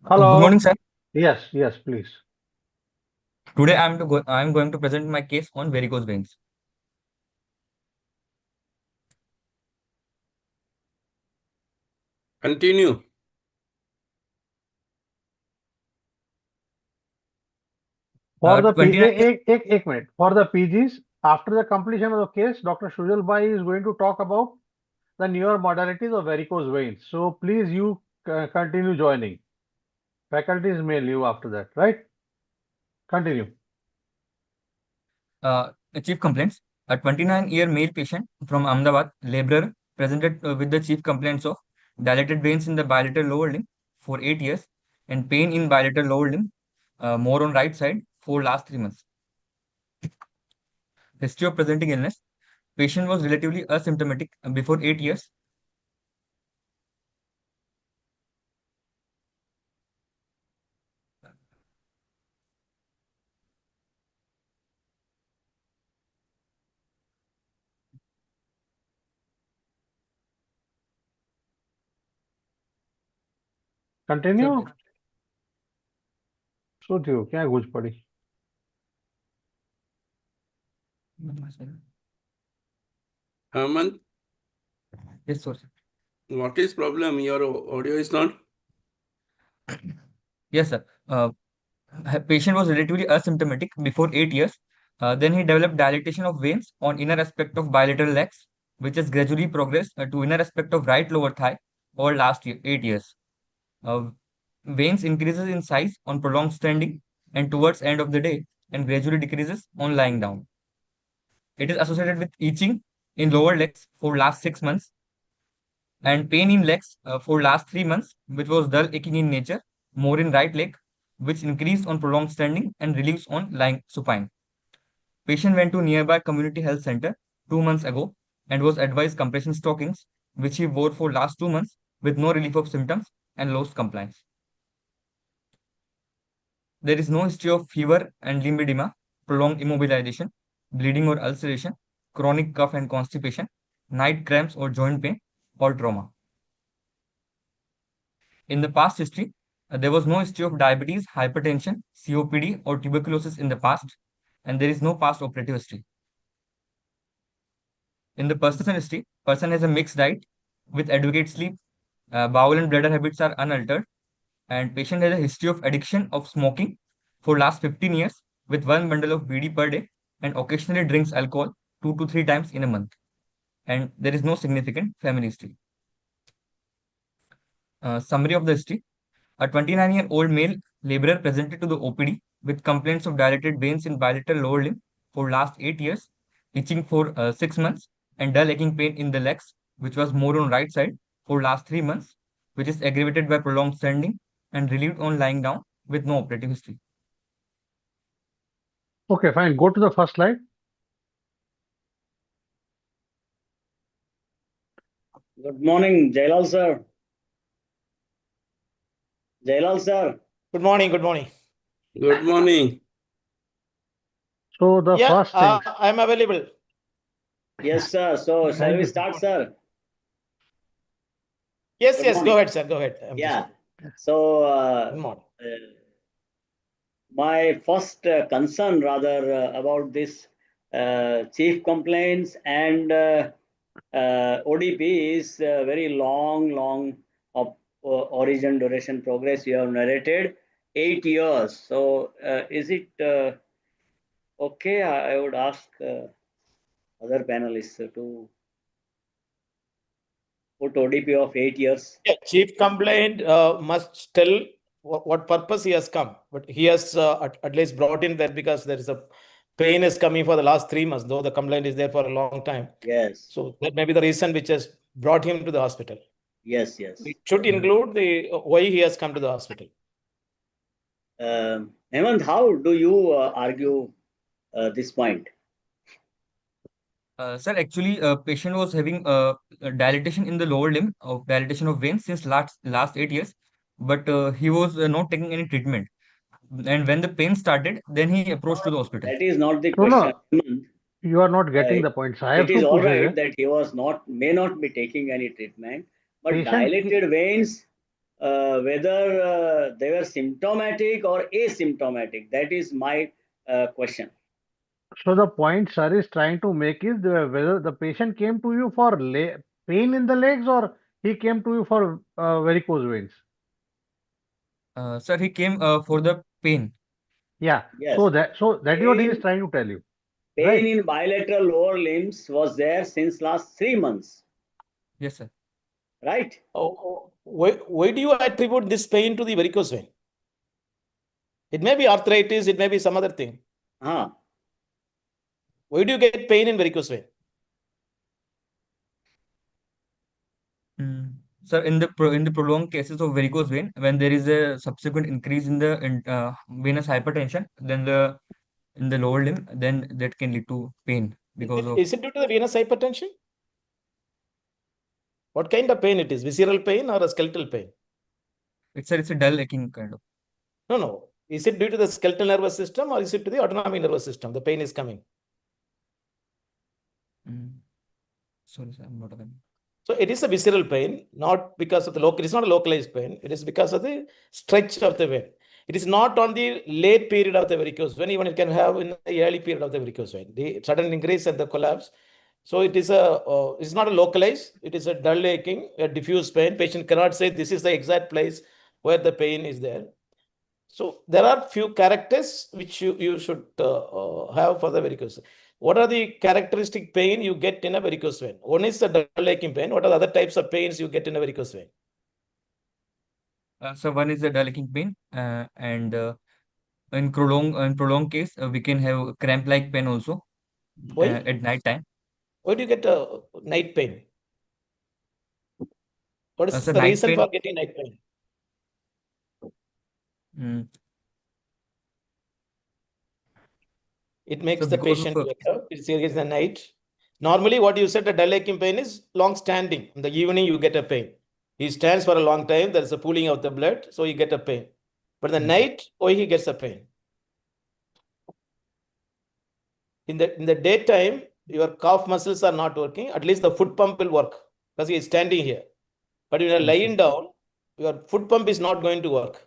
Good morning, Hello. sir. Yes, please. Today I'm going to present my case on varicose veins. Continue. For the P, 29 years, एक minute. For the PGs, after the completion of the case, Dr. Shujal Bhai is going to talk about the newer modalities of varicose veins. So please you continue joining. Faculties may leave after that, right? Continue. chief complaints. A 29-year male patient from Ahmedabad, laborer, presented with the chief complaints of dilated veins in the bilateral lower limb for 8 years and pain in bilateral lower limb, more on right side, for last 3 months. History of presenting illness. Patient was relatively asymptomatic before 8 years. Continue. Sir, શું થયું? ક્યાં ગુજ પડી? Hemant, yes, sir. what is problem? Your audio is not. Yes, sir. Patient was relatively asymptomatic before 8 years. Then he developed dilatation of veins on inner aspect of bilateral legs, which has gradually progressed to inner aspect of right lower thigh over last 8 years. Uh, Veins increases in size on prolonged standing and towards end of the day and gradually decreases on lying down. It is associated with itching in lower legs for last 6 months and pain in legs for last 3 months, which was dull aching in nature, more in right leg, which increased on prolonged standing and relieves on lying supine. Patient went to nearby community health center 2 months ago and was advised compression stockings, which he wore for last 2 months with no relief of symptoms and lost compliance. There is no history of fever and limb edema, prolonged immobilization, bleeding or ulceration, chronic cough and constipation, night cramps or joint pain, or trauma. In the past history, there was no history of diabetes, hypertension, COPD, or tuberculosis in the past, and there is no past operative history. In the personal history, person has a mixed diet with adequate sleep, bowel and bladder habits are unaltered, and patient has a history of addiction of smoking for last 15 years with one bundle of BD per day and occasionally drinks alcohol 2 to 3 times in a month, and there is no significant family history. Summary of the history. A 29-year-old male laborer presented to the OPD with complaints of dilated veins in bilateral lower limb for last 8 years, itching for 6 months, and dull aching pain in the legs, which was more on right side for last 3 months, which is aggravated by prolonged standing and relieved on lying down with no operative history. Okay, fine. Go to the first slide. Good morning, Jailal sir. Jailal sir. Good morning. Good morning. Good morning. So the first thing. I'm available. Yes, sir. So shall we start, sir? Yes, Good yes. morning. Go ahead, sir. Go ahead. Yeah. So Good morning. my first concern rather about this chief complaints and ODP is very long of origin duration progress you have narrated 8 years. So is it okay? I would ask other panelists to put ODP of 8 years. Yeah, chief complaint must tell what purpose he has come, but he has at least brought in that because there is a pain is coming for the last 3 months, though the complaint is there for a long time. Yes. So that may be the reason which has brought him to the hospital. Yes. It should include the why he has come to the hospital. Hemant, how do you argue this point? Sir, actually, patient was having a dilatation in the lower limb of dilatation of veins since last 8 years, but he was not taking any treatment. And when the pain started, then he approached to the hospital. That is not the No, question. no. You are not getting the point. It is all right that he was may not be taking any treatment, but Patient, dilated veins whether they were symptomatic or asymptomatic. That is my question. So the point sir is trying to make is whether the patient came to you for pain in the legs or he came to you for varicose veins. Sir, he came for the pain. Yeah. Yes. So that is what he is Pain, trying to tell you, pain right? in bilateral lower limbs was there since last 3 months, Yes, sir. right? Why do you attribute this pain to the varicose vein? It may be arthritis, it may be some other thing. Huh. Why do you get pain in varicose vein? Sir, in the prolonged cases of varicose vein, when there is a subsequent increase in the venous hypertension, then in the lower limb, then that can lead to pain because of Is it due to the venous hypertension? What kind of pain it is? Visceral pain or a skeletal pain? it's a dull aching kind of. No. Is it due to the skeletal nervous system or is it to the autonomic nervous system? The pain is coming. Sorry, sir, I'm not aware. So it is a visceral pain, not because of the local. It's not a localized pain. It is because of the stretch of the vein. It is not on the late period of the varicose vein. Even it can have in the early period of the varicose vein. The sudden increase and the collapse. So it is it's not a localized. It is a dull aching, a diffuse pain. Patient cannot say this is the exact place where the pain is there. So there are few characters which you should have for the varicose. What are the characteristic pain you get in a varicose vein? One is the dull aching pain. What are the other types of pains you get in a varicose vein? So one is the dull aching pain, and in prolonged case, we can have cramp-like pain also Why? at night time. Why do you get a night pain? What is So the night reason pain, for getting night pain? mm, It makes so the because of patient wake up. It's in the night. Normally, what you said, a dull aching pain is long standing. In the evening, you get a pain. He stands for a long time. There's a pooling of the blood, so you get a pain. But in the yes, sir. night, why he gets a pain? In the daytime, your calf muscles are not working. At least the foot pump will work because he is standing here. But when you are Yes, sir. lying down, your foot pump is not going to work.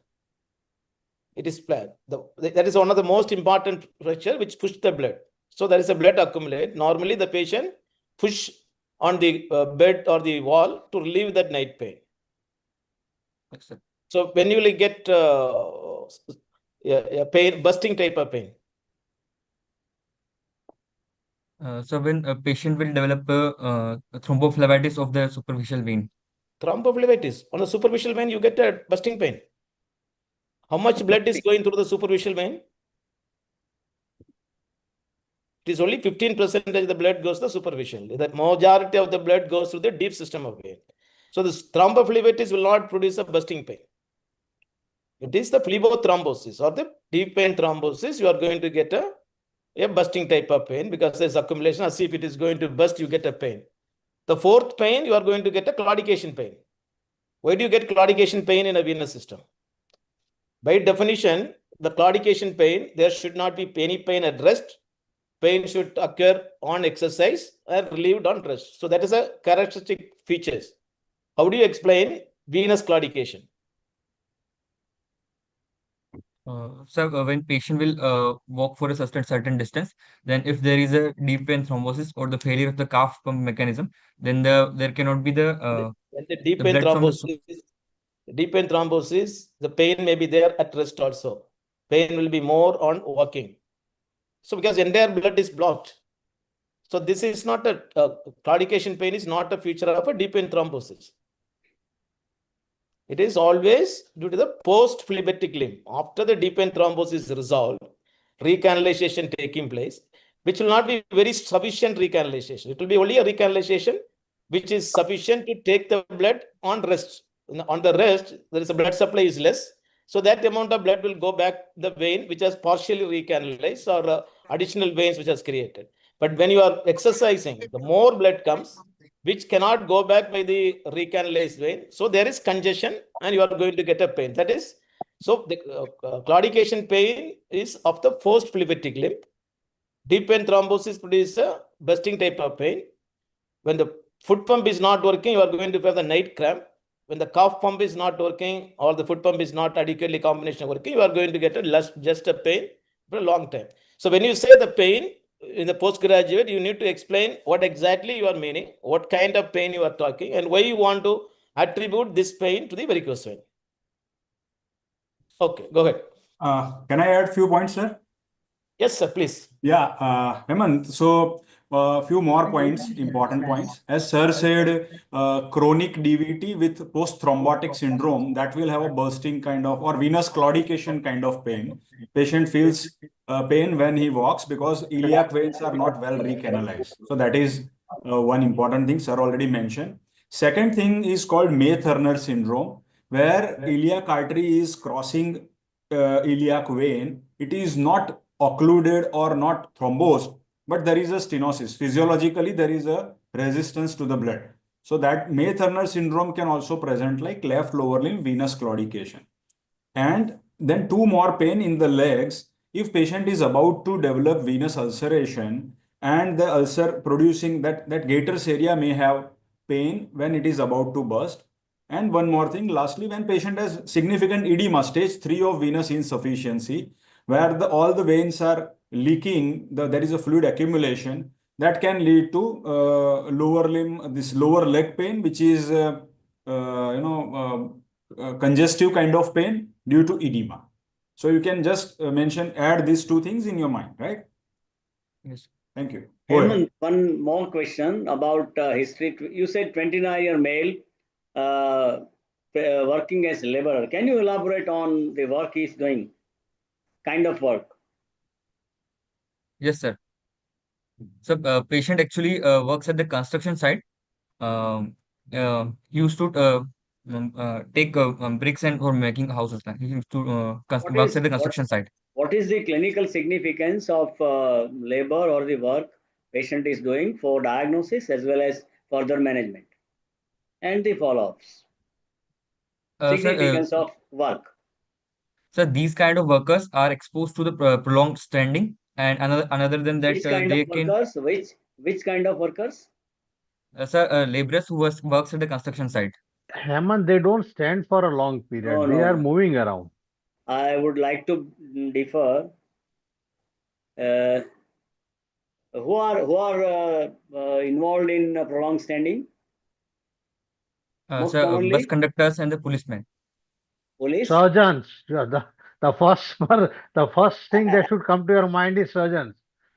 It is flat. That is one of the most important pressure which push the blood. So there is a blood accumulate. Normally, the patient push on the bed or the wall to relieve that night pain. Yes, sir. So when you will get a pain, busting type of pain. So when a patient will develop a thrombophlebitis of the superficial vein. Thrombophlebitis. On the superficial vein, you get a busting pain. How much blood is going through the superficial vein? It is only 15% of the blood goes to the superficial. The majority of the blood goes through the deep system of vein. So this thrombophlebitis will not produce a busting pain. It is the phlebothrombosis or the deep vein thrombosis. You are going to get a busting type of pain because there's accumulation. As if it is going to burst, you get a pain. The fourth pain, you are going to get a claudication pain. Why do you get claudication pain in a venous system? By definition, the claudication pain, there should not be any pain at rest. Pain should occur on exercise and relieved on rest. So that is a characteristic features. How do you explain venous claudication? So when patient will walk for a certain distance, then if there is a deep vein thrombosis or the failure of the calf pump mechanism, then there cannot be When the deep the vein blood from the thrombosis, the pain may be there at rest also. Pain will be more on walking. So because entire blood is blocked. So this is not a claudication pain is not a feature of a deep vein thrombosis. It is always due to the post-phlebitic limb. After the deep vein thrombosis is resolved, recanalization taking place, which will not be very sufficient recanalization. It will be only a recanalization which is sufficient to take the blood on rest. On the rest, there is a blood supply is less. So that amount of blood will go back the vein which has partially recanalized or additional veins which has created. But when you are exercising, the more blood comes, which cannot go back by the recanalized vein. So there is congestion and you are going to get a pain. That is, so the claudication pain is of the post-phlebitic limb. Deep vein thrombosis produces a busting type of pain. When the foot pump is not working, you are going to have the night cramp. when the calf pump is not working or the foot pump is not adequately combination working, you are going to get just a pain for a long time. So when you say the pain in the postgraduate, you need to explain what exactly you are meaning, what kind of pain you are talking, and why you want to attribute this pain to the varicose vein. Okay, go ahead. Can I add few points, sir? Yes, sir, please. Yeah, Hemant. So, a few more points, important points. As sir said, chronic DVT with post-thrombotic syndrome that will have a bursting kind of or venous claudication kind of pain. Patient feels pain when he walks because iliac veins are not well recanalized. So that is one important thing sir already mentioned. Second thing is called May-Thurner syndrome, where iliac artery is crossing iliac vein. It is not occluded or not thrombosed, but there is a stenosis. Physiologically, there is a resistance to the blood. So that May-Thurner syndrome can also present like left lower limb venous claudication. And then two more pain in the legs. If patient is about to develop venous ulceration and the ulcer producing that gaiters area may have pain when it is about to burst. And one more thing, lastly, when patient has significant edema, stage 3 of venous insufficiency, where all the veins are leaking, there is a fluid accumulation that can lead to this lower leg pain, which is congestive kind of pain due to edema. So you can just add these two things in your mind, right? Yes. Thank you. Go ahead. Hemant, one more question about history. You said 29-year male working as laborer. Can you elaborate on the work he's doing? Kind of work. Yes, sir. So, patient actually works at the construction site. He used to take bricks and for making houses. He used to works at the construction site. What is the clinical significance of labor or the work patient is doing for diagnosis as well as further management and the follow-ups? Significance of work. So these kind of workers are exposed to the prolonged standing, and another than that, Which kind they of can workers? Which kind of workers? laborers who works at the construction site. Hemant, they don't stand for a long period. No, They no, are no. moving around. I would like to differ. Who are involved in prolonged standing? Most Bus commonly, conductors and the policemen. police. Surgeons. Yeah, the first thing that should come to your mind is surgeons.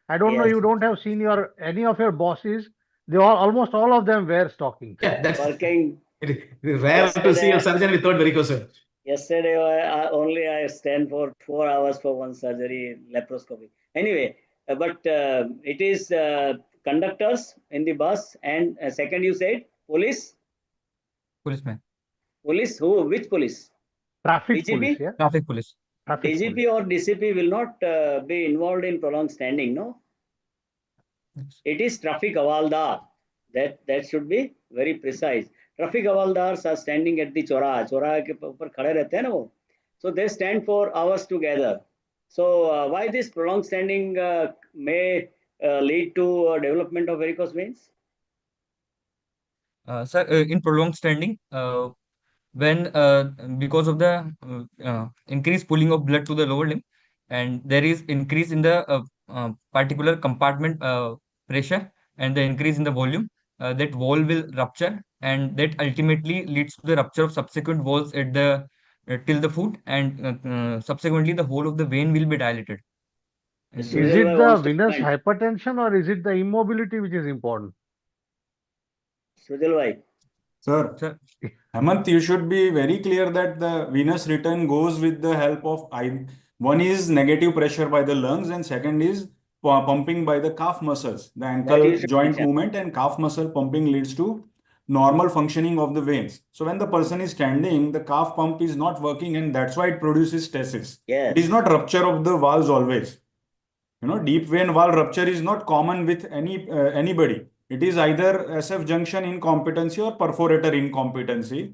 I don't know. Yes. You don't have seen any of your bosses. They almost all of them wear stockings. Yeah, that's Working. rare to see a surgeon without varicose vein. Yesterday, I stand for 4 hours for one surgery, laparoscopy. Anyway, but it is conductors in the bus, and second you said police. Policemen. Police who? Which police? Traffic DGP? police, yeah. Traffic police. Traffic DGP police. or DCP will not be involved in prolonged standing, no? Yes. It is traffic havaldar. That should be very precise. Traffic havaldars are standing at the चौराहा के ऊपर खड़े रहते हैं ना वो. So they stand for hours together. So why this prolonged standing may lead to development of varicose veins? Sir, in prolonged standing, when because of the increased pulling of blood to the lower limb, and there is increase in the particular compartment pressure and the increase in the volume, that wall will rupture, and that ultimately leads to the rupture of subsequent walls at the till the foot, and subsequently the whole of the vein will be dilated. And Is Sujal it bhai the wants to venous comment. hypertension or is it the immobility which is important? Sujal bhai. Sir, sir, Hemant, you should be very clear that the venous return goes with the help of one is negative pressure by the lungs, and second is pumping by the calf muscles. The That you ankle should joint mention. movement and calf muscle pumping leads to normal functioning of the veins. So when the person is standing, the calf pump is not working, and that's why it produces stasis. Yes. It is not rupture of the valves always. Deep vein valve rupture is not common with anybody. It is either SF junction incompetency or perforator incompetency.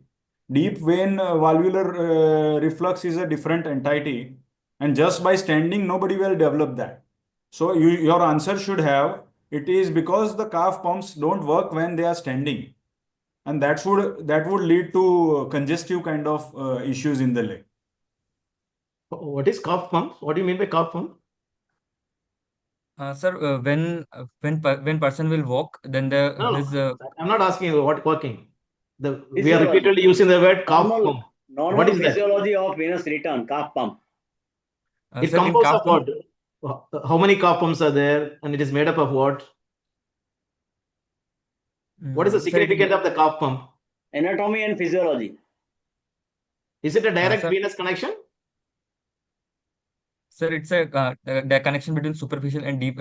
Deep vein valvular reflux is a different entity, and just by standing, nobody will develop that. So your answer should have, it is because the calf pumps don't work when they are standing. and that would lead to congestive kind of issues in the leg. What is cough pump? What do you mean by cough pump? Sir, when person will walk, then No, I'm not asking you what working. We are Physiology. repeatedly using the word cough pump. Normal What is that? physiology of venous return, cough pump. It sir, in composes cough of pump, what? How many cough pumps are there, and it is made up of what? What is the sir, significance of the cough pump? Anatomy and physiology. Is it a direct sir, venous connection? sir, it's the connection between superficial and deep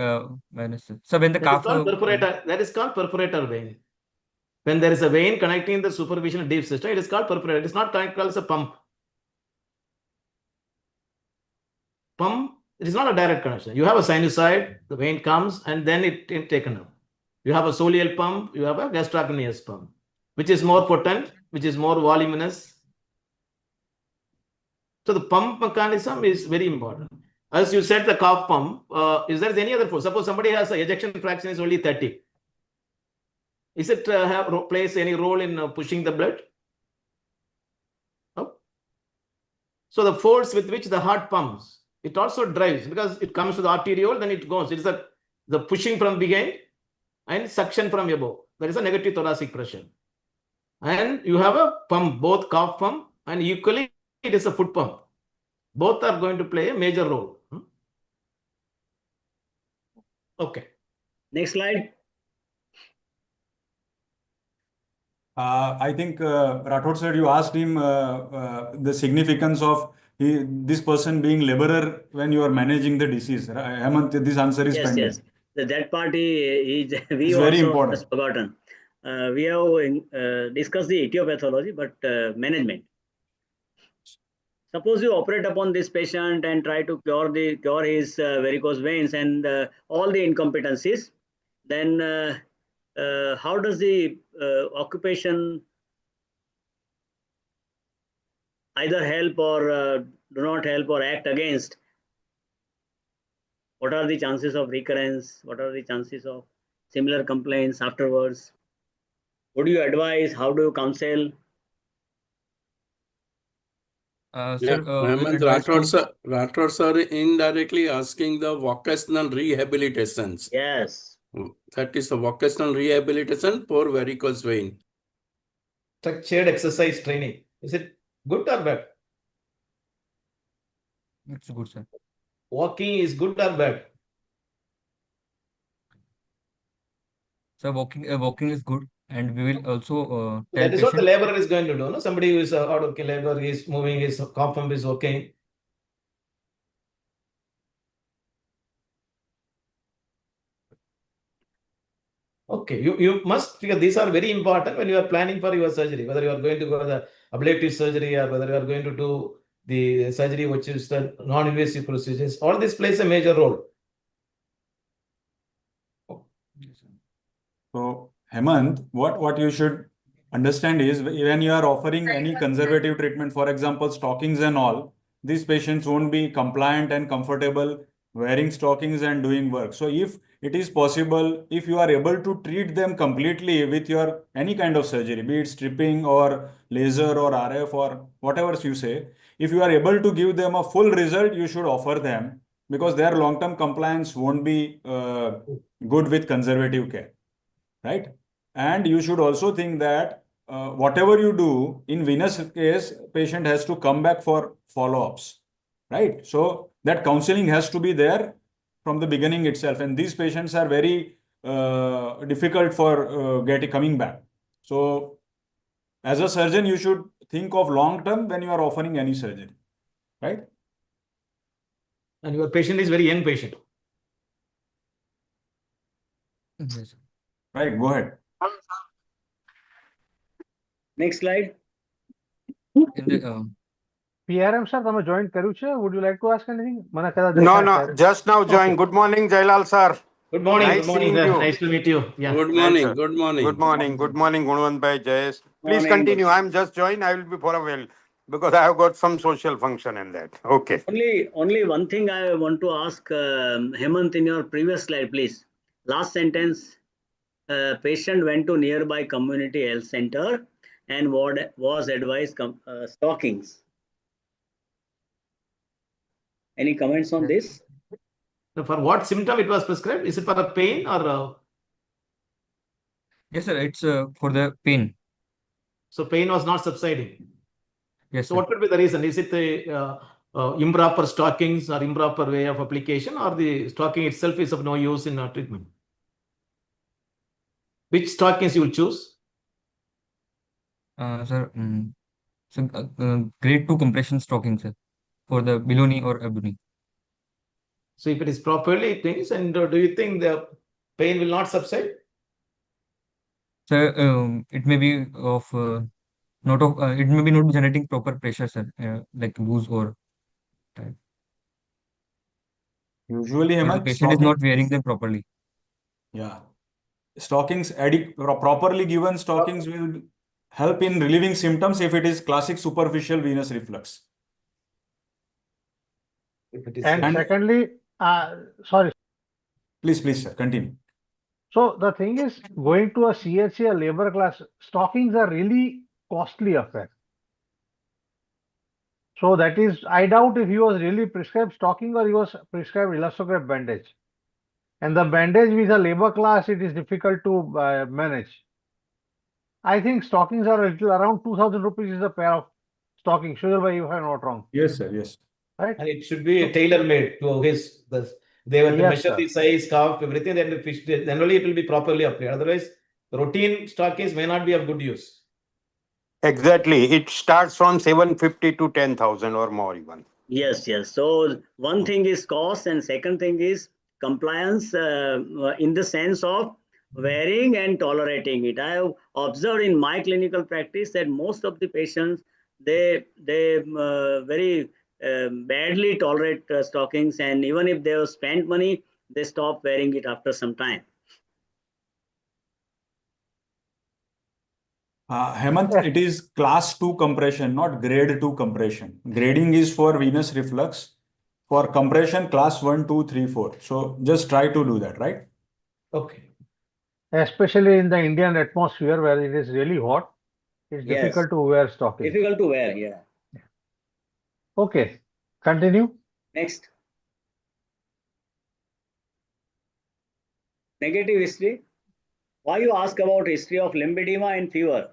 venous. So when the That is calf, called perforator. That is called perforator vein. When there is a vein connecting the superficial and deep system, it is called perforator. It is not called as a pump. Pump, it is not a direct connection. You have a sinusoid, the vein comes and then it is taken up. You have a soleal pump, you have a gastrocnemius pump. Which is more potent, which is more voluminous. So the pump mechanism is very important. As you said, the cough pump, is there any other force? Suppose somebody has a ejection fraction is only 30. Is it plays any role in pushing the blood? No. So the force with which the heart pumps, it also drives because it comes to the arteriole, then it goes. It is the pushing from behind and suction from above. There is a negative thoracic pressure. And you have a pump, both cough pump and equally it is a foot pump. Both are going to play a major role. Okay. Next slide. I think Rathod sir, you asked him the significance of this person being laborer when you are managing the disease. Hemant, this answer is pending. Yes. That part we It's also very important. has forgotten. We have discussed the etiology, but management. Suppose you operate upon this patient and try to cure his varicose veins and all the incompetencies, then how does the occupation either help or do not help or act against? What are the chances of recurrence? What are the chances of similar complaints afterwards? What do you advise? How do you counsel? sir, we Hemant, advise to Rathod sir indirectly asking the vocational rehabilitations. Yes. That is the vocational rehabilitation for varicose vein. Structured exercise training. Is it good or bad? it's good, sir. Walking is good or bad? So walking is good, and we will also tell That is what the patient. laborer is going to do. No? Somebody who is a hardworking laborer is moving, his cough pump is okay. Okay, you must figure these are very important when you are planning for your surgery, whether you are going to go the ablative surgery or whether you are going to do the surgery which is the non-invasive procedures. All this plays a major role. So, Hemant, what you should understand is when you are offering any conservative treatment, for example, stockings and all, these patients won't be compliant and comfortable wearing stockings and doing work. So, if it is possible, if you are able to treat them completely with your any kind of surgery, be it stripping or laser or RF or whatever you say, if you are able to give them a full result, you should offer them because their long-term compliance won't be good with conservative care. Right? And you should also think that whatever you do in venous case, patient has to come back for follow-ups, right? So that counseling has to be there from the beginning itself. And these patients are very difficult for coming back. So as a surgeon, you should think of long-term when you are offering any surgery, right? And your patient is very young patient. Yes. Right, go ahead. Next slide. In the PRM sir, તમે join કર્યું છે? Would you like to ask anything? મને કદાચ No, દેખાય no, ત્યારે. just now joined. Okay. Good morning, Jailal sir. Good morning, Nice good morning, seeing sir. you. Nice to meet you. Yeah. Good Nice, morning. sir. Good morning. Good morning. Good morning, Gunwan Bhai, Jayesh. Please Morning. continue. I'm just joined. I will be for a while because I have got some social function in that. Okay. Only one thing I want to ask Hemant in your previous slide, please. Last sentence, patient went to nearby community health center and was advised stockings. Any comments on this? So for what symptom it was prescribed? Is it for a pain or? Yes, sir. It's for the pain. So pain was not subsiding. Yes, So sir. what could be the reason? Is it the improper stockings or improper way of application, or the stocking itself is of no use in treatment? Which stockings you will choose? Sir, so, grade 2 compression stocking, sir, for the below knee or above knee. So if it is properly things, and do you think the pain will not subside? Sir, it may be of not of it may be not generating proper pressure, sir, like loose or tight. Usually, Or the Hemant, patient is not wearing them properly. yeah, stockings, properly given stockings will help in relieving symptoms if it is classic superficial venous reflux. If it is And And- secondly, sorry. Please, sir, continue. So the thing is, going to a CHC, a labor class, stockings are really costly affair. So that is, I doubt if he was really prescribed stocking or he was prescribed elastograph bandage. And the bandage with a labor class, it is difficult to manage. I think stockings are a little around 2,000 rupees is a pair of stockings. Shujalbhai, if I'm not wrong, Yes, sir, yes. right? and it should be tailor made to his. They were to Yes, measure sir. the size, cuff, everything. Then only it will be properly applied. Otherwise, the routine stockings may not be of good use. Exactly. It starts from 750 to 10,000 or more even. Yes, yes. So one thing is cost, and second thing is compliance in the sense of wearing and tolerating it. I have observed in my clinical practice that most of the patients they very badly tolerate stockings, and even if they have spent money, they stop wearing it after some time. Hemant, Yes. it is class 2 compression, not grade 2 compression. Grading is for venous reflux. For compression, class 1, 2, 3, 4. So just try to do that, right? Okay. Especially in the Indian atmosphere where it is really hot, it's Yes, difficult to wear stockings. difficult to wear. Yeah. Okay, continue. Next, negative history. Why you ask about history of lymphedema and fever?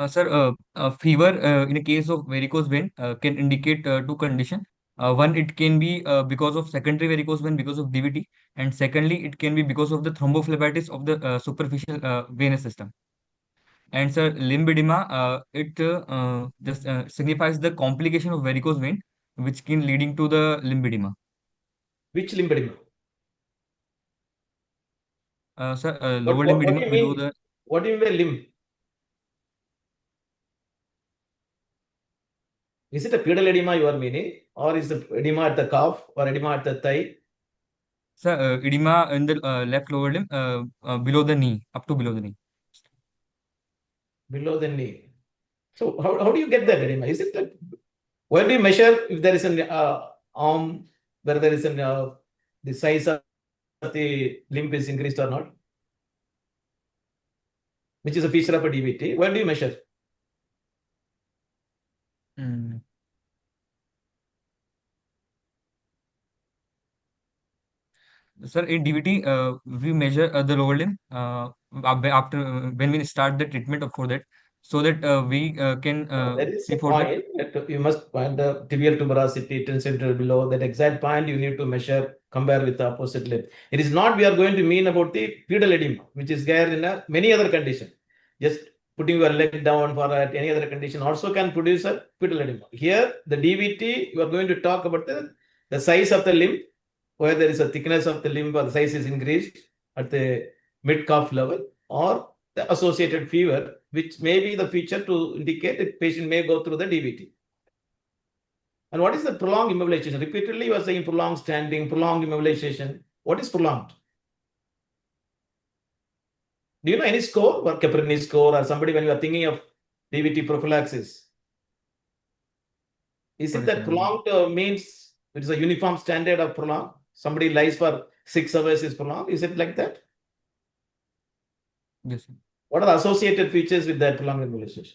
Sir, fever in a case of varicose vein can indicate two conditions. One, it can be because of secondary varicose vein because of DVT, and secondly, it can be because of the thrombophlebitis of the superficial venous system. And sir, lymphedema, it just signifies the complication of varicose vein, which can leading to the lymphedema. Which lymphedema? Sir, What, lower what, what do lymphedema you below mean? the. What do you mean by limb? Is it a pedal edema you are meaning, or is the edema at the calf or edema at the thigh? Sir, edema in the left lower limb, below the knee, up to below the knee. Below the knee. So how do you get that edema? Is it that? Where do you measure if there is an arm where there is an the size of the limb is increased or not? Which is a feature of a DVT. Where do you measure? Mm. Sir, in DVT, we measure the lower limb after when we start the treatment for that, so that we can There is see a for the. point that you must find the tibial tuberosity, 10 centimeter below. That exact point you need to measure, compare with the opposite limb. It is not we are going to mean about the pedal edema, which is there in many other conditions. Just putting your leg down for any other condition also can produce a pedal edema. Here, the DVT, you are going to talk about the size of the limb, where there is a thickness of the limb or the size is increased at the mid calf level, or the associated fever, which may be the feature to indicate a patient may go through the DVT. And what is the prolonged immobilization? Repeatedly, you are saying prolonged standing, prolonged immobilization. What is prolonged? Do you know any score, or Caprini score, or somebody when you are thinking of DVT prophylaxis? Is it that prolonged means it is a uniform standard of prolonged? Somebody lies for 6 hours is prolonged. Is it like that? Yes, sir. What are the associated features with that prolonged embolization?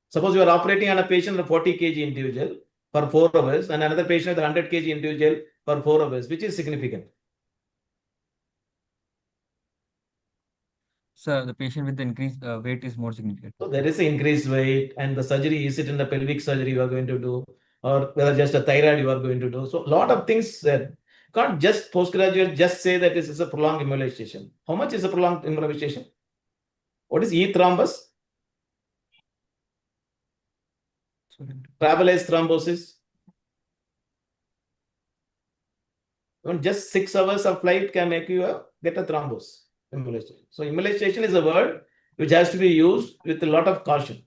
Suppose you are operating on a patient of 40 kg individual for 4 hours and another patient with 100 kg individual for 4 hours, which is significant? Sir, the patient with the increased weight is more significant. So there is an increased weight, and the surgery, is it in the pelvic surgery you are going to do, or whether just a thyroid you are going to do? So a lot of things that can't just postgraduate just say that this is a prolonged embolization. How much is a prolonged embolization? What is E thrombus? Sorry. Travelase thrombosis. Even just 6 hours of flight can make you get a thrombus embolization. So embolization is a word which has to be used with a lot of caution.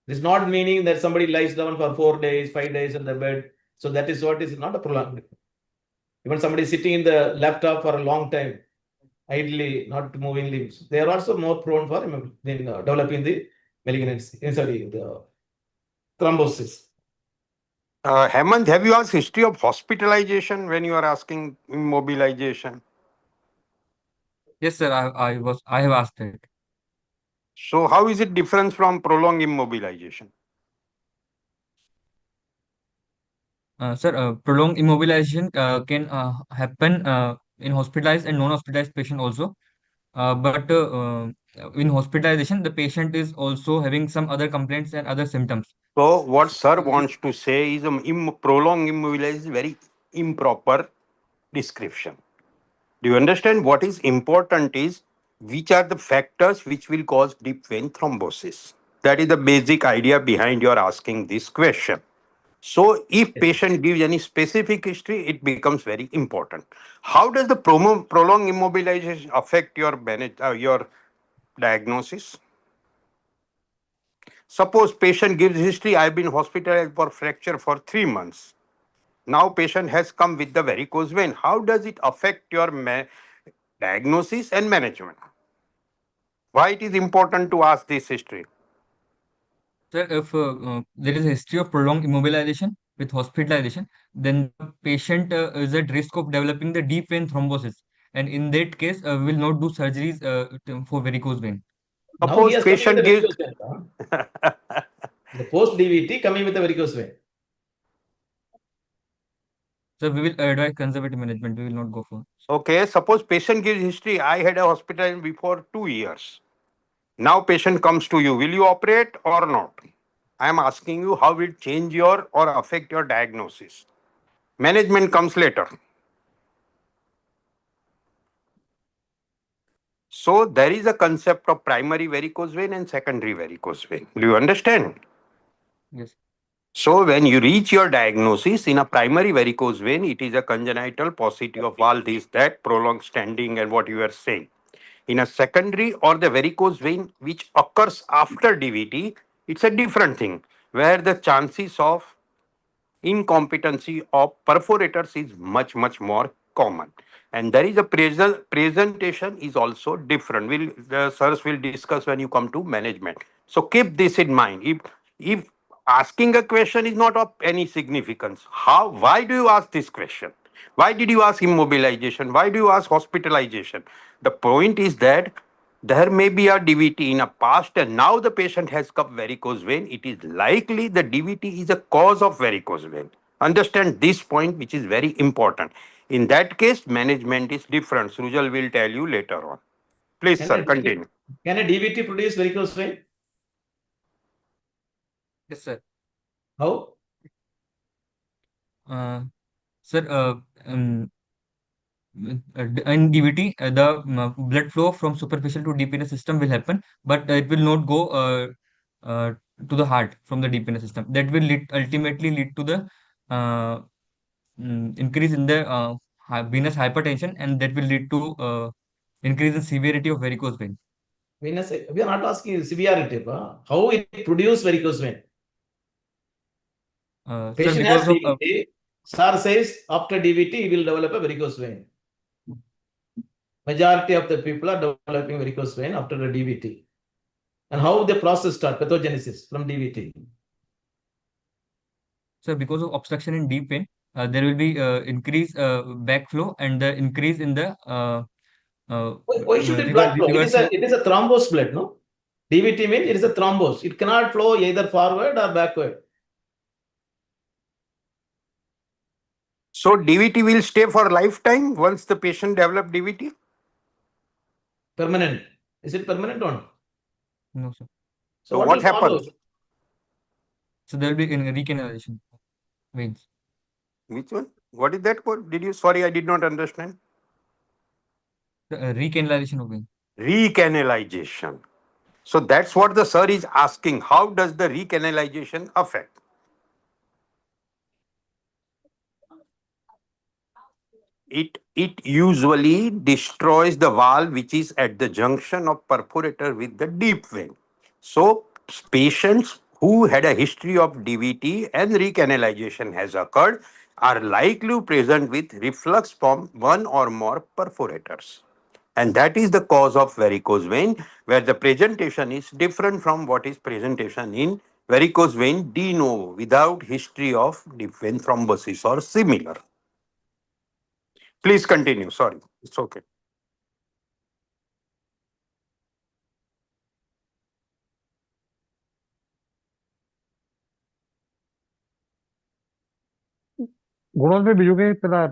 It is not meaning that somebody lies down for 4 days, 5 days in the bed. So that is what is not a prolonged. Even somebody sitting in the laptop for a long time, idly, not moving limbs, they are also more prone for developing the malignancy, the thrombosis. Hemant, have you asked history of hospitalization when you are asking immobilization? Yes, sir. I have asked it. So how is it different from prolonged immobilization? Sir, prolonged immobilization can happen in hospitalized and non-hospitalized patient also. But in hospitalization, the patient is also having some other complaints and other symptoms. So what sir wants to say is prolonged immobilization is very improper description. Do you understand? What is important is which are the factors which will cause deep vein thrombosis. That is the basic idea behind your asking this question. So if patient gives any specific history, it becomes very important. How does the prolonged immobilization affect your diagnosis? Suppose patient gives history, I've been hospitalized for fracture for 3 months. Now patient has come with the varicose vein. How does it affect your diagnosis and management? Why it is important to ask this history? Sir, if there is a history of prolonged immobilization with hospitalization, then the patient is at risk of developing the deep vein thrombosis. And in that case, we will not do surgeries for varicose vein. Now he Suppose has coming with patient the gives varicose vein. The post DVT coming with the varicose vein. So we will advise conservative management. We will not go for. okay, suppose patient gives history, I had a hospital before 2 years. Now patient comes to you, will you operate or not? I am asking you how will it change your or affect your diagnosis. Management comes later. So there is a concept of primary varicose vein and secondary varicose vein. Do you understand? Yes. So when you reach your diagnosis in a primary varicose vein, it is a congenital paucity of valve, this, that, prolonged standing and what you are saying. In a secondary or the varicose vein which occurs after DVT, it's a different thing where the chances of incompetency of perforators is much more common, and there is a presentation is also different. Will the sirs will discuss when you come to management. So keep this in mind. If asking a question is not of any significance, why do you ask this question? Why did you ask immobilization? Why do you ask hospitalization? The point is that there may be a DVT in a past and now the patient has got varicose vein. It is likely the DVT is a cause of varicose vein. Understand this point, which is very important. In that case, management is different. Srujal will tell you later on. Please, sir, continue. Can a DVT produce varicose vein? Yes, sir. How? Sir, in DVT, the blood flow from superficial to deep venous system will happen, but it will not go to the heart from the deep venous system. That will ultimately lead to the uh, increase in the venous hypertension, and that will lead to increase in severity of varicose vein. Venous, we are not asking severity. How it produce varicose vein? Sir, Patient because has of DVT. SAR says after DVT he will develop a varicose vein. Majority of the people are developing varicose vein after the DVT. And how the process start? Pathogenesis from DVT. sir, because of obstruction in deep vein, there will be increase backflow and the increase in the Why should it back flow? It is a thrombosed blood, no? DVT means it is a thrombose. It cannot flow either forward or backward. So DVT will stay for lifetime once the patient develop DVT? Permanent. Is it permanent or not? No, sir. So So what what will follow? happens? So there will be in recanalization veins. Which one? What is that called? Sorry, I did not understand. The recanalization of veins. Recanalization. So that's what the sir is asking. How does the recanalization affect? It usually destroys the valve which is at the junction of perforator with the deep vein. So patients who had a history of DVT and recanalization has occurred are likely present with reflux from one or more perforators. And that is the cause of varicose vein, where the presentation is different from what is presentation in varicose vein de novo without history of deep vein thrombosis or similar. Please continue. Sorry, it's okay. गुणों में बीजों के पता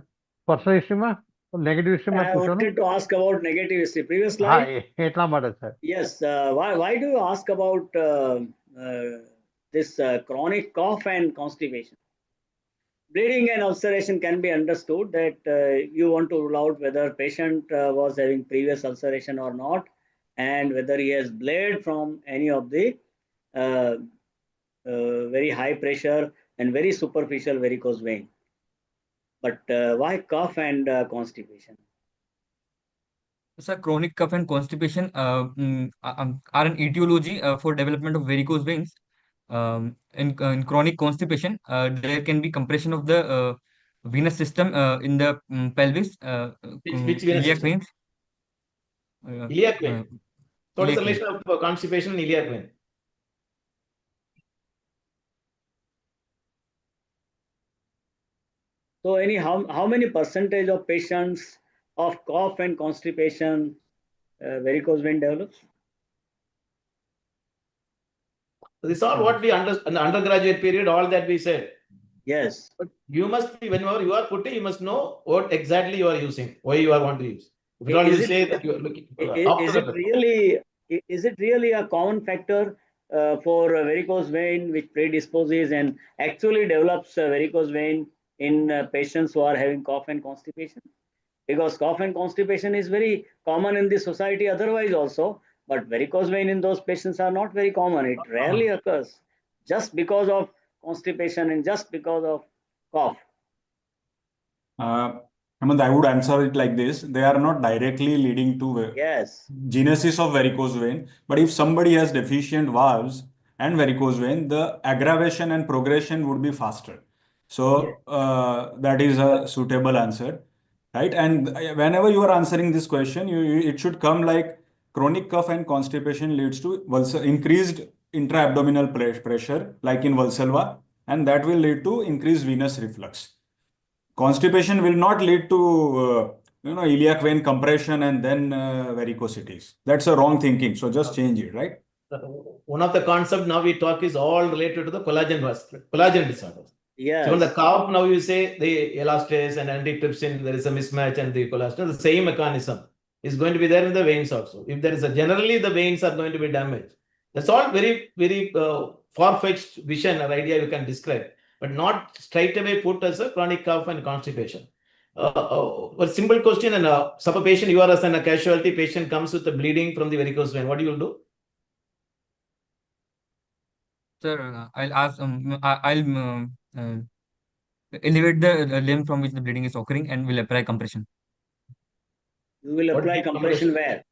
personal history में negative history में I पूछो ना wanted to ask about negative history. Previous हाँ slide. इतना मदद sir Yes. Why do you ask about this chronic cough and constipation? Bleeding and ulceration can be understood that you want to rule out whether patient was having previous ulceration or not, and whether he has bled from any of the uh, very high pressure and very superficial varicose vein. But why cough and constipation? Sir, chronic cough and constipation are an etiology for development of varicose veins. In chronic constipation, there can be compression of the venous system in the pelvis, Which venous iliac system? veins. Iliac vein. So what is the Iliac vein. relation of constipation in iliac vein? So, how many percentage of patients of cough and constipation varicose vein develops? So this is all what we in the undergraduate period, all that we said. Yes. But you must be, whenever you are putting, you must know what exactly you are using, why you are want to use. If at all you say that you are looking Is it really a common factor for varicose vein which predisposes and actually develops varicose vein in patients who are having cough and constipation? Because cough and constipation is very common in the society otherwise also, but varicose vein in those patients are not very common. It rarely occurs just because of constipation and just because of cough. Hemant, I would answer it like this. They are not directly leading to Yes. genesis of varicose vein, but if somebody has deficient valves and varicose vein, the aggravation and progression would be faster. So that is a suitable answer, right? And whenever you are answering this question, it should come like chronic cough and constipation leads to increased intra-abdominal pressure, like in Valsalva, and that will lead to increased venous reflux. Constipation will not lead to iliac vein compression and then varicosities. That's a wrong thinking. So just change it, right? one of the concept now we talk is all related to the collagen disorders. Yes. So when the cough, now you say the elastase and antitrypsin, there is a mismatch, and the collagen, the same mechanism is going to be there in the veins also. If there is generally the veins are going to be damaged. That's all very, very far-fetched vision or idea you can describe, but not straight away put as a chronic cough and constipation. A simple question, and suppose a patient, you are as a casualty patient comes with the bleeding from the varicose vein, what do you do? Sir, I'll ask. I'll elevate the limb from which the bleeding is occurring and will apply compression You will apply compression where?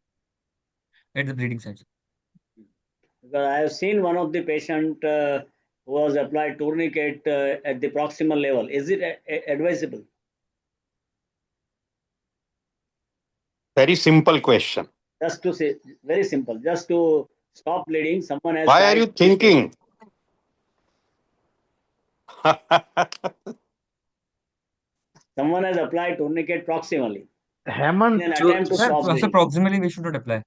at the bleeding site. Because I have seen one of the patient who was applied tourniquet at the proximal level. Is it advisable? Very simple question. Just to say, very simple, just to stop bleeding. Someone has Why are you thinking? Someone has applied tourniquet proximally in Hemant, an Sru- attempt to sir, stop So bleeding. proximally we should not apply.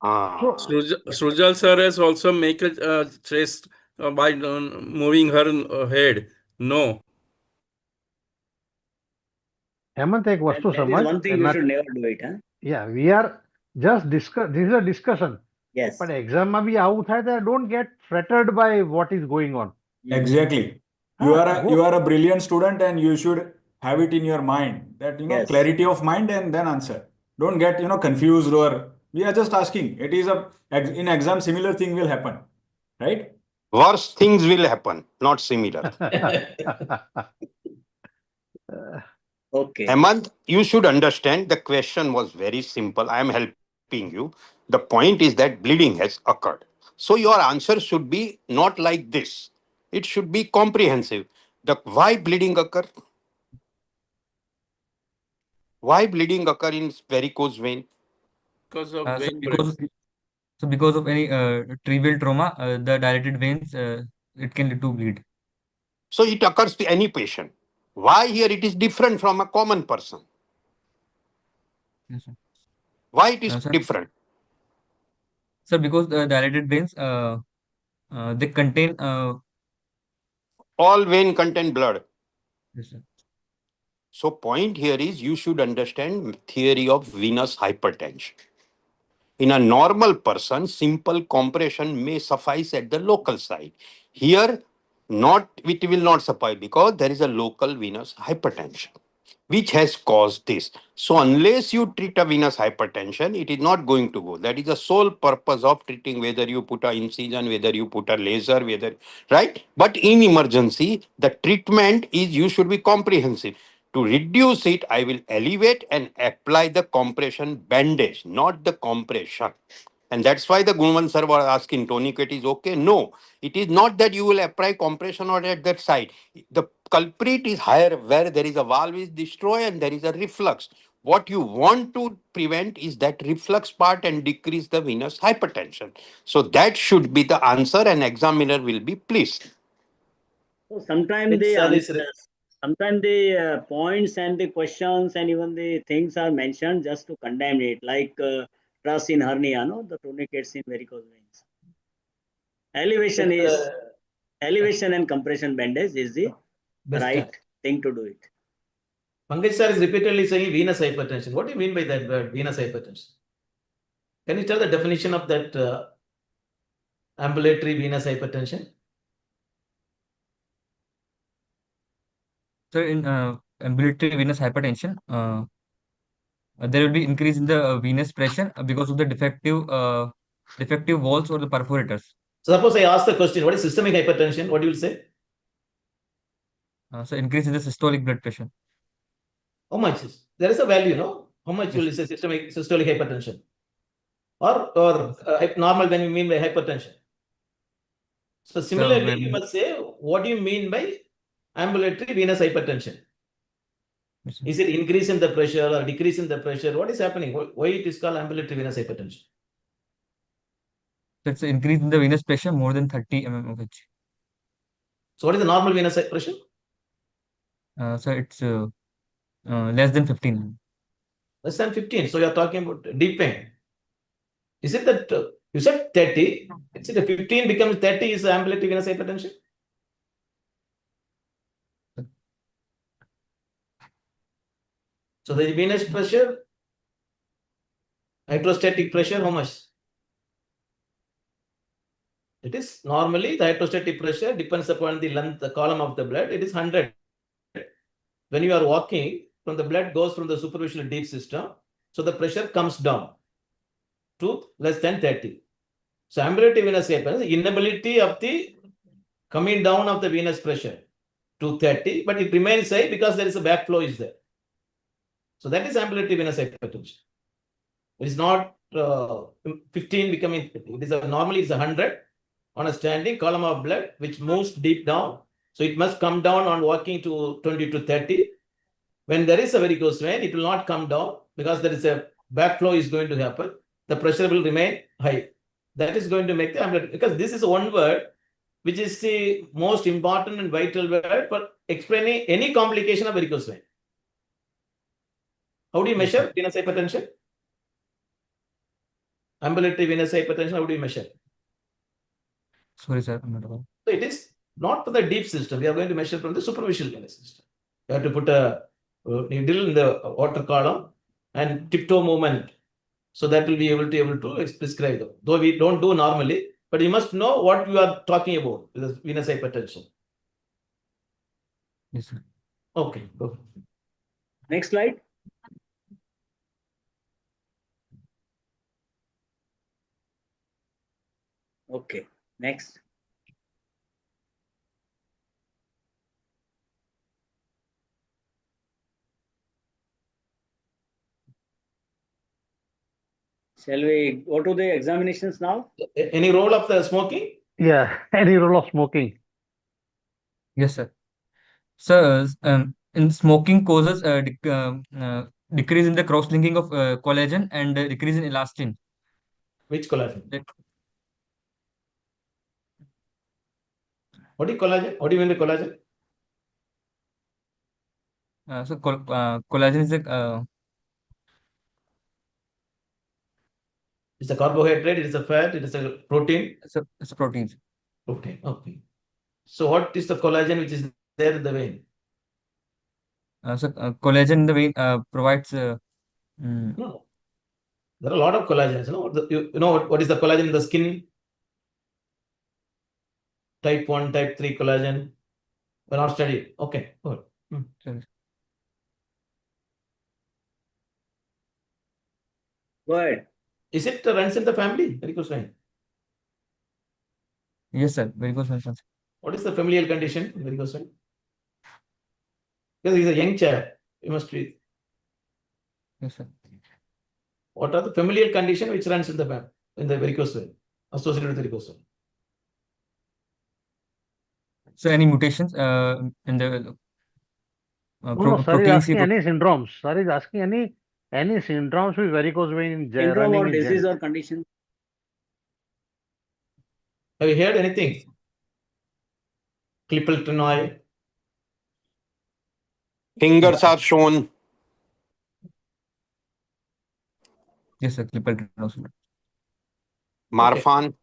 so Srujal sir has also make a chest by moving her head. No. Hemant, एक वस्तु That is समझ, one thing you should never do it. Huh? yeah, we are just discuss. This is a discussion. Yes. But exam में भी out है, they don't get fretted by what is going on. Exactly. हाँ, You are a brilliant student and you should have it in your mind that, Yes. clarity of mind and then answer. Don't get, confused or we are just asking. It is in exam, similar thing will happen, right? Worse things will happen, not similar. Okay. Hemant, you should understand the question was very simple. I am helping you. The point is that bleeding has occurred. So your answer should be not like this. It should be comprehensive. The why bleeding occur? Why bleeding occur in varicose vein? Because of So vein because breaks. so because of any trivial trauma, the dilated veins it can lead to bleed. So it occurs to any patient. Why here it is different from a common person? Yes, sir. Why it is Sir, different? sir, because the dilated veins they contain All vein contain blood. yes, sir. So point here is you should understand theory of venous hypertension. In a normal person, simple compression may suffice at the local site. Here, it will not suffice because there is a local venous hypertension, which has caused this. So unless you treat a venous hypertension, it is not going to go. That is the sole purpose of treating, whether you put a incision, whether you put a laser, right? But in emergency, the treatment is you should be comprehensive. To reduce it, I will elevate and apply the compression bandage, not the compression. And that's why the Gunvan sir was asking, tourniquet is okay? No, it is not that you will apply compression or at that side. The culprit is higher where there is a valve is destroyed and there is a reflux. What you want to prevent is that reflux part and decrease the venous hypertension. So that should be the answer and examiner will be pleased. So sometimes Which the sir is answers, sometimes the points and the questions and even the things are mentioned just to condemn it, like truss in hernia, no, the tourniquets in varicose veins. Elevation With, is elevation and compression bandage is the best right time. thing to do it. Pankaj sir is repeatedly saying venous hypertension. What do you mean by that word, venous hypertension? Can you tell the definition of that ambulatory venous hypertension? So in ambulatory venous hypertension, there will be increase in the venous pressure because of the defective walls or the perforators. So suppose I ask the question, what is systemic hypertension? What do you say? So increase in the systolic blood pressure. How much is there is a value, no? How much Yes. will you say systolic hypertension? Or normal when you mean by hypertension? So similarly, you must say, what do you mean by ambulatory venous hypertension? Yes, sir. Is it increase in the pressure or decrease in the pressure? What is happening? Why it is called ambulatory venous hypertension? So it's an increase in the venous pressure more than 30 mm of H. So what is the normal venous pressure? So it's less than 15. Less than 15. So you are talking about deep vein. Is it that you said 30? Is it a 15 becomes 30 is ambulatory venous hypertension? So the venous pressure, hydrostatic pressure, how much? It is normally the hydrostatic pressure depends upon the length, the column of the blood. It is 100. When you are walking, from the blood goes from the superficial deep system. So the pressure comes down to less than 30. So ambulatory venous hypertension, inability of the coming down of the venous pressure to 30, but it remains high because there is a backflow is there. So that is ambulatory venous hypertension. It is not 15 becoming 50. It is normally it's 100 on a standing column of blood which moves deep down. So it must come down on walking to 20 to 30. When there is a varicose vein, it will not come down because there is a backflow is going to happen. The pressure will remain high. That is going to make the ambulatory, because this is one word which is the most important and vital word for explaining any complication of varicose vein. How do you Yes, sir. measure venous hypertension? Ambulatory venous hypertension, how do you measure? Sorry, sir. I'm not aware. So it is not from the deep system. We are going to measure from the superficial venous system. You have to put a needle in the water column and tiptoe movement. So that will be able to prescribe them. Though we don't do normally, but you must know what you are talking about with the venous hypertension. Yes, sir. Okay, go. Next slide. Okay, next. Shall we go to the examinations now? Any role of the smoking? Yeah, any role of smoking? Yes, sir. So, in smoking causes decrease in the cross-linking of collagen and decrease in elastin. Which collagen? That- What do you collagen? What do you mean by collagen? Collagen is a It's a carbohydrate, it is a fat, it is a protein. it's a protein. Okay, okay. So what is the collagen which is there in the vein? Collagen in the vein provides. No, there are a lot of collagens. You know what is the collagen in the skin? Type 1, type 3 collagen. We're not studied. Okay, good. Sorry. Go ahead. Is it runs in the family? Varicose vein. Yes, sir. Varicose vein. What is the familial condition in varicose vein? Because he's a young child. You must be. Yes, sir. What are the familial condition which runs in the family in the varicose vein associated with varicose vein? So, any mutations in the No, sir is protein C. asking any syndromes. Sir is asking any syndromes with varicose vein Syndrome running or in disease or condition? Have you heard anything? Clippal tenoid. Fingers are shown. Yes, sir. Clippal tenosyndrome. Marfan.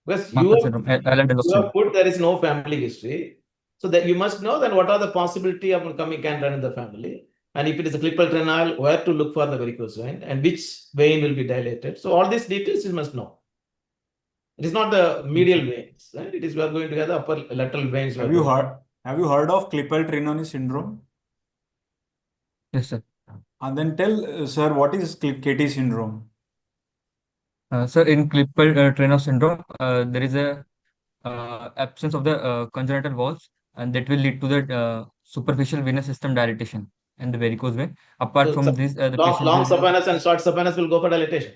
Because Marfan syndrome. you have put there is no family history. So that you must know then what are the possibility of coming can run in the family. And if it is a clippal tenoid, where to look for the varicose vein and which vein will be dilated. So all these details you must know. It is not the medial veins, right? It is we are going to get the upper lateral veins. Have you heard of Klippel Trenaunay syndrome? Yes, sir. And then tell, sir, what is KT syndrome? Sir, in Klippel Trenaunay syndrome, there is a absence of the congenital walls, and that will lead to the superficial venous system dilatation and the varicose vein. Apart So from this, the patient long will saphenous and short saphenous will go for dilatation.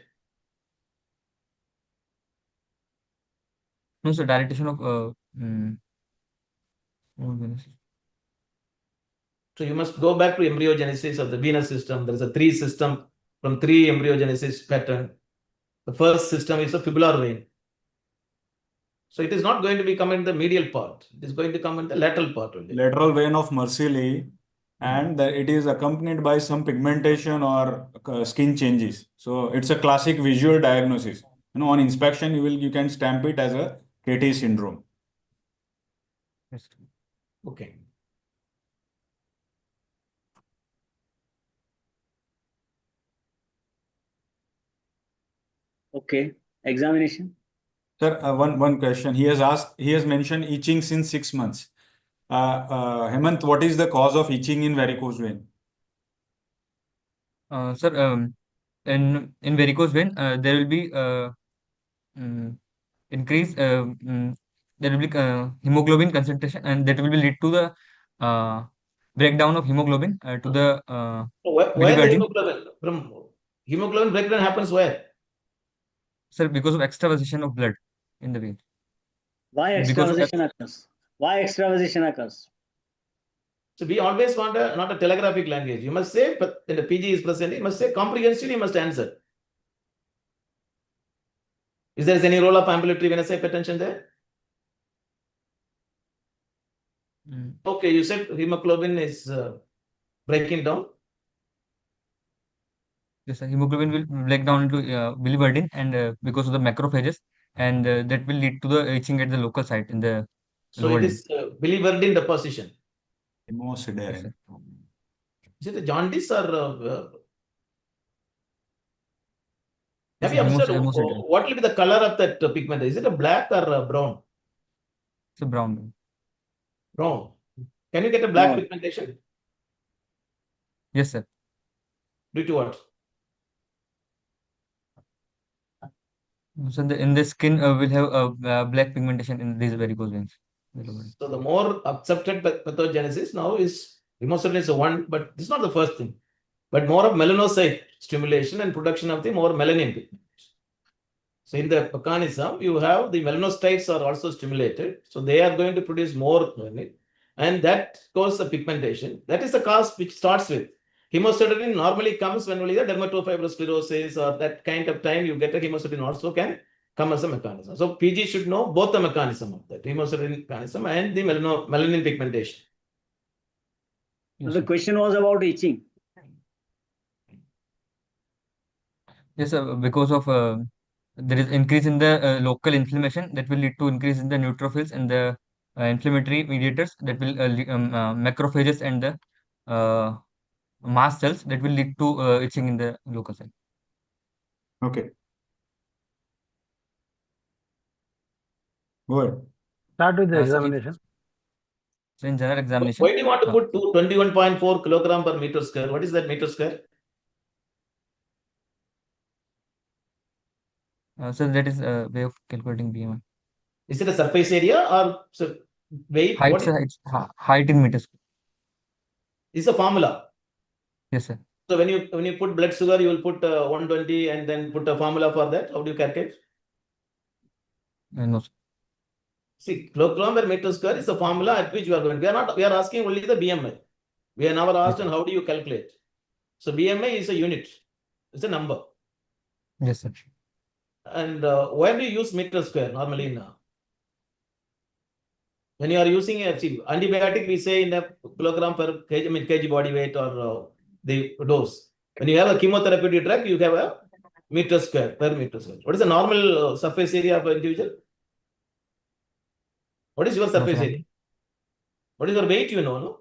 no, so dilatation of venous. So you must go back to embryogenesis of the venous system. There is a 3 system from 3 embryogenesis pattern. The first system is the fibular vein. So it is not going to be come in the medial part. It is going to come in the lateral part only. Lateral vein of Mercilli, and it is accompanied by some pigmentation or skin changes. So it's a classic visual diagnosis. On inspection, you can stamp it as a KT syndrome. Yes. Okay. Okay. Examination. Sir, one question. He has mentioned itching since 6 months. Hemant, what is the cause of itching in varicose vein? Sir, in varicose vein, there will be increase. There will be hemoglobin concentration, and that will lead to the breakdown of hemoglobin to the So where the biliverdin. hemoglobin breakdown happens where? Sir, because of extravasation of blood in the vein. Why Because of extravasation occurs? Why extravasation occurs? So we always want not a telegraphic language. You must say, but when the PG is present, you must say comprehensively, you must answer. Is there any role of ambulatory venous hypertension there? Okay, you said hemoglobin is breaking down? Yes, sir. Hemoglobin will break down into biliverdin, and because of the macrophages, and that will lead to the itching at the local site in the So lower it limb. is biliverdin deposition. Yes, Hemosiderin. sir. Is it a jaundice or Yes, have you observed hemosiderin. what will be the color of that pigment? Is it a black or a brown? It's a brown. Brown. Can you get a black No. pigmentation? Yes, sir. Due to what? So in the skin will have a black pigmentation in these varicose veins. So the more accepted pathogenesis now is hemosiderin is one, but this is not the first thing. But more of melanocyte stimulation and production of the more melanin pigment. So in the mechanism, you have the melanocytes are also stimulated. So they are going to produce more melanin, and that causes the pigmentation. That is the cause which starts with. Hemosiderin normally comes when only the dermatofibrous sclerosis or that kind of time you get a hemosiderin also can come as a mechanism. So PG should know both the mechanism of that hemosiderin mechanism and the melanin pigmentation. Yes, The sir. question was about itching. Yes, sir. Because of there is increase in the local inflammation that will lead to increase in the neutrophils and the inflammatory mediators that will macrophages and the mast cells that will lead to itching in the local site. Okay. Good. Start with the So examination. in general examination, Why do you want to put 21.4 kilogram per meter square? What is that meter square? so that is a way of calculating BMI. Is it a surface area or weight? Height, What sir, it's height in meters. is a formula? Yes, sir. So when you put blood sugar, you will put 120 and then put a formula for that. How do you calculate? No, sir. See, kilogram per meter square is the formula at which we are going. We are asking only the BMI. We are never asked on how do you calculate. So BMI is a unit. It's a number. Yes, sir. And where do you use meter square normally now? When you are using a antibiotic, we say in a kilogram per kg, kg body weight or the dose. When you have a chemotherapeutic drug, you have a meter square per meter square. What is the normal surface area of an individual? What is your surface area? What is your weight? You know, no?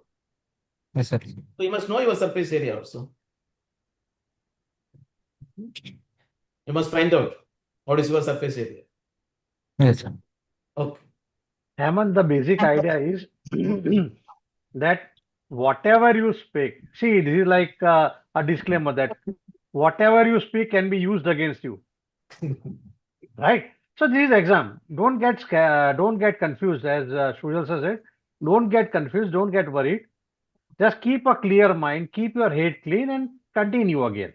Yes, sir. So you must know your surface area also. You must find out what is your surface area. Yes, sir. Okay. Hemant, the basic idea is that whatever you speak, see, this is like a disclaimer that whatever you speak can be used against you, right? So this is exam. Don't get scared, don't get confused, as Shujal sir said. Don't get confused, don't get worried. Just keep a clear mind, keep your head clean, and continue again.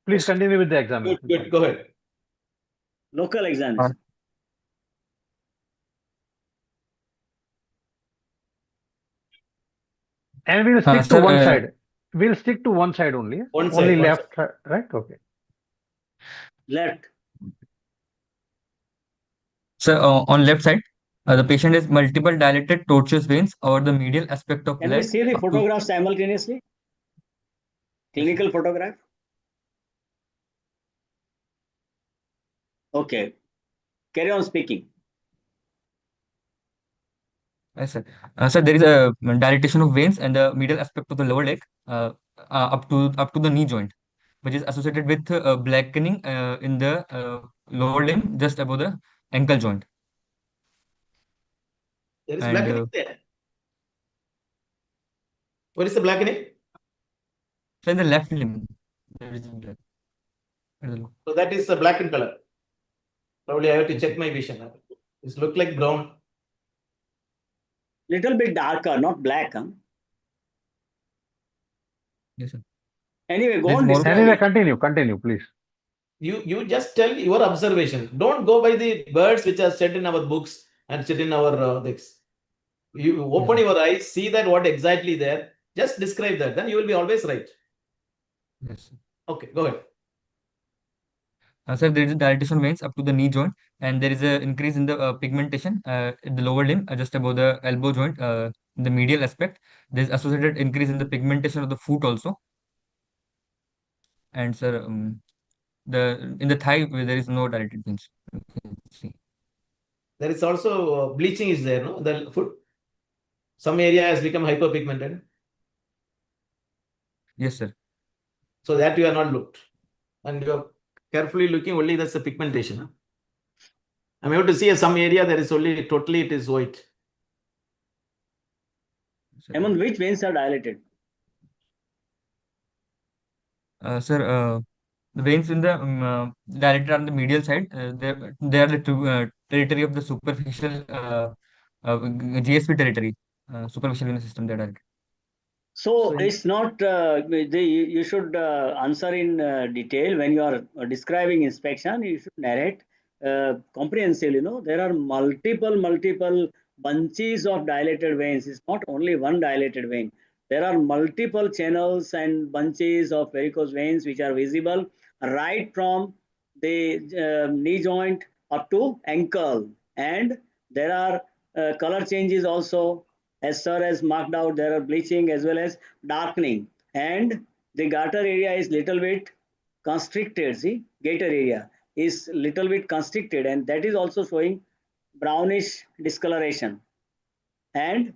Please continue with the Good, examination. good. Go ahead. Local examination. And we'll stick to Sir, one side. We'll stick to one side only. One Only side, left, right? Okay. Left. So on left side, the patient has multiple dilated tortuous veins over the medial aspect of Can we leg. see the up to- photograph simultaneously? Clinical photograph? Okay. Carry on speaking. Yes, sir. Sir, there is a dilatation of veins and the medial aspect of the lower leg up to the knee joint, which is associated with blackening in the lower limb just above the ankle joint. There is And, blackening there. What is the blackening? So in the left limb, there is black. So that is the black in color. Probably I have to check my vision. It looks like brown. Little bit darker, not black. Huh? Yes, sir. Anyway, go There's on. more- Describe Anyway, it. continue, please. You just tell your observation. Don't go by the birds which are set in our books and set in our this. You open your eyes, see that what exactly there. Just describe that. Then you will be always right. Yes, sir. Okay, go ahead. Sir, there is a dilatation veins up to the knee joint, and there is an increase in the pigmentation in the lower limb, just above the elbow joint, in the medial aspect. There is associated increase in the pigmentation of the foot also. And sir, the in the thigh there is no dilated veins. See. There is also bleaching is there, no? The foot, some area has become hyperpigmented. Yes, sir. So that you are not looked. And you are carefully looking only that's the pigmentation. Huh? I'm able to see some area there is only totally it is white. Hemant, which veins are dilated? Sir, the veins in the dilated on the medial side, they are the territory of the superficial GSP territory, superficial venous system. They are dilated. So it's not, you should answer in detail when you are describing inspection. You should narrate comprehensively. There are multiple bunches of dilated veins. It's not only one dilated vein. There are multiple channels and bunches of varicose veins which are visible right from the knee joint up to ankle. And there are color changes also. As sir has marked out, there are bleaching as well as darkening, and the garter area is little bit constricted. See, gaiter area is little bit constricted, and that is also showing brownish discoloration. And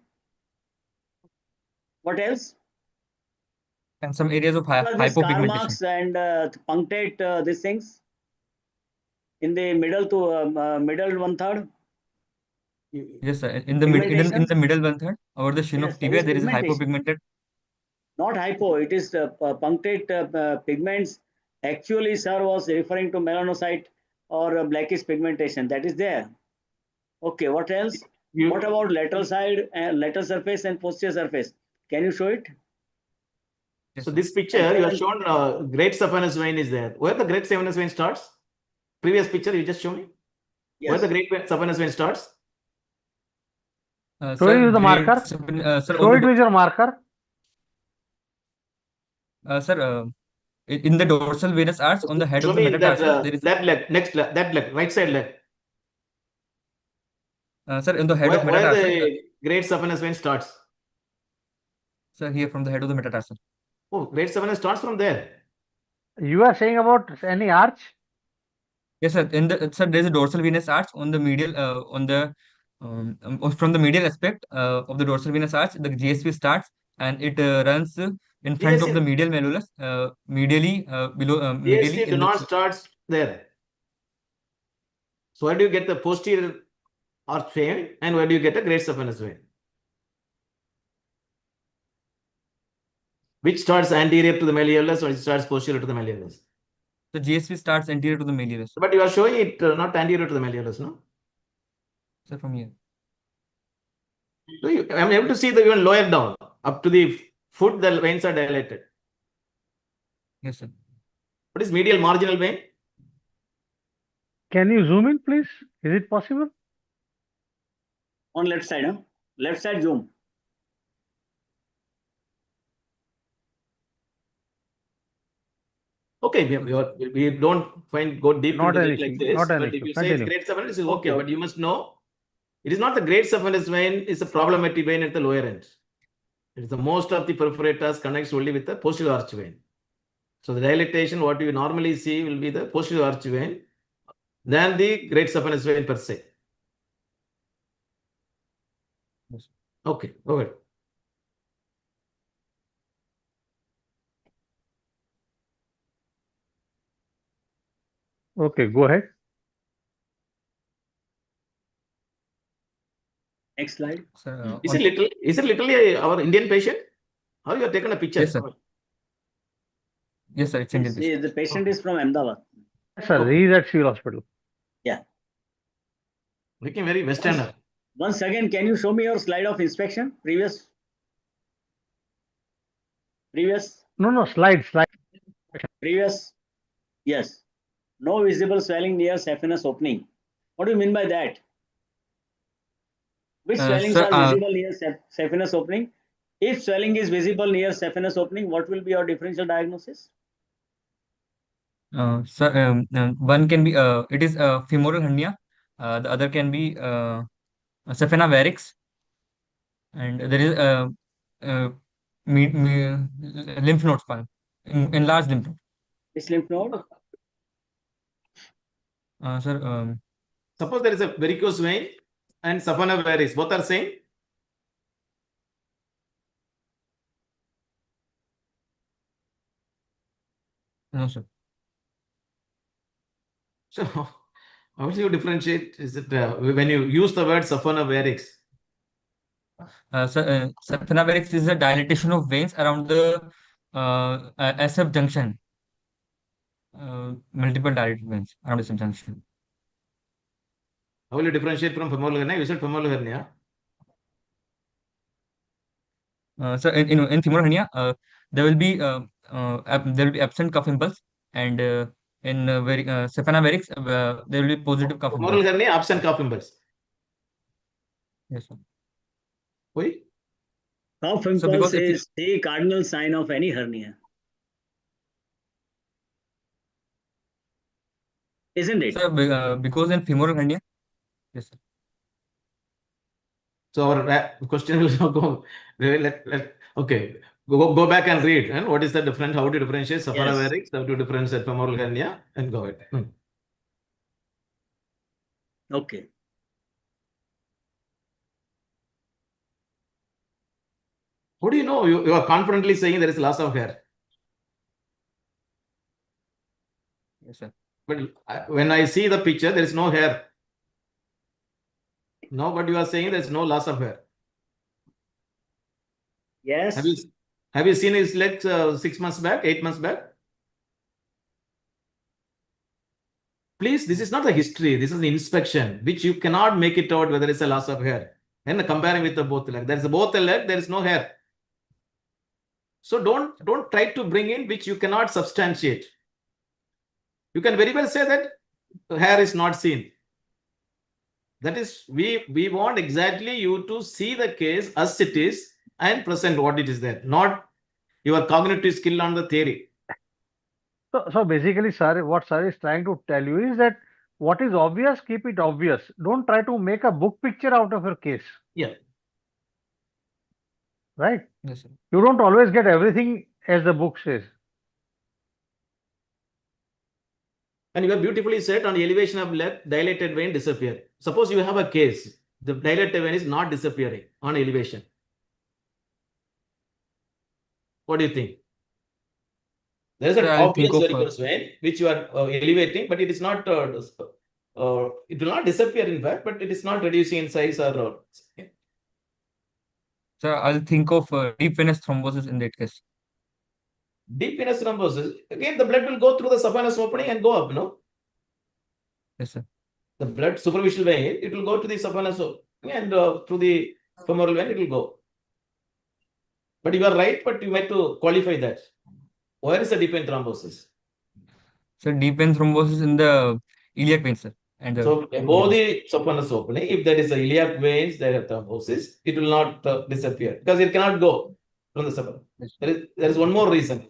what else? And some areas of What are these scar hypopigmentation. marks and punctate these things in the middle to middle 1/3? Yes, sir. In the middle 1/3 over the shin Yes, of there tibia, is there is a pigmentation. hypopigmented. Not hypo, it is punctate pigments. Actually, sir was referring to melanocyte or blackish pigmentation that is there. Okay, what else? What about lateral side, lateral surface and posterior surface? Can you show it? Yes, So sir. this picture you have shown great saphenous vein is there. Where the great saphenous vein starts? Previous picture you just showed me. Yes. Where the great saphenous vein starts? Show it with the marker. Sir, Show it with your marker. Sir, in the dorsal venous arch on the head Show of the me metatarsal, there is that leg, next leg, that leg, right side leg. sir, in the head of Where metatarsal. the great saphenous vein starts? Sir, here from the head of the metatarsal. Oh, great saphenous starts from there. You are saying about any arch? Yes, sir. Sir, there is a dorsal venous arch on the medial from the medial aspect of the dorsal venous arch. The GSP starts and it runs in front of the medial malleolus, medially medially GSP do in not the. start there. So where do you get the posterior arch vein and where do you get a great saphenous vein? Which starts anterior to the malleolus or it starts posterior to the malleolus? The GSP starts anterior to the malleolus. But you are showing it not anterior to the malleolus, no? Sir, from here. So I'm able to see the even lower down up to the foot. The veins are dilated. Yes, sir. What is medial marginal vein? Can you zoom in, please? Is it possible? On left side, huh? Left side zoom. Okay, we don't go deep Not into an it like issue. this. Not an But if issue. you say it's Continue. great saphenous, is okay. But you must know it is not the great saphenous vein, it's a problematic vein at the lower end. It is the most of the perforators connects only with the posterior arch vein. So the dilatation, what you normally see will be the posterior arch vein than the great saphenous vein per se. Yes. Okay, go ahead. Okay, go ahead. Next slide. Sir, Is it literally our Indian patient? How you have taken a picture? Yes, sir. Yes, sir. It's Indian patient. The patient is from Ahmedabad. Sir, he is at civil hospital. Yeah. Looking very Westerner. Once again, can you show me your slide of inspection? Previous. No, slide. Previous. Yes. No visible swelling near saphenous opening. What do you mean by that? Which swellings sir, are visible near saphenous opening? If swelling is visible near saphenous opening, what will be your differential diagnosis? One can be it is femoral hernia. The other can be Saphena varix, and there is uh, lymph node spine, enlarged lymph node. Which lymph node? Sir, Suppose there is a varicose vein and saphana varix, both are same. no, sir. So how do you differentiate? Is it when you use the word saphana varix? Saphena varix is a dilatation of veins around the SF junction. Multiple dilated veins around SF junction. How will you differentiate from femoral hernia? You said femoral hernia. So in femoral hernia, there will be absent cuff impulse, and in Saphena varix, there will be positive cuff Femoral impulse. hernia, absent cuff impulse. Yes, sir. Why? Cuff So impulse because if is the cardinal sign of any hernia, isn't it? sir, because in femoral hernia, yes, sir. So our question will now go. Okay, go back and read. And what is the difference? How to differentiate saphana Yes. varix? How to differentiate femoral hernia? And go ahead. Okay. How do you know? You are confidently saying there is loss of hair. Yes, sir. But when I see the picture, there is no hair. No, but you are saying there is no loss of hair. Yes. Have you seen his legs 6 months back, 8 months back? Please, this is not the history. This is an inspection, which you cannot make it out whether it's a loss of hair. And comparing with the both leg, there is both a leg, there is no hair. So don't try to bring in which you cannot substantiate. You can very well say that the hair is not seen. That is, we want exactly you to see the case as it is and present what it is there, not your cognitive skill on the theory. So basically, sir, what sir is trying to tell you is that what is obvious, keep it obvious. Don't try to make a book picture out of your case, Yeah. right? Yes, sir. You don't always get everything as the book says. And you have beautifully said on the elevation of left, dilated vein disappear. Suppose you have a case, the dilated vein is not disappearing on elevation. What do you think? There is an Sir, I'll think obvious of varicose vein which you are elevating, but it is not. It will not disappear in fact, but it is not reducing in size or. sir, I'll think of deep venous thrombosis in that case. Deep venous thrombosis. Again, the blood will go through the saphenous opening and go up. No, Yes, sir. the blood superficial vein it will go to the saphenous opening and through the femoral vein it will go. But you are right, but you have to qualify that. Where is the deep vein thrombosis? So deep vein thrombosis in the iliac vein, sir. And So above the saphenous opening, if there is a iliac veins, there are thrombosis, it will not disappear because it cannot go from the saphenous. yes, There is one more reason.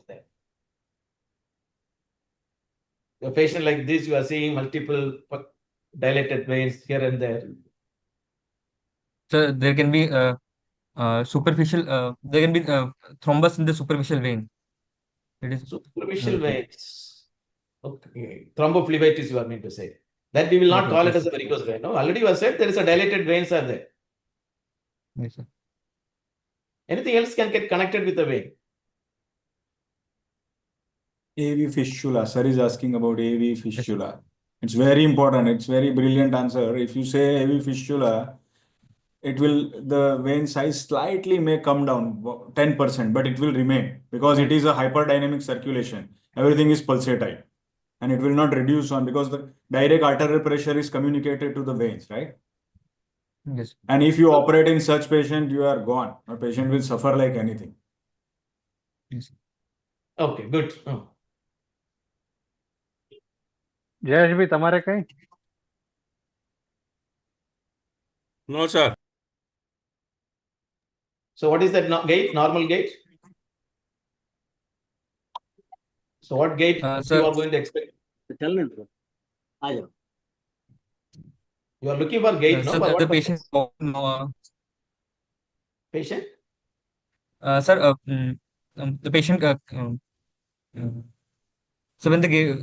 A patient like this, you are seeing multiple dilated veins here and there. so there can be superficial. There can be thrombus in the superficial vein. It is Superficial veins. Okay. Thrombophlebitis, you are meant to say. That we will not okay. call it Yes, as a varicose vein. No, already you have said there is a dilated veins are there. yes, sir. Anything else can get connected with the vein. AV fistula. Sir is asking about AV fistula. It's very important. It's very brilliant answer. If you say AV fistula, the vein size slightly may come down 10%, but it will remain because it is a hyperdynamic circulation. Everything is pulsatile and it will not reduce on because the direct arterial pressure is communicated to the veins, right? Yes. And if you operate in such patient, you are gone. A patient will suffer like anything. Yes. Okay, good. Jayesh ભાઈ તમારે કઈ? No, sir. So what is that gait? Normal gait? So what gait Sir, you are going to expect? चल नहीं तो आ जाओ. You are looking for gait, no? sir, For the what patient, purpose? Patient? sir, the patient, um, so when the gait,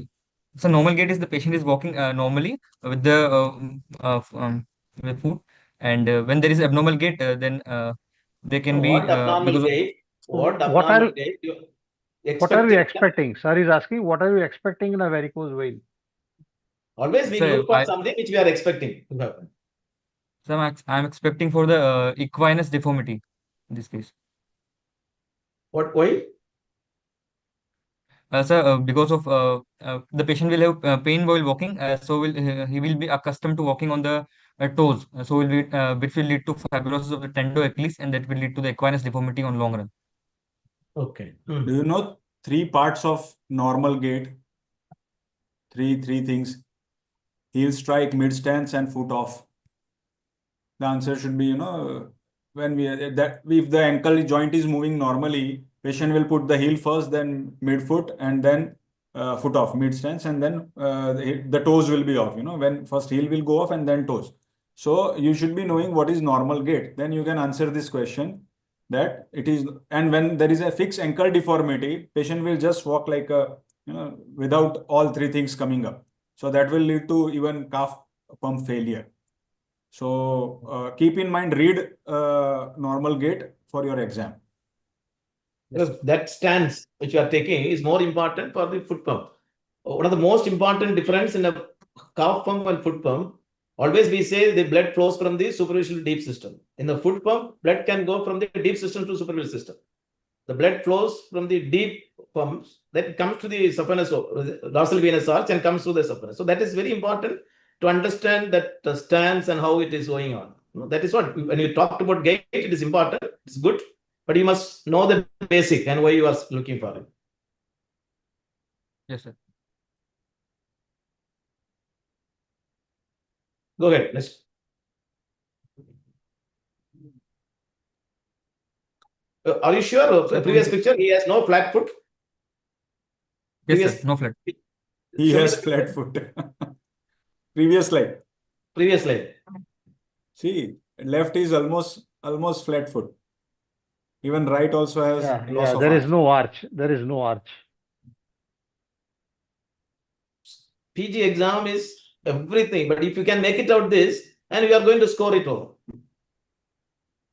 so normal gait is the patient is walking normally with the with foot, and when there is abnormal gait, then they can be What abnormal because of gait? What What abnormal are gait you what are we expecting? expecting? Sir is asking, what are you expecting in a varicose vein? Always we so look for something which we are expecting to happen. so I'm expecting for the equinus deformity in this case. What? Why? Sir, because of the patient will have pain while walking, so will he will be accustomed to walking on the toes, so will be which will lead to fibrosis of the tendo achilles, and that will lead to the equinus deformity on long run. Okay. Do you know three parts of normal gait? Three things: heel strike, mid stance, and foot off. The answer should be, when that if the ankle joint is moving normally, patient will put the heel first, then mid foot, and then foot off, mid stance, and then the toes will be off. When first heel will go off and then toes. So you should be knowing what is normal gait. Then you can answer this question that it is. And when there is a fixed ankle deformity, patient will just walk like without all three things coming up. So that will lead to even calf pump failure. So keep in mind, read normal gait for your exam. Because that stance which you are taking is more important for the foot pump. One of the most important difference in a calf pump and foot pump, always we say the blood flows from the superficial deep system. In the foot pump, blood can go from the deep system to superficial system. The blood flows from the deep pumps that comes to the saphenous, dorsal venous arch, and comes to the saphenous. So that is very important to understand that stance and how it is going on. That is what, when you talked about gait, it is important, it's good, but you must know the basic and why you are looking for it. Yes, sir. Go ahead. Next. Are you sure? Sir, Previous picture, he has no flat foot. yes, Previous, sir, no flat. He show me has the flat picture. foot. Previous slide. Previous slide. See, left is almost flat foot. Even right also has loss Yeah, of there is arch. no arch. There is no arch. PG exam is everything, but if you can make it out this, and you are going to score it all.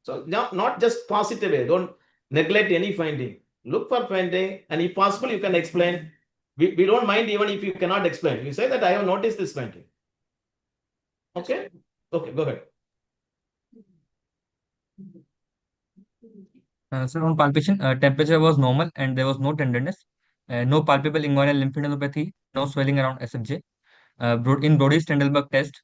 So not just pass it away. Don't neglect any finding. Look for finding, and if possible, you can explain. We don't mind even if you cannot explain. You say that I have noticed this finding. Okay? Okay, go ahead. So on palpation, temperature was normal and there was no tenderness, no palpable inguinal lymphadenopathy, no swelling around SFJ. In Brody's Trendelenburg test,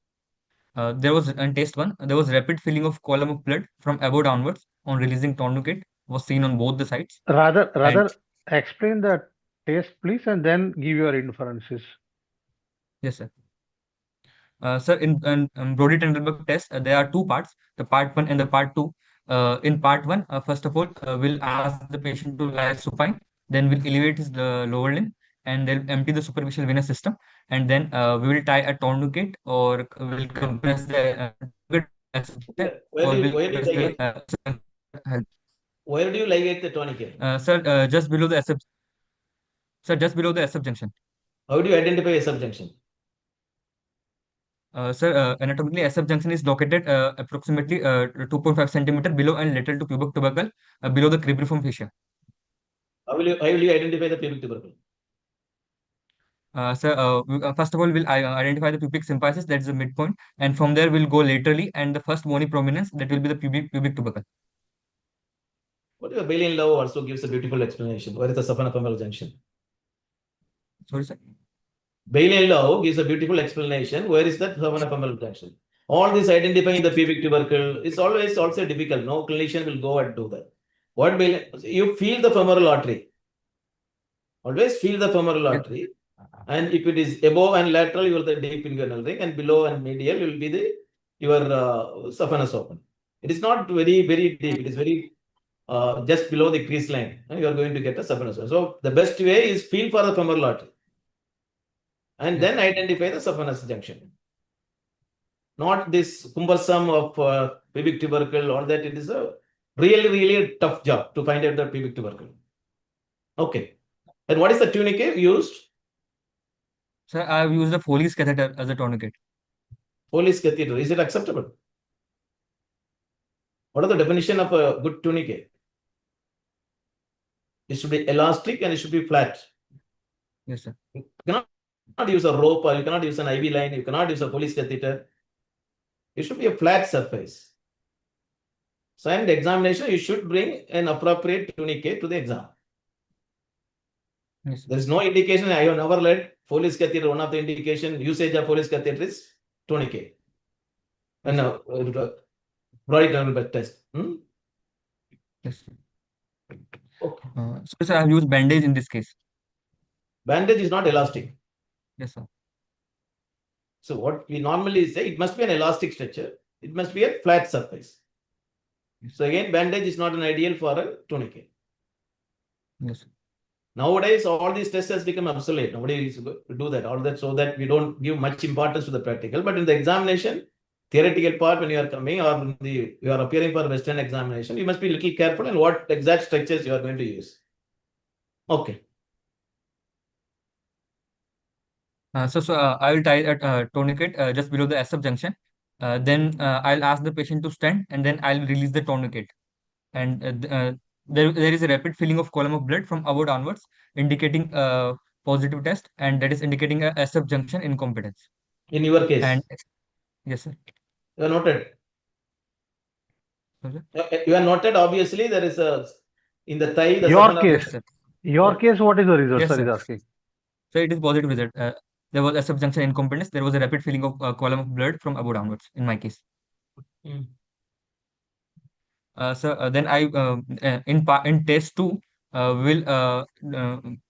there was on test one, there was rapid filling of column of blood from above downwards on releasing tourniquet was seen on both the sides. And Rather explain the test, please, and then give your inferences. yes, sir. Sir, in Brody Trendelenburg test, there are two parts, the part one and the part two. In part one, first of all, we'll ask the patient to lie supine, then we'll elevate his lower limb, and they'll empty the superficial venous system, and then we will tie a tourniquet or we'll compress the or we'll Where do you compress ligate? the help. Where do you ligate the tourniquet? Sir, just below the SF, sir, just below the SF junction. How do you identify a subjunction? Sir, anatomically, SF junction is located approximately 2.5 centimeter below and lateral to pubic tubercle, below the cribriform fascia. How will you identify the pubic tubercle? Sir, first of all, we'll identify the pubic symphysis, that's the midpoint, and from there we'll go laterally, and the first bony prominence, that will be the pubic tubercle. What is Bailey Law also gives a beautiful explanation. Where is the saphenophumeral junction? Sorry, sir. Bailey Law gives a beautiful explanation. Where is that saphenophumeral junction? All this identifying the pubic tubercle is always also difficult. No clinician will go and do that. What Bailey, you feel the femoral artery. Always feel the femoral artery. And if it is above and lateral, you are the deep inguinal ring, and below and medial will be your saphenous open. It is not very, very deep. It is very just below the crease line, you are going to get a saphenous vein. So the best way is feel for the femoral artery and Yes. then identify the saphenous junction. Not this cumbersome of pubic tubercle or that. It is a really tough job to find out the pubic tubercle. Okay. And what is the tourniquet used? Sir, I've used a Foley's catheter as a tourniquet. Foley's catheter. Is it acceptable? What is the definition of a good tourniquet? It should be elastic and it should be flat. Yes, sir. You cannot use a rope or you cannot use an IV line. You cannot use a Foley's catheter. It should be a flat surface. So in the examination, you should bring an appropriate tourniquet to the exam. Yes, sir. There is no indication. I have never read Foley's catheter. One of the indication usage of Foley's catheter is tourniquet. And right test. Yes. Okay. So, sir, I've used bandage in this case. Bandage is not elastic. Yes, sir. So what we normally say, it must be an elastic structure. It must be a flat surface. Yes. So again, bandage is not an ideal for a tourniquet. Yes, sir. Nowadays, all these tests has become obsolete. Nobody is going to do that. All that so that we don't give much importance to the practical. But in the examination, theoretical part, when you are coming or you are appearing for Western examination, you must be a little careful in what exact structures you are going to use. Okay. So I will tie a tourniquet just below the SF junction. Then I'll ask the patient to stand, and then I'll release the tourniquet. And there is a rapid filling of column of blood from outward onwards, indicating a positive test, and that is indicating a SF junction incompetence. In your case, And yes, sir. you are noted. Sorry, You are noted. Obviously, there is a in the thigh. The Your saphenous- case. yes, sir. Your case, what is the result, Yes, sir, sir. is asking? So it is positive result. There was SF junction incompetence. There was a rapid filling of column of blood from above downwards in my case. Hmm. Then in test 2 will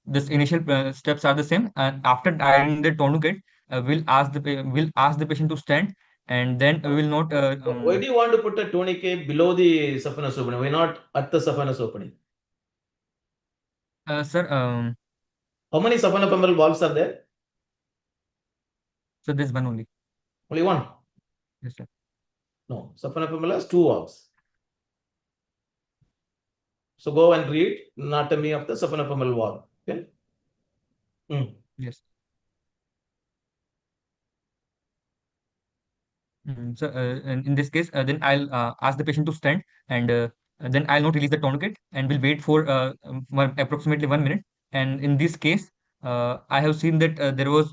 this initial steps are the same, and after tying the tourniquet will ask the patient to stand, and then we will not Why do you want to put a tourniquet below the saphenous opening? Why not at the saphenous opening? sir How many saphenofemoral valves are there? so this one only. Only one. Yes, sir. No, saphenofemoral has two valves. So go and read anatomy of the saphenofemoral valve. Okay. Yes. So in this case, then I'll ask the patient to stand, and then I'll not release the tourniquet, and will wait for approximately 1 minute. And in this case, I have seen that there was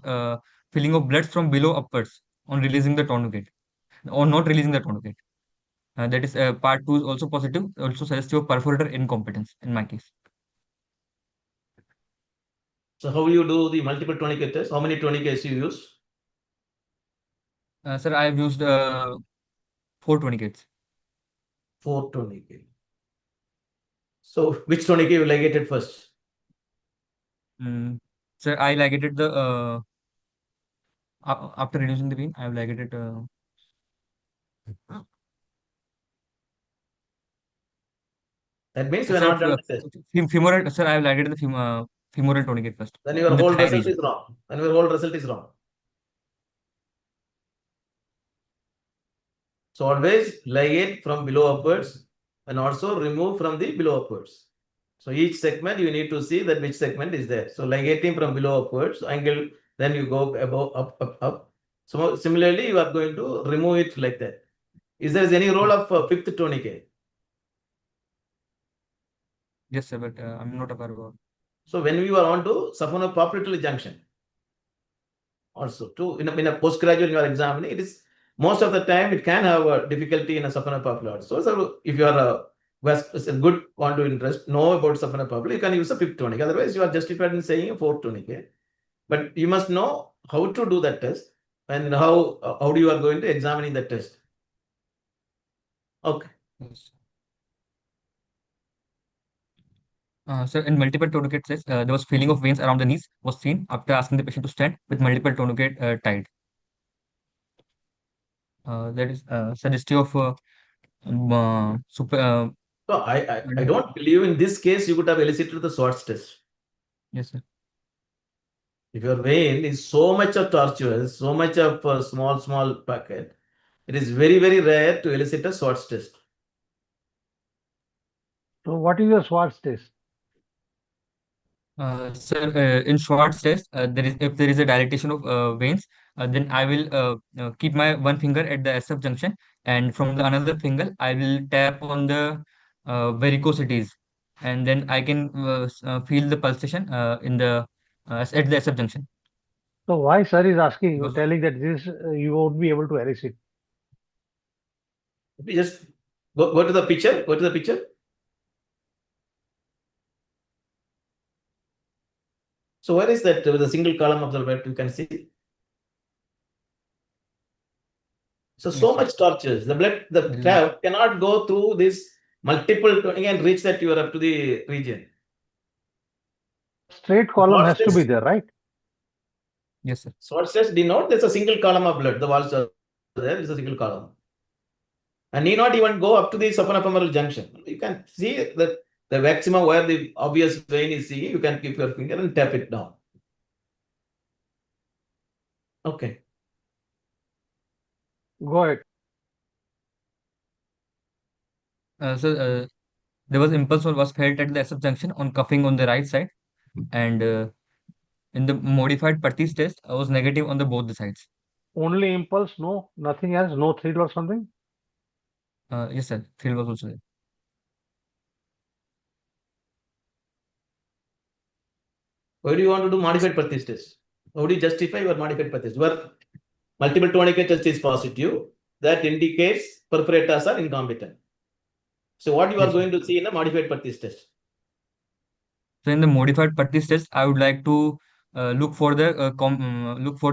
filling of blood from below upwards on releasing the tourniquet, or not releasing the tourniquet. That is part 2 is also positive, also suggestive of perforator incompetence in my case. So how you do the multiple tourniquet test? How many tourniquets you use? Sir, I have used 4 tourniquets. 4 tourniquet. So which tourniquet you ligated first? Sir, I ligated the after reducing the vein, I have ligated. That means you are Sir, not done the test. femoral. Sir, I have ligated the femoral tourniquet first. Then your In the whole thigh result region. is wrong. Then your whole result is wrong. So always ligate from below upwards and also remove from the below upwards. So each segment you need to see that which segment is there. So ligating from below upwards angle, then you go above up. So similarly, you are going to remove it like that. Is there any role of fifth tourniquet? Yes, sir, but I'm not aware about. So when we were on to saphenopopulatory junction, also too in a postgraduate you are examining, it is most of the time it can have a difficulty in a saphenopopulatory also. So if you are a good want to interest know about saphenopopulatory, you can use a fifth tourniquet. Otherwise, you are justified in saying a fourth tourniquet. But you must know how to do that test and how do you are going to examining that test. Okay. Yes. Sir, in multiple tourniquet says there was filling of veins around the knees was seen after asking the patient to stand with multiple tourniquet tied. That is suggestive of So I don't believe in this case you could have elicited the Schwartz test. Yes, sir. If your vein is so much of tortuous, so much of a small packet, it is very, very rare to elicit a Schwartz test. So what is your Schwartz test? Sir, in Schwartz test, if there is a dilatation of veins, then I will keep my one finger at the SF junction, and from the another finger, I will tap on the varicosities, and then I can feel the pulsation in the at the SF junction. So why sir is asking you, Because telling that this you won't be able to elicit? We just go to the picture. Go to the picture. So where is that with a single column of the blood you can see? So yes, sir. much tortuous. The blood, the There is a- tap cannot go through this multiple and reach that you are up to the region. Straight column Schwartz has to be test, there, right? Yes, sir. Schwartz test denote there's a single column of blood. The walls are there is a single column. And need not even go up to the saphenophumeral junction. You can see that the maximum where the obvious vein is seeing, you can keep your finger and tap it down. Okay. Go ahead. So there was impulse was felt at the SF junction on cuffing on the right side, and in the modified Patti's test, I was negative on the both the sides. Only impulse, no, nothing else, no thrill or something. Yes, sir. Thrill was also there. Why do you want to do modified Patti's test? How do you justify your modified Patti's? Where multiple tourniquet test is positive, that indicates perforators are incompetent. So what you are Yes, sir. going to see in a modified Patti's test? So in the modified Patti's test, I would like to look for the look for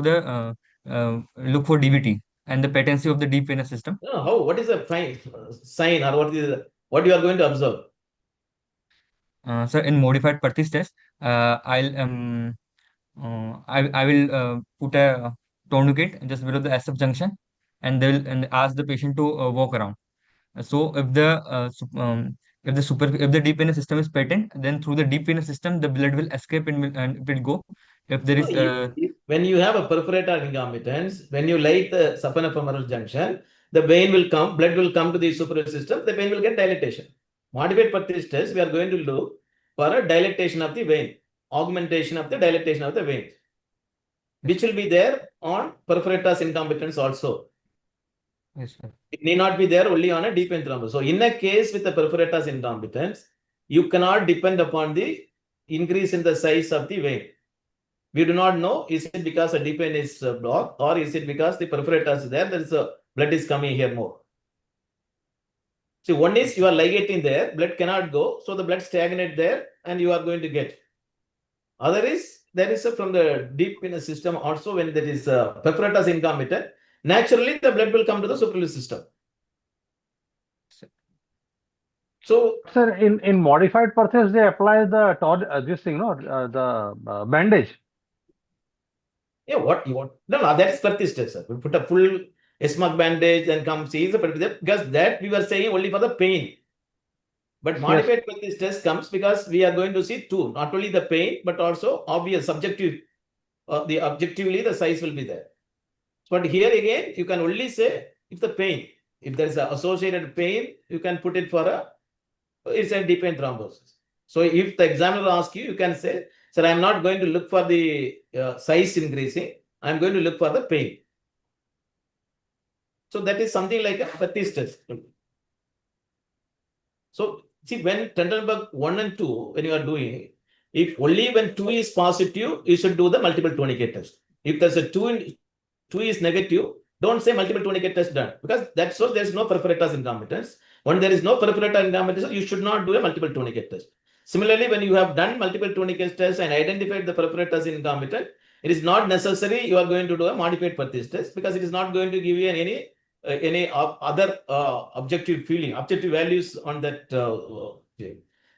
DVT and the patency of the deep venous system. No, how? What is the sign or what you are going to observe? So in modified Patti's test, I will put a tourniquet just below the SF junction, and they will and ask the patient to walk around. So if the deep venous system is patent, then through the deep venous system, the blood will escape and it will go. If there No, is when you have a perforator incompetence, when you light the saphenophumeral junction, the vein will come, blood will come to the superior system, the vein will get dilatation. Modified Patti's test, we are going to look for a dilatation of the vein, augmentation of the dilatation of the vein, which will be there on perforators incompetence also. yes, sir. It need not be there only on a deep vein thrombus. So in a case with the perforators incompetence, you cannot depend upon the increase in the size of the vein. We do not know, is it because a deep vein is blocked or is it because the perforators is there, blood is coming here more. See, one is you are ligating there, blood cannot go, so the blood stagnate there and you are going to get. Other is, there is from the deep venous system also when there is perforators incompetent, naturally the blood will come to the superior system. So, Sir, in modified Perthes, they apply the this thing, no, the bandage. yeah, what you want? No, that is Perthes test, sir. We put a full smoke bandage and come see the Perthes, because that we were saying only for the pain. But modified Perthes test comes because we are going to see two, not only the pain, but also obvious subjective. The objectively the size will be there. But here again, you can only say if the pain, if there is an associated pain, you can put it for it's a deep vein thrombosis. So if the examiner asks you, you can say, sir, I am not going to look for the size increasing. I am going to look for the pain. So that is something like a Perthes test. So see, when Trendelenburg 1 and 2, when you are doing, if only when 2 is positive, you should do the multiple tourniquet test. If there's a 2 is negative, don't say multiple tourniquet test done, because that shows there is no perforators incompetence. When there is no perforator incompetence, you should not do a multiple tourniquet test. Similarly, when you have done multiple tourniquet tests and identified the perforators incompetent, it is not necessary you are going to do a modified Perthes test, because it is not going to give you any other objective values on that.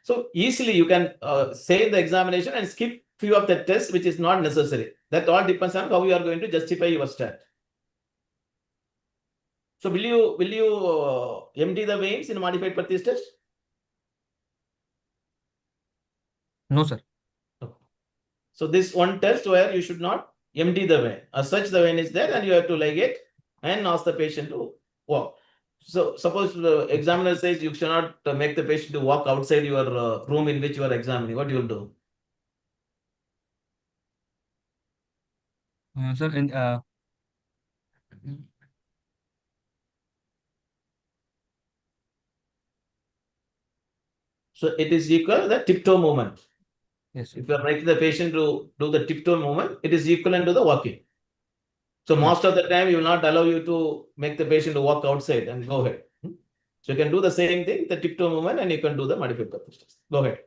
So easily you can say the examination and skip few of the tests which is not necessary. That all depends on how you are going to justify your stat. So will you empty the veins in a modified Perthes test? No, sir. So this one test where you should not empty the vein. As such, the vein is there and you have to ligate and ask the patient to walk. So suppose the examiner says you should not make the patient to walk outside your room in which you are examining. What you will do? Sir, So it is equal the tiptoe movement. yes, sir. If you are making the patient to do the tiptoe movement, it is equivalent to the walking. So most of the time, you will not allow you to make the patient to walk outside and go ahead. So you can do the same thing, the tiptoe movement, and you can do the modified purpose test. Go ahead.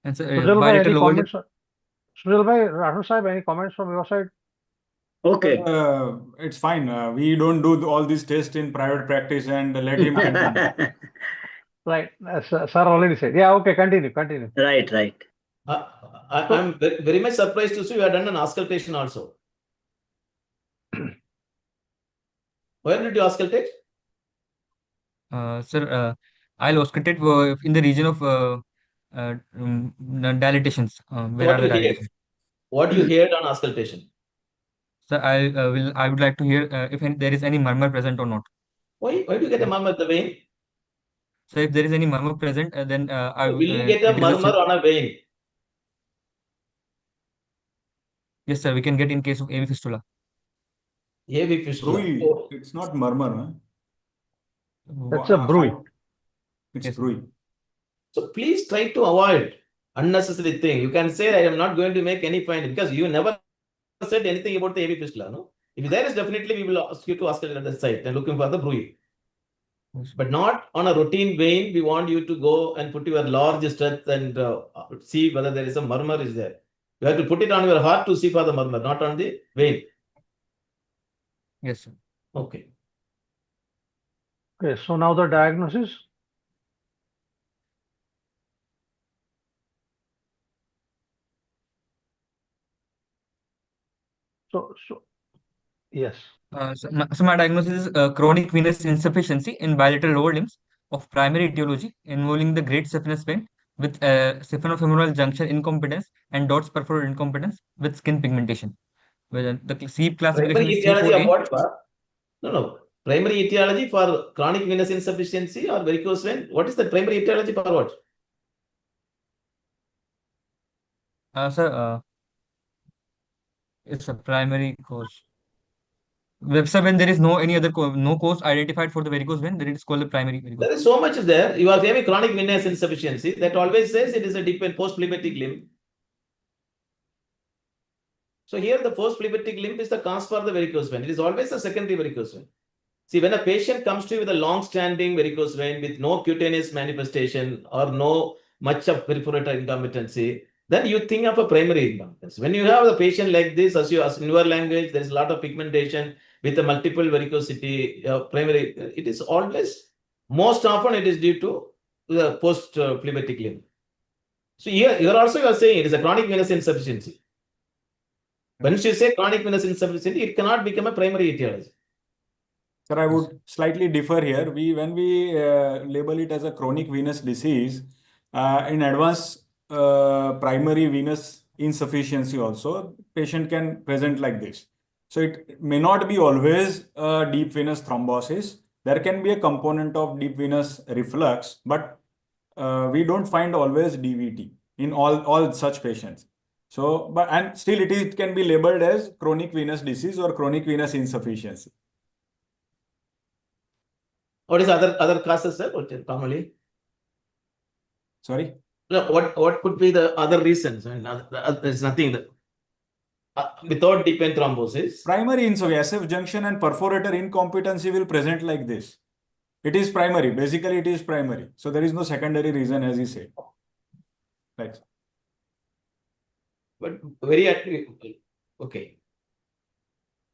And sir, Sujal bhai, bilateral any lower limb. comments? Sujal bhai, Ratu Sahib, any comments from your side? Okay. It's fine. We don't do all these tests in private practice and let him continue. Right, sir already said. Yeah, okay, continue. Right, right. I'm very much surprised to see you have done an auscultation also. Where did you auscultate? Sir, I'll auscultate in the region of dilatations. Where are the dilatations? What you heard on auscultation? Sir, I would like to hear if there is any murmur present or not. Why do you get a murmur at the vein? So if there is any murmur present, then Will you get a it is murmur on a vein? yes, sir. We can get in case of AV fistula. AV fistula. Bruit. It's not murmur. Huh? That's a bruit. It's Yes, sir. bruit. So please try to avoid unnecessary thing. You can say I am not going to make any finding because you never said anything about the AV fistula. No, if there is definitely we will ask you to auscultate at the site and looking for the bruit. Yes. But not on a routine vein. We want you to go and put your large strength and see whether there is a murmur is there. You have to put it on your heart to see for the murmur, not on the vein. Yes, sir. Okay. Okay, so now the diagnosis. So yes. So my diagnosis is chronic venous insufficiency in bilateral lower limbs of primary etiology involving the great saphenous vein with saphenofemoral junction incompetence and dots perforated incompetence with skin pigmentation. Well, the SEEP classification Primary is etiology of C4A. what? No. Primary etiology for chronic venous insufficiency or varicose vein. What is the primary etiology for what? Sir, it's a primary cause. Sir, when there is no any other no cause identified for the varicose vein, then it is called the primary varicose. There is so much there. You are having chronic venous insufficiency. That always says it is a deep and post-phlebitic limb. So here the post-phlebitic limb is the cause for the varicose vein. It is always a secondary varicose vein. See, when a patient comes to you with a long-standing varicose vein with no cutaneous manifestation or no much of perforator incompetency, then you think of a primary incompetence. When you have a patient like this, as in your language, there is a lot of pigmentation with a multiple varicosity, primary, it is always, most often it is due to the post-phlebitic limb. So here also you are saying it is a chronic venous insufficiency. When you say chronic venous insufficiency, it cannot become a primary etiology. Sir, I would slightly differ here. When we label it as a chronic venous disease, in advance primary venous insufficiency also, patient can present like this. So it may not be always a deep venous thrombosis. There can be a component of deep venous reflux, but we don't find always DVT in all such patients. So, and still it can be labeled as chronic venous disease or chronic venous insufficiency. What is other causes, sir? Commonly? Sorry? No, what could be the other reasons? I mean, there's nothing that without deep vein thrombosis. Primary insufficiency, SF junction and perforator incompetency will present like this. It is primary. Basically, it is primary. So there is no secondary reason, as he said. Right. But okay.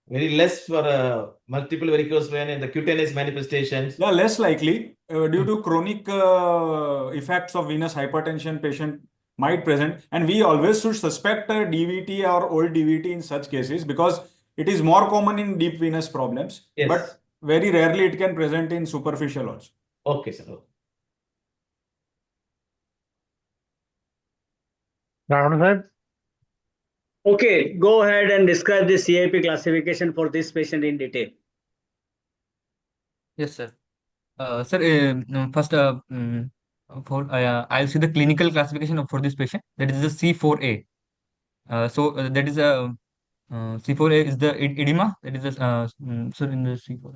Very less for multiple varicose vein and the cutaneous manifestations. Yeah, less likely due to chronic effects of venous hypertension patient might present. And we always should suspect a DVT or old DVT in such cases because it is more common in deep venous problems. Yes. But very rarely it can present in superficial also. Okay, sir. Rahul sir, Okay, go ahead and describe the CIP classification for this patient in detail. Yes, sir. Sir, no, first, I'll see the clinical classification for this patient. That is the C4A. That is a C4A is the edema. That is the sir, in the C4.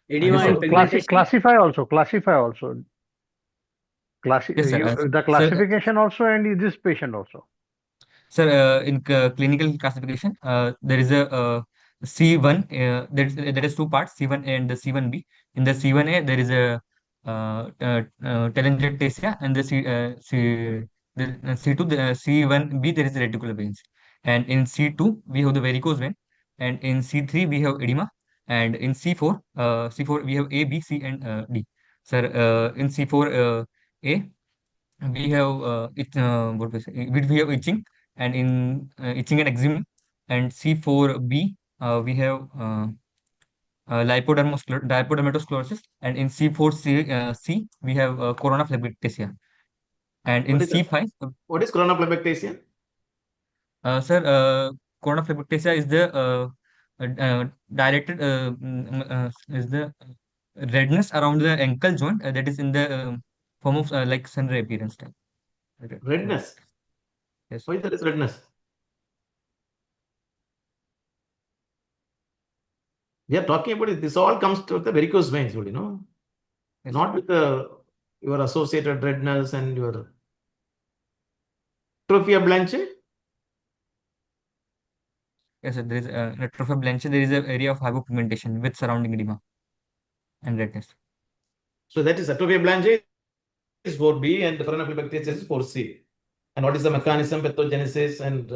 Edema Yes, and sir. no, pigmentation. classify also. Yes, sir. The Sir, classification also and this patient also. sir, in clinical classification, there is a C1, there is two parts, C1A and the C1B. In the C1A, there is a telangiectasia, and the C2, the C1B, there is reticular veins. And in C2, we have the varicose vein. And in C3, we have edema. And in C4, we have A, B, C, and D. Sir, in C4A, we have what we have itching, and in itching and eczema. And C4B, we have lipodermatosclerosis, and in C4C, we have corona phlegmaticia. And in What is that? C5, What is chronophlebectasia? sir, corona phlegmaticia is the directed is the redness around the ankle joint, that is in the form of like sunray appearance type. Redness. Yes. Why there is redness? We are talking about it. This all comes to the varicose veins, you know, Yes. not with the your associated redness and your atrophia blanche. Yes, sir. There is a trophy blanche. There is an area of hypopigmentation with surrounding edema and redness. So that is atrophia blanche is 4B and chronophlebectasia is 4C. And what is the mechanism, pathogenesis, and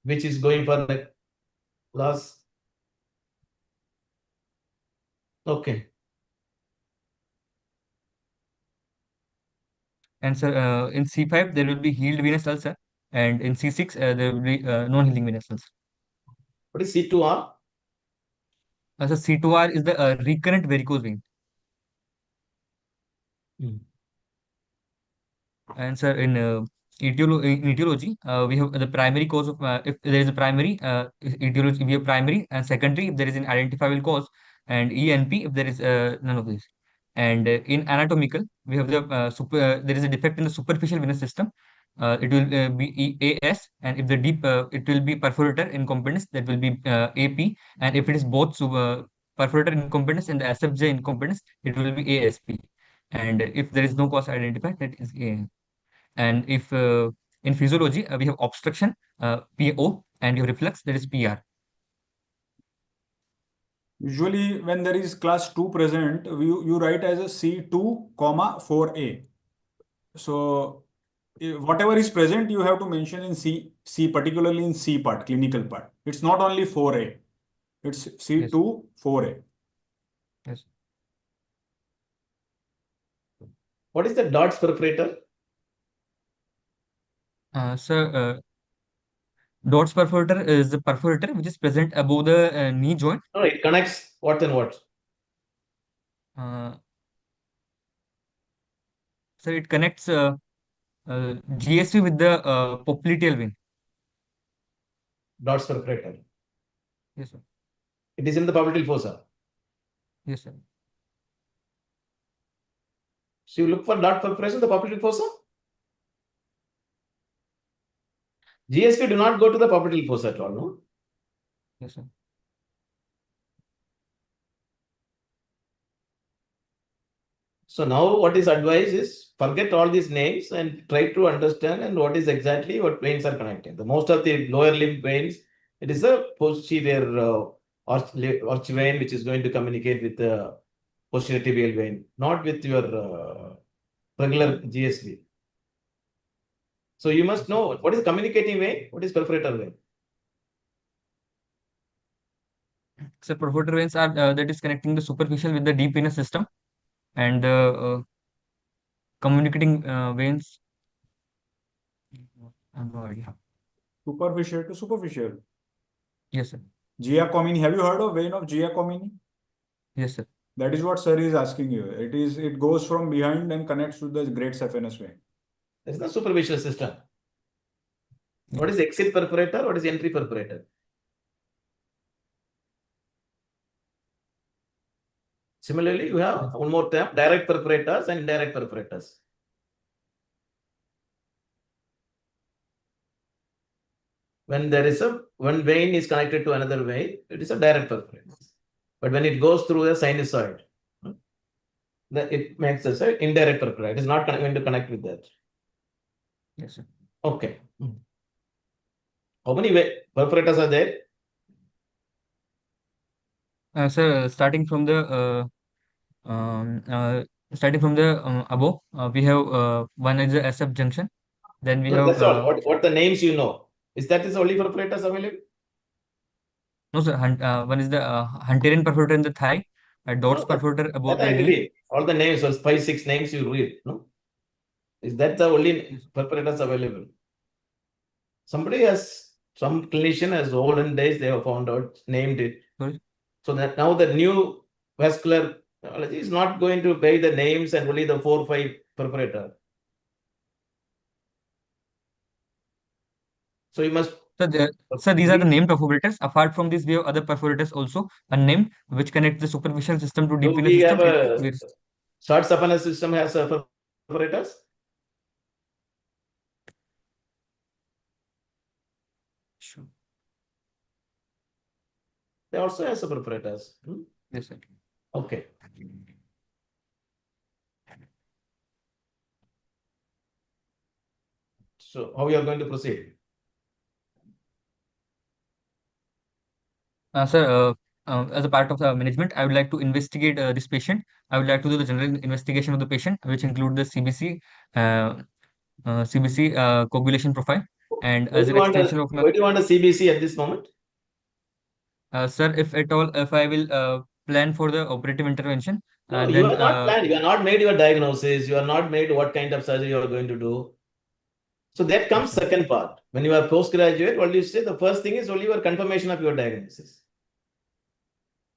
which is going for like loss? Okay. And sir, in C5 there will be healed venous ulcer, and in C6 there will be non-healing venous ulcer. What is C2R? So C2R is the recurrent varicose vein. Hmm. And sir, in etiology, we have the primary cause of if there is a primary etiology, we have primary and secondary if there is an identifiable cause, and ENP if there is none of this. And in anatomical, we have the there is a defect in the superficial venous system. It will be AS, and if the deep, it will be perforator incompetence, that will be AP, and if it is both perforator incompetence and the SFJ incompetence, it will be ASP. And if there is no cause identified, that is AN. And if in physiology, we have obstruction, PO, and you have reflux, that is PR. Usually, when there is class 2 present, you write as a C2, comma 4A. So, whatever is present, you have to mention in C, particularly in C part, clinical part. It's not only 4A, it's Yes. C2, 4A. Yes. What is the dots perforator? So, Dots perforator is the perforator which is present above the knee joint. No, it connects what and what? Uh, so it connects GSV with the popliteal vein. Dots perforator. Yes, sir. It is in the popliteal fossa. Yes, sir. So you look for dot perforation in the popliteal fossa? GSP do not go to the popliteal fossa at all, no? Yes, sir. So now what is advised is forget all these names and try to understand and what is exactly what veins are connecting. The most of the lower limb veins, it is a posterior arch vein which is going to communicate with the posterior tibial vein, not with your regular GSV. So you must know what is communicating vein, what is perforator vein. So perforator veins are that is connecting the superficial with the deep venous system, and the communicating veins. I have no idea. Superficial to superficial. Yes, sir. Giacomini, have you heard of vein of Giacomini? Yes, sir. That is what sir is asking you. It goes from behind and connects to the great saphenous vein. That is the superficial system. What is exit perforator? What is entry perforator? Similarly, you have one more term, direct perforators and indirect perforators. When one vein is connected to another vein, it is a direct perforator. But when it goes through the sinusoid, it makes us an indirect perforator. It is not going to connect with that. Yes, sir. Okay. How many perforators are there? Sir, starting from the above, we have one is the SF junction. Then we No, have that's all. What the names you know? Is that is only perforators available? no, sir. One is the Hunterian perforator in the thigh, a No, Dodds perforator above that I the knee. agree. All the names, was 5-6 names you read. No, is that the only perforators available? Somebody has, some clinician has olden days they have found out, named it. Sorry? So that now the new vascular technology is not going to pay the names and only the 4 or 5 perforator. So you must. Sir, these are the named perforators. Apart from this, we have other perforators also unnamed, which connect the superficial system to deep Do venous we have system. a short saphenous system has a perforators? Sure. They also has a perforators. Yes, sir. Okay. So how we are going to proceed? Sir, as a part of the management, I would like to investigate this patient. I would like to do the general investigation of the patient, which include the CBC coagulation profile, and Why as do an you want a, extension of my why do you want a CBC at this moment? sir, if at all, if I will plan for the operative intervention, No, you then are not planned. You are not made your diagnosis. You are not made what kind of surgery you are going to do. So that comes yes, sir. second part. When you are postgraduate, what do you say? The first thing is only your confirmation of your diagnosis.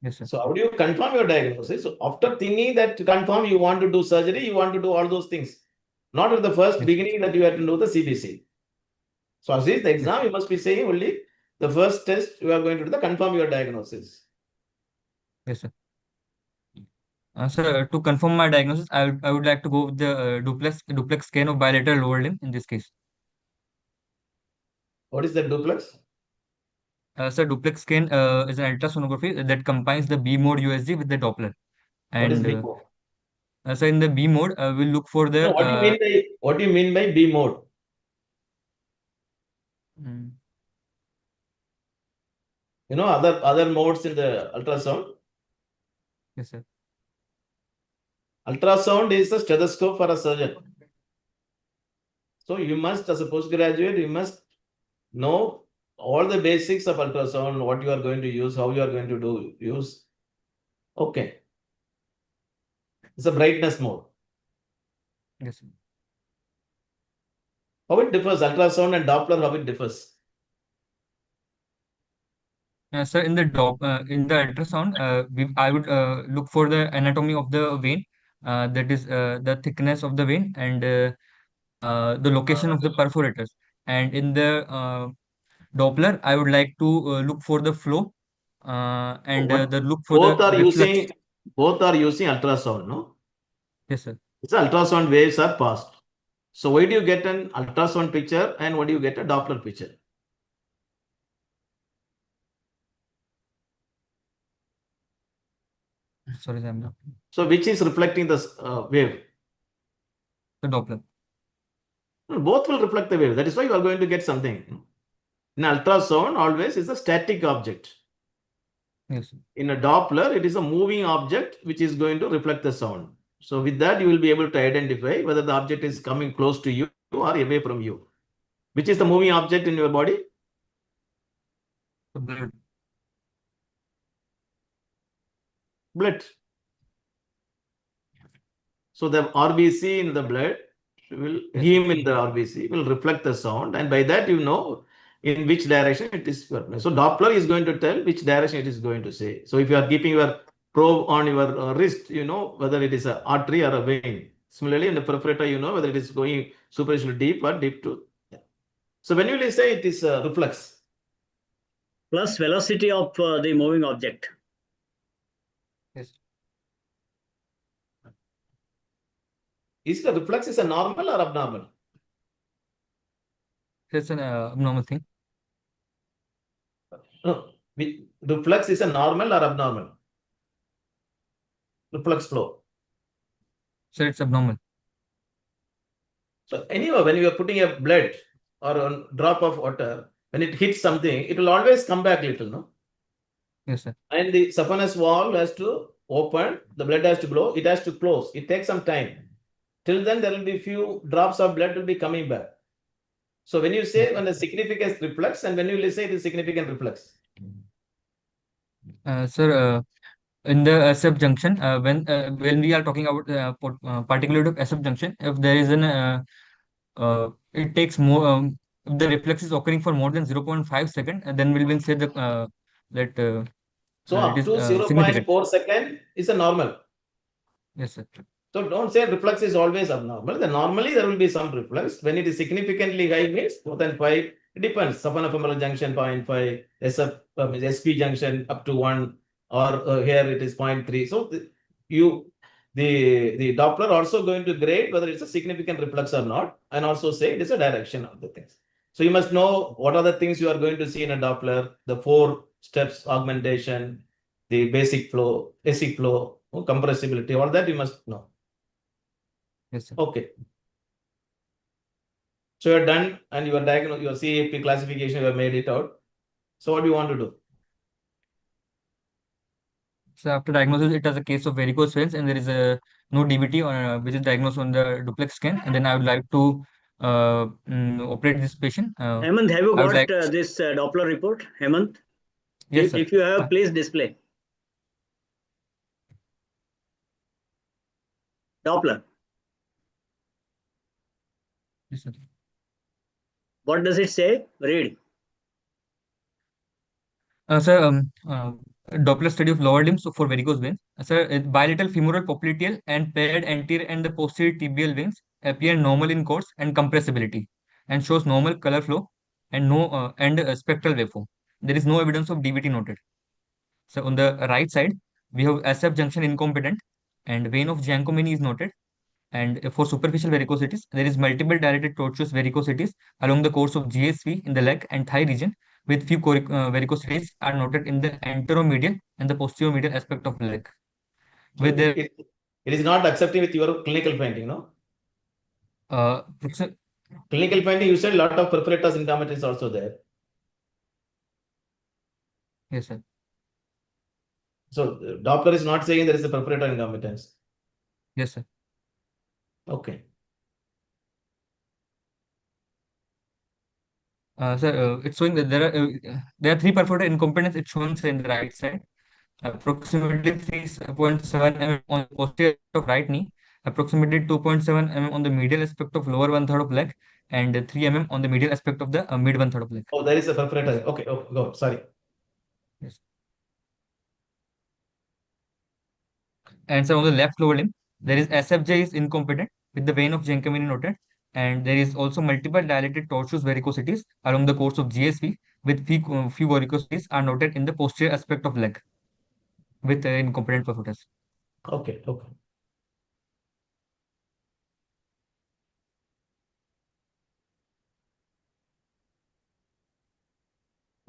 Yes, sir. So how do you confirm your diagnosis? So after thinking that to confirm you want to do surgery, you want to do all those things. Not at the first Yes, beginning that you have to do the CBC. So as is the yes, exam, you must be saying only the first test you are going to do the confirm your diagnosis. yes, sir. Sir, to confirm my diagnosis, I would like to go with the duplex scan of bilateral lower limb in this case. What is the duplex? Sir, duplex scan is an ultrasonography that combines the B mode USG with the Doppler. What is And B mode? so in the B mode, we'll look for No, the what do you mean by B mode? mm, You know other modes in the ultrasound. yes, sir. Ultrasound is a stethoscope for a surgeon. So you must, as a postgraduate, you must know all the basics of ultrasound, what you are going to use, how you are going to use. Okay. It's a brightness mode. Yes, sir. How it differs, ultrasound and Doppler, how it differs? Sir, in the ultrasound, I would look for the anatomy of the vein, that is the thickness of the vein and the location of the perforators. And in the Doppler, I would like to look for the flow and What the look for the both are reflux. using ultrasound, no? Yes, sir. It's ultrasound waves are passed. So why do you get an ultrasound picture and what do you get a Doppler picture? Sorry, I'm not. So which is reflecting the wave? The Doppler. Both will reflect the wave. That is why you are going to get something. In ultrasound, always is a static object. Yes, sir. In a Doppler, it is a moving object which is going to reflect the sound. So with that, you will be able to identify whether the object is coming close to you or away from you. Which is the moving object in your body? The blood. Blood. So the RBC in the blood will, Yes, heme in the RBC will reflect the sound, and by that you know in which direction it is. So Doppler is going to tell which direction it is going to say. So if you are keeping your probe on your wrist, you know whether it is an artery or a vein. Similarly, in the perforator, you know whether it is going superficially deep or deep to. So when you will say it is reflex. Plus velocity of the moving object. Yes. Is the reflex is a normal or abnormal? It's an abnormal thing. No, reflex is a normal or abnormal? Reflex flow. So it's abnormal. So anyway, when you are putting a blood or a drop of water, when it hits something, it will always come back little, no? Yes, sir. And the saphenous valve has to open, the blood has to flow, it has to close. It takes some time. Till then, there will be few drops of blood will be coming back. So when you say when the significant reflex and when you say it is significant reflex. Sir, in the subjunction, when we are talking about particularly of subjunction, if there is an it takes more if the reflex is occurring for more than 0.5 second, then we will say that So it up is to significant. 0.4 second is a normal. Yes, sir. So don't say reflex is always abnormal. Then normally there will be some reflex. When it is significantly high means more than 5, it depends. Saphenophemoral junction 0.5, SP junction up to 1, or here it is 0.3. So the Doppler also going to grade whether it's a significant reflex or not, and also say it is a direction of the things. So you must know what are the things you are going to see in a Doppler, the 4 steps augmentation, the basic flow, basic flow, compressibility, all that you must know. Yes, sir. Okay. So you're done and your diagnosis, your CAP classification, you have made it out. So what do you want to do? So after diagnosis, it as a case of varicose veins, and there is no DVT which is diagnosed on the duplex scan. And then I would like to operate this patient. Hemant, have you I would got like, this Doppler report? Hemant, yes, sir. if you have, please display. Doppler. Yes, sir. What does it say? Read. Sir, Doppler study of lower limbs for varicose veins. Sir, bilateral femoral popliteal and paired anterior and the posterior tibial veins appear normal in course and compressibility, and shows normal color flow and no spectral waveform. There is no evidence of DVT noted. So on the right side, we have SF junction incompetent, and vein of Giancomini is noted. And for superficial varicosities, there is multiple dilated tortuous varicosities along the course of GSV in the leg and thigh region, with few varicosities are noted in the anteromedial and the posteromedial aspect of leg. So With the it is not accepting with your clinical finding, no? uh, Clinical finding, you said a lot of perforators incompetence is also there. yes, sir. So Doppler is not saying there is a perforator incompetence. Yes, sir. Okay. Sir, it's showing that there are three perforator incompetence. It's showing in the right side. Approximately 3.7 mm on the posterior of right knee, approximately 2.7 mm on the medial aspect of lower one third of leg, and 3 mm on the medial aspect of the mid one third of leg. Oh, there is a perforator. Okay, oh, go, sorry. Yes. And so on the left lower limb, there is SFJ is incompetent with the vein of Giancomini noted, and there is also multiple dilated tortuous varicosities along the course of GSV, with few varicosities are noted in the posterior aspect of leg with incompetent perforators. Okay, okay.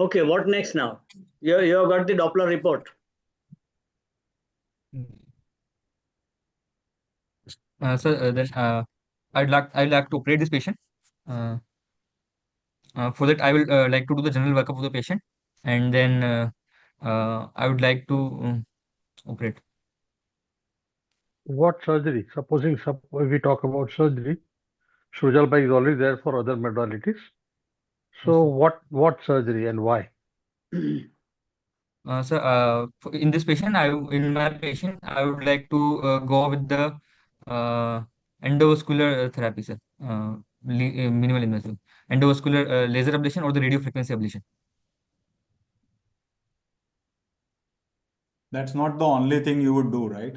Okay, what next now? You have got the Doppler report. Then I'd like to operate this patient. For that, I will like to do the general workup of the patient, and then I would like to operate. What surgery? Supposing we talk about surgery, Shujalbhai is already there for other modalities. So what surgery and why? In this patient, in my patient, I would like to go with the endovascular therapy, sir. Minimal invasive endovascular laser ablation or the radio frequency ablation. That's not the only thing you would do, right?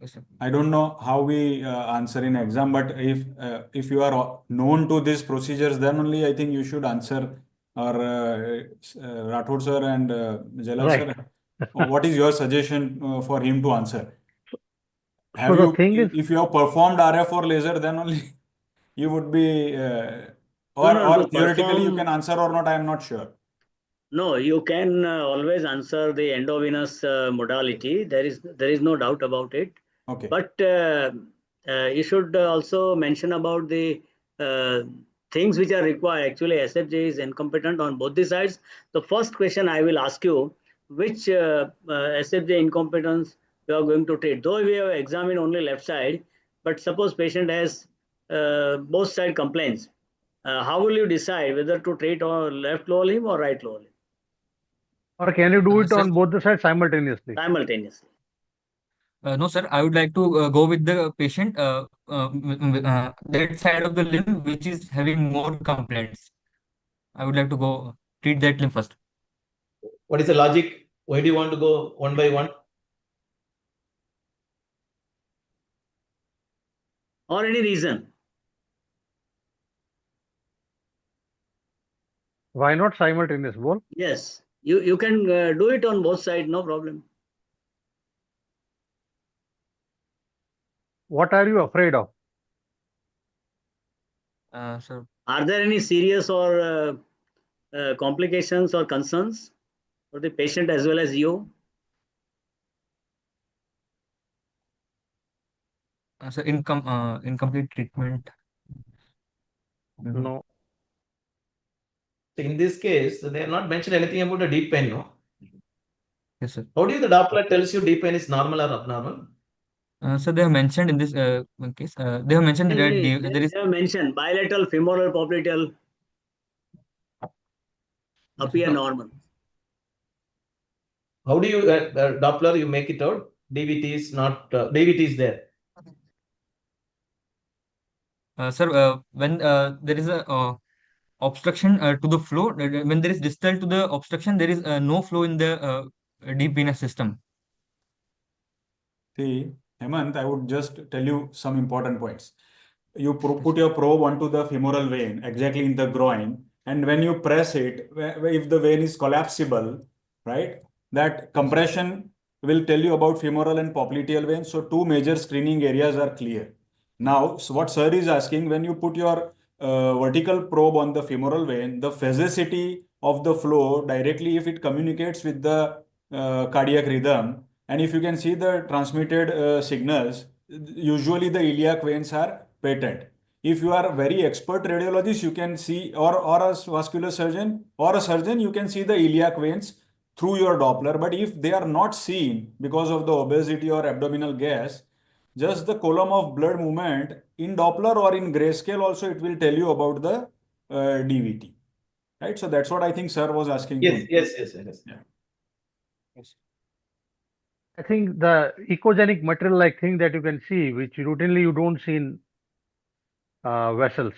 Yes, sir. I don't know how we answer in exam, but if you are known to these procedures, then only I think you should answer. Or Rathod sir and Jalal Right. sir, what is your suggestion for him to answer? So Have the you, thing is, if you have performed RF or laser, then only you would be, No, no, or to theoretically you perform. can answer or not. I am not sure. No, you can always answer the endovenous modality. There is no doubt about it. Okay. But you should also mention about the uh, things which are required. Actually, SFJ is incompetent on both the sides. The first question I will ask you, which SFJ incompetence you are going to treat? Though we have examined only left side, but suppose patient has both side complaints. How will you decide whether to treat on left lower limb or right lower limb or can you do it Sir, on both the sides simultaneously? simultaneously? no, sir. I would like to go with the patient that side of the limb which is having more complaints. I would like to go treat that limb first. What is the logic? Why do you want to go one by one? Or any reason? Why not simultaneous? Bol? Yes, you can do it on both sides, no problem. What are you afraid of? Sir, Are there any serious or complications or concerns for the patient as well as you? sir, incomplete treatment. No. In this case, they have not mentioned anything about the deep pain, no? Yes, sir. How do you, the Doppler tells you deep pain is normal or abnormal? So they have mentioned in this case, they have mentioned that They there is. have mentioned bilateral femoral popliteal Yes, sir. appear normal. How do you, Doppler, you make it out? DVT is not, DVT is there. Sir, when there is a obstruction to the flow, when there is distal to the obstruction, there is no flow in the deep venous system. See, Hemant, I would just tell you some important points. You put your probe onto the femoral vein, exactly in the groin, and when you press it, if the vein is collapsible, right, that compression will tell you about femoral and popliteal veins. So two major screening areas are clear. Now, so what sir is asking, when you put your vertical probe on the femoral vein, the physicity of the flow directly, if it communicates with the cardiac rhythm, and if you can see the transmitted signals, usually the iliac veins are patent. If you are very expert radiologist, you can see, or a vascular surgeon or a surgeon, you can see the iliac veins through your Doppler. But if they are not seen because of the obesity or abdominal gas, just the column of blood movement in Doppler or in grayscale also, it will tell you about the DVT. Right? So that's what I think sir was asking to. Yes. Yeah. Yes. I think the ecogenic material like thing that you can see, which routinely you don't see in vessels.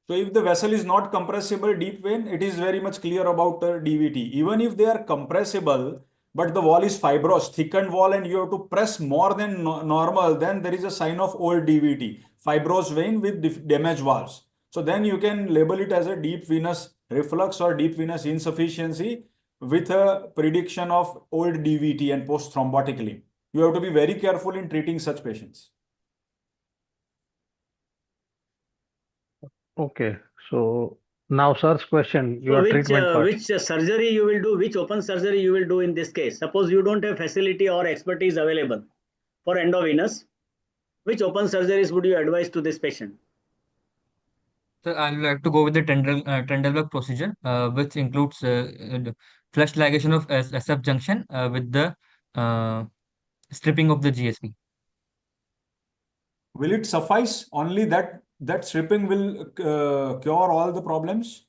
So if the vessel is not compressible deep vein, it is very much clear about DVT. Even if they are compressible, but the wall is fibrous, thickened wall, and you have to press more than normal, then there is a sign of old DVT, fibrous vein with damaged valves. So then you can label it as a deep venous reflux or deep venous insufficiency with a prediction of old DVT and post-thrombotic limb. You have to be very careful in treating such patients. Okay. So now sir's question, So your treatment part. which surgery you will do, which open surgery you will do in this case? Suppose you don't have facility or expertise available for endovenous, which open surgeries would you advise to this patient? So I would like to go with the Trendelenburg procedure, which includes flush ligation of SF junction with the uh, stripping of the GSP. Will it suffice only that stripping will cure all the problems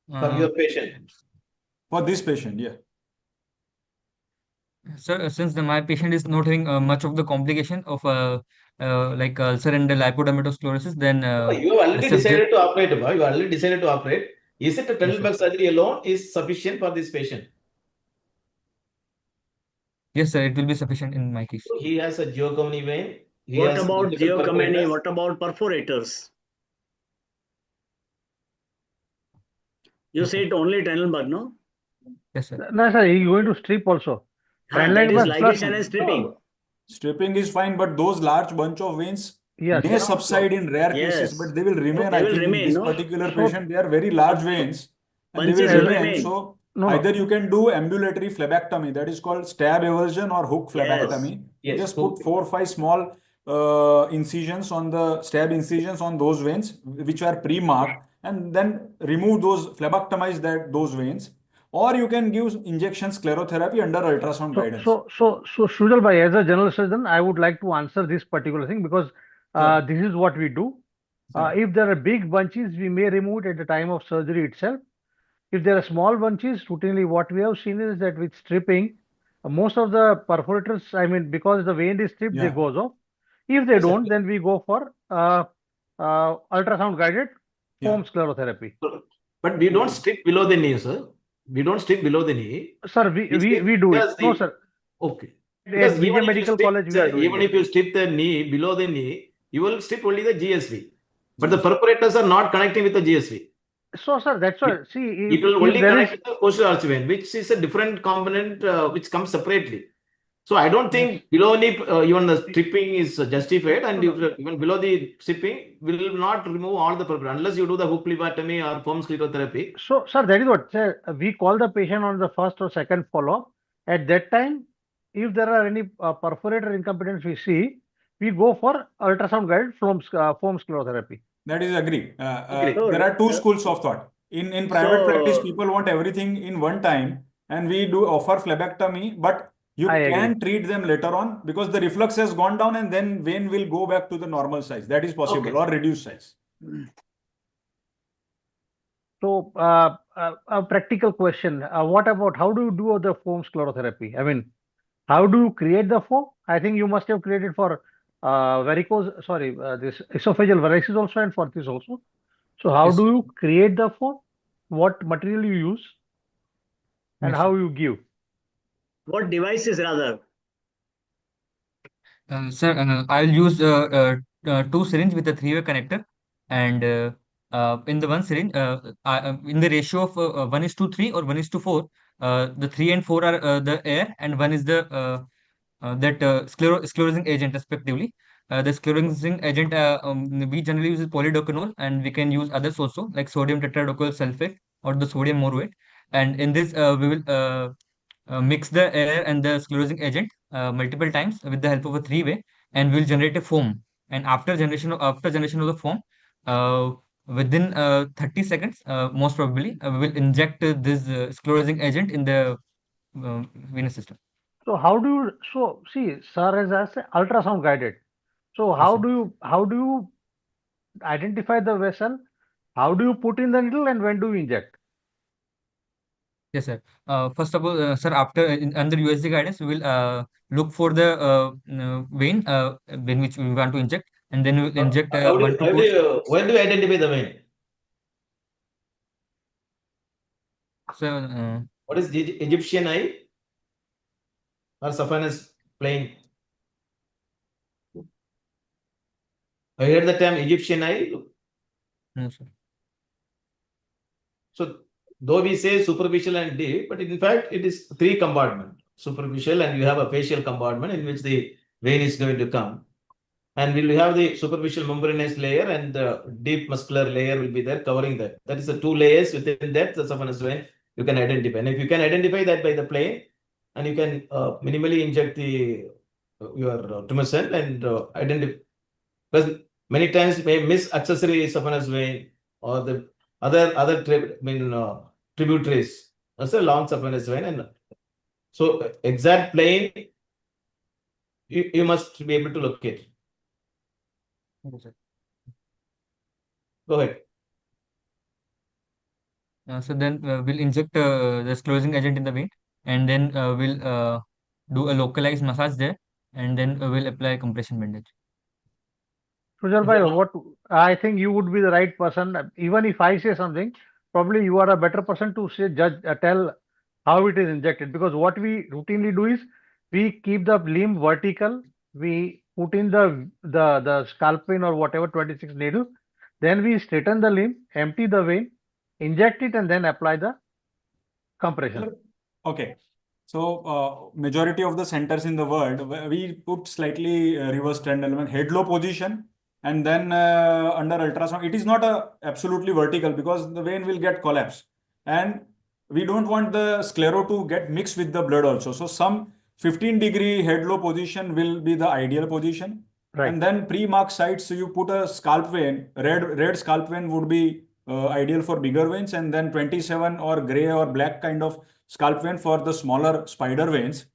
For your patient. for this patient? Yeah. Sir, since my patient is not having much of the complication of like ulcer and the lipodermatosclerosis, then You have already SF decided to operate. You already decided to operate. Is it a yes, sir. Trendelenburg surgery alone is sufficient for this patient? Yes, sir, it will be sufficient in my case. He has a geocombany vein. He What has about multiple geocombany? perforators. What about perforators? You Yes, sir. said only Trendelenburg, no? Yes, sir. No, sir, he's going to strip also. That is Trendelenburg plus, ligation and stripping. Stripping is fine, but those large bunch of veins yes. may subside in rare cases, Yes. but they will remain. They I will think in remain, this no? particular So, patient, they are very large veins and they will Bunches will remain. remain. So no, either you can do ambulatory phlebectomy, that is called stab eversion or hook Yes. phlebectomy. Yes. Just put 4 or 5 small incisions on the stab incisions on those veins which are pre-marked, and then remove those, phlebectomize those veins. Or you can give injection sclerotherapy under ultrasound guidance. So, Shujal bhai, as a general surgeon, I would like to answer this particular thing because Sure. this is what we do. Sure. If there are big bunches, we may remove it at the time of surgery itself. If there are small bunches, routinely what we have seen is that with stripping, most of the perforators, I mean, because the vein is stripped, they Yeah. goes off. If they Yes, sir. don't, then we go for ultrasound guided Yeah. foam sclerotherapy. But we don't strip below the knee, sir. We don't strip below the knee. Sir, We we strip do it. because No, the sir. okay. At Because BJ even if you Medical strip, College, we sir, are doing even it. if you strip the knee below the knee, you will strip only the GSV. But the GSV. perforators are not connecting with the GSV. So, sir, that's why. See, It will if only there connect is, with the posterior arch vein, which is a different component which comes separately. So I don't yes. think below knee even the stripping is justified, and No, no. even below the stripping will not remove all the perforators unless you do the hook phlebotomy or foam sclerotherapy. So, sir, that is what, sir, we call the patient on the first or second follow-up. At that time, if there are any perforator incompetence we see, we go for ultrasound guided foam sclerotherapy. That is agree. Agree. There are two So, schools of thought. In private practice, so people want everything in one time, and we do offer phlebectomy, but I you agree. can treat them later on because the reflux has gone down, and then vein will go back to the normal size. That is possible, Okay. or reduced size. So, a practical question: what about how do you do the foam sclerotherapy? I mean, how do you create the foam? I think you must have created for varicose, sorry, this esophageal varices also, and for this also. So, how Yes, do you create the foam? What material you use, and yes, sir. how you give? what devices rather? Sir, I'll use two syringe with a three-way connector, and in the one syringe, in the ratio of 1:3 or 1:4, the 3 and 4 are the air, and one is the sclerosing agent respectively. The sclerosing agent we generally use is polydocanol, and we can use others also like sodium tetradocal sulfate or the sodium morate. And in this, we will mix the air and the sclerosing agent multiple times with the help of a three-way, and we'll generate a foam. And after generation of the foam, uh, within 30 seconds, most probably, we will inject this sclerosing agent in the venous system. So, how do you? So, see, sir has asked ultrasound guided. So, Yes, sir. how do you identify the vessel? How do you put in the needle, and when do you inject? Yes, sir. First of all, sir, under USG guidance, we will look for the vein which we want to inject, and then we will inject one to two. When do you identify the vein? So, What is the Egyptian eye or saphenous plane? I heard the term Egyptian eye. no, sir. So though we say superficial and deep, but in fact it is three compartment. Superficial, and you have a facial compartment in which the vein is going to come. And we will have the superficial membranous layer, and the deep muscular layer will be there covering that. That is the two layers within that, the saphenous vein you can identify. And if you can identify that by the plane, and you can minimally inject the your tumescent and identify, because many times may miss accessory saphenous vein or the tributaries. That's a long saphenous vein, and so exact plane you must be able to locate. Yes, sir. Go ahead. So then we'll inject the sclerosing agent in the vein, and then we'll do a localized massage there, and then we'll apply compression bandage. Sujal If you bhai, are not, what I think you would be the right person. Even if I say something, probably you are a better person to say, judge, tell how it is injected. Because what we routinely do is we keep the limb vertical. We put in the scalp pin or whatever 26 needle. Then we straighten the limb, empty the vein, inject it, and then apply the compression. Okay. So, majority of the centers in the world, we put slightly reverse trend element, head low position, and then under ultrasound, it is not absolutely vertical because the vein will get collapsed. And we don't want the sclero to get mixed with the blood also. So, some 15-degree head low position will be the ideal position. Right. And then pre-mark sites, so you put a scalp vein, red scalp vein would be ideal for bigger veins, and then 27 or gray or black kind of scalp vein for the smaller spider veins.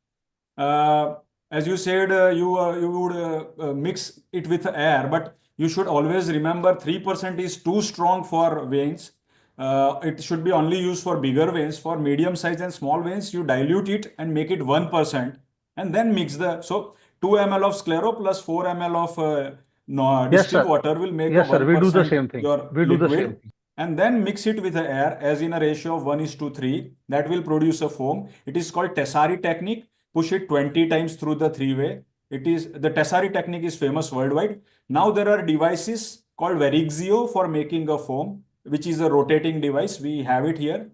As you said, you would mix it with air, but you should always remember 3% is too strong for veins. It should be only used for bigger veins. For medium size and small veins, you dilute it and make it 1%, and then mix the, so 2 ml of sclero plus 4 ml of no, Yes, distilled sir. water will make Yes, a sir. We do the 1% same thing. your We do the same liquid, thing. and then mix it with the air as in a ratio of 1:3. That will produce a foam. It is called Tessari technique. Push it 20 times through the three-way. It is, the Tessari technique is famous worldwide. Now there are devices called Varicose for making a foam, which is a rotating device. We have it here.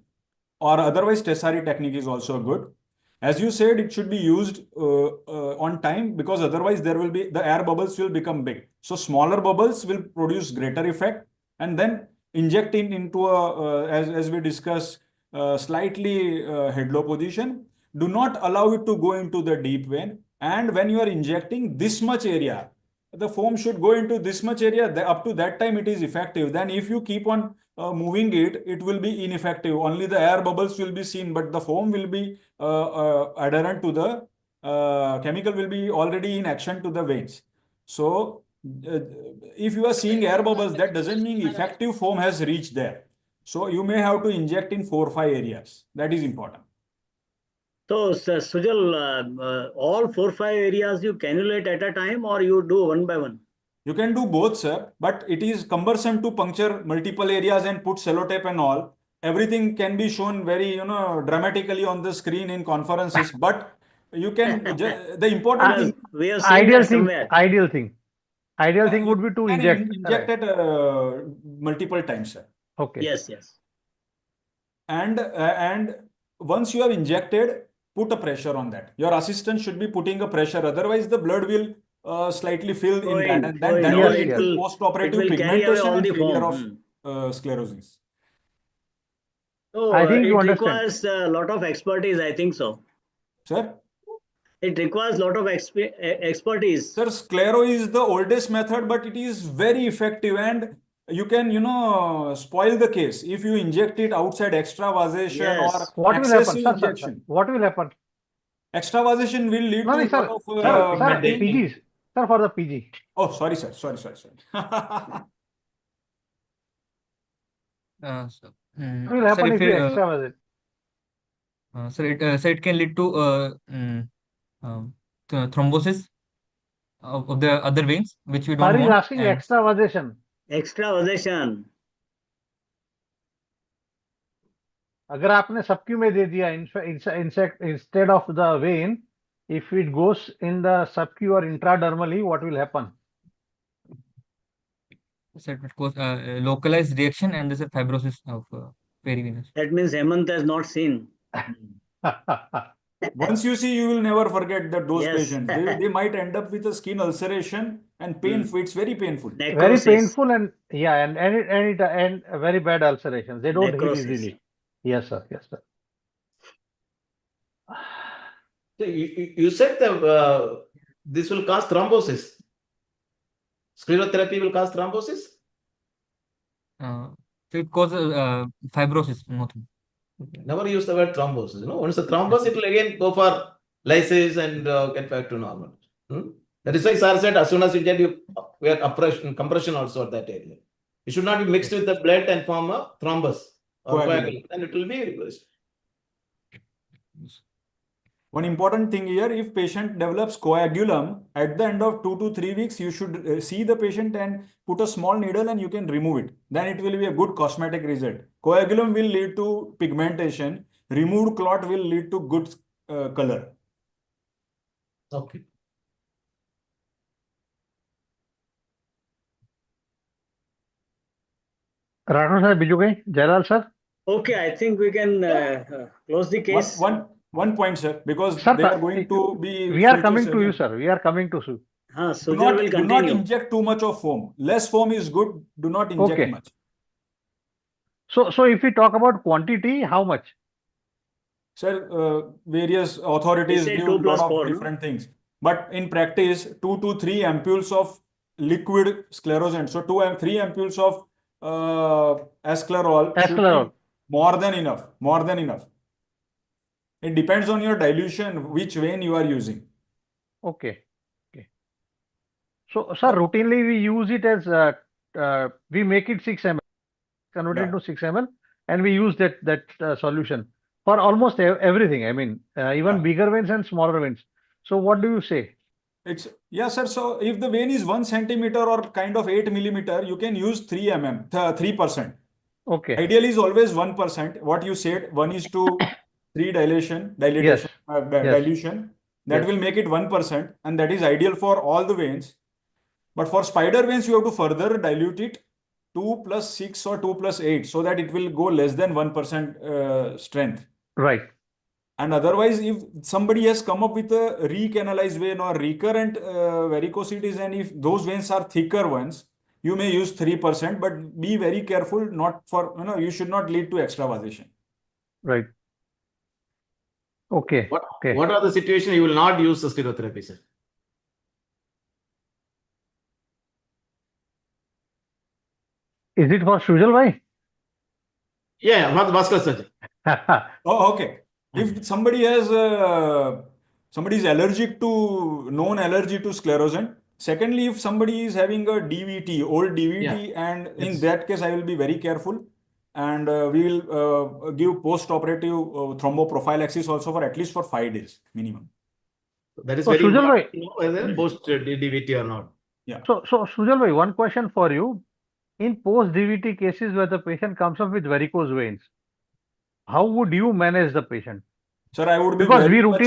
Or otherwise Tessari technique is also good. As you said, it should be used on time, because otherwise there will be, the air bubbles will become big. So smaller bubbles will produce greater effect, and then inject into a, as we discussed, slightly head low position. Do not allow it to go into the deep vein. And when you are injecting this much area, the foam should go into this much area. Up to that time it is effective. Then if you keep on moving it, it will be ineffective. Only the air bubbles will be seen, but the foam will be adherent to the chemical, will be already in action to the veins. So if you are seeing air bubbles, that doesn't mean effective foam has reached there. So you may have to inject in 4 or 5 areas. That is important. So, Sujal, all 4 5 areas you cannulate at a time, or you do one by one? You can do both, sir, but it is cumbersome to puncture multiple areas and put sellotape and all. Everything can be shown very, dramatically on the screen in conferences, but you can, the important Because thing, we have seen that somewhere. Ideal thing you would be to can inject. inject Right. it multiple times, sir. Okay. Yes. And once you have injected, put a pressure on that. Your assistant should be putting a pressure, otherwise the blood will slightly fill in that, and then that or will Yes, lead yes. to it post-operative will carry away pigmentation all and the failure foam. of sclerosis. So I think you it understand. requires a lot of expertise, I think so. Sir? It requires a lot of expertise. Sir, sclero is the oldest method, but it is very effective, and you can, spoil the case if you inject it outside extravasation or Yes. What will happen, excessive sir? injection. What will happen? Extravasation will lead No, to no, a lot sir. of Sir, pain. PGs. Sir, for the PG. Oh, sorry, sir. Sorry. So, What will sir, happen if if you you, extravase it? so it can lead to thrombosis of the other veins, which we Sir don't is want. asking And extravasation. Extravasation. अगर आपने subQ में दे दिया instead of the vein, if it goes in the subcu or intradermally, what will happen? so it cause localized reaction, and there's a fibrosis of perivenous. That means Hemant has not seen. Once you see, you will never forget that those Yes. patients. They might end up with a skin ulceration and painful. It's very painful. Very Necrosis. painful, and yeah, and very bad ulcerations. They don't heal Necrosis. easily. Yes, sir. So you said that this will cause thrombosis. Sclerotherapy will cause thrombosis? So it causes fibrosis, nothing. Never use the word thrombosis. Once the thrombus, it will again go for lysis and get back to normal. That is why sir said as soon as you get we have compression also at that area. It should not be mixed with the blood and form a thrombus or coagulum. Then it will be reversed. One important thing here, if patient develops coagulum, at the end of 2 to 3 weeks, you should see the patient and put a small needle and you can remove it. Then it will be a good cosmetic result. Coagulum will lead to pigmentation. Removed clot will lead to good color. Okay. Rathod sir, biju kahin? Jailal sir? Okay, I think we can close the case. One point, sir, because Sir, they are going to be we are future coming to you, surgeons. sir. We are coming to you. Sujal will Do not continue. inject too much of foam. Less foam is good. Do not inject Okay. much. So if we talk about quantity, how much? Sir, various They authorities say give 2 lot plus of 4, no? different things. But in practice, 2 to 3 ampoules of liquid sclerosant. So 3 ampoules of esclarol should Esclarol. be more than enough. More than enough. It depends on your dilution, which vein you are using. Okay. Okay. So, sir, routinely we use it as we make it 6 ml, convert it Yeah. into 6 ml, and we use that solution for almost everything. I mean, even Yeah. bigger veins and smaller veins. So, what do you say? Yes, sir. So if the vein is 1 centimeter or kind of 8 millimeter, you can use 3%. Okay. Ideal is always 1%. What you said, 1:3 dilution, Yes. Yes. dilution. That Yes. will make it 1%, and that is ideal for all the veins. But for spider veins, you have to further dilute it 2 plus 6 or 2 plus 8, so that it will go less than 1% strength. Right. And otherwise, if somebody has come up with a recanalized vein or recurrent varicosities, and if those veins are thicker ones, you may use 3%, but be very careful, not for, you should not lead to extravasation. Right. Okay. Okay. What are the situations you will not use the sclerotherapy, sir? Is it for Sujal bhai? Yeah, for the vascular surgery. Oh, okay. If somebody is allergic to known allergy to sclerosant. Secondly, if somebody is having a DVT, old DVT, and in Yes. that case, I will be very careful, and we will give post-operative thromboprophylaxis also for at least for 5 days minimum. That is So, very Sujal important bhai, to know whether post DVT or not. Yeah. so Sujal bhai, one question for you. In post DVT cases where the patient comes up with varicose veins, how would you manage the patient? Sir, I would be Because very much.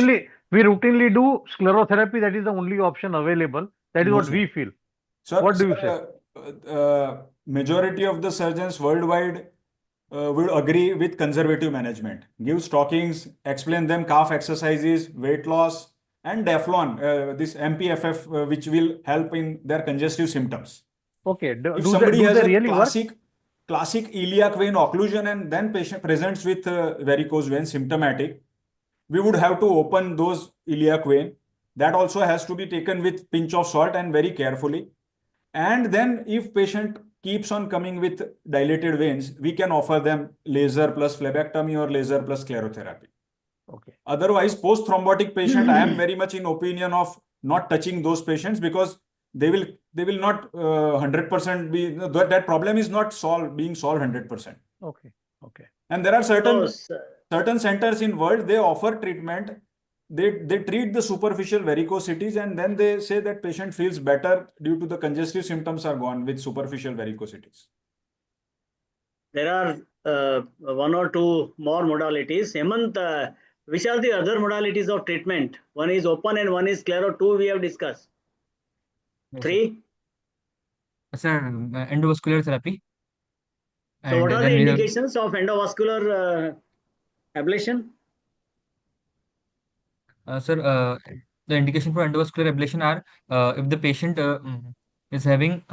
we routinely do sclerotherapy. That is the only option available. That is No, what sir. we feel. Sir, What do you say? majority of the surgeons worldwide will agree with conservative management. Give stockings, explain them calf exercises, weight loss, and Deflon, this MPFF, which will help in their congestive symptoms. Okay, If somebody do has they a really work? classic iliac vein occlusion and then patient presents with varicose vein symptomatic, we would have to open those iliac vein. That also has to be taken with pinch of salt and very carefully. And then if patient keeps on coming with dilated veins, we can offer them laser plus phlebectomy or laser plus sclerotherapy. Okay. Otherwise, post-thrombotic patient, I am very much in opinion of not touching those patients, because they will not 100% be, that problem is not being solved 100%. Okay. Okay. And there are So, certain centers in world, they offer treatment. They treat the superficial varicosities, and then they say that patient feels better due to the congestive symptoms are gone with superficial varicosities. there are one or two more modalities. Hemant, which are the other modalities of treatment? One is open and one is sclero. Two we have discussed. Yes, sir. 3. Sir, endovascular therapy. So, what And are then the we have, indications of endovascular ablation? sir, the indication for endovascular ablation are if the patient is having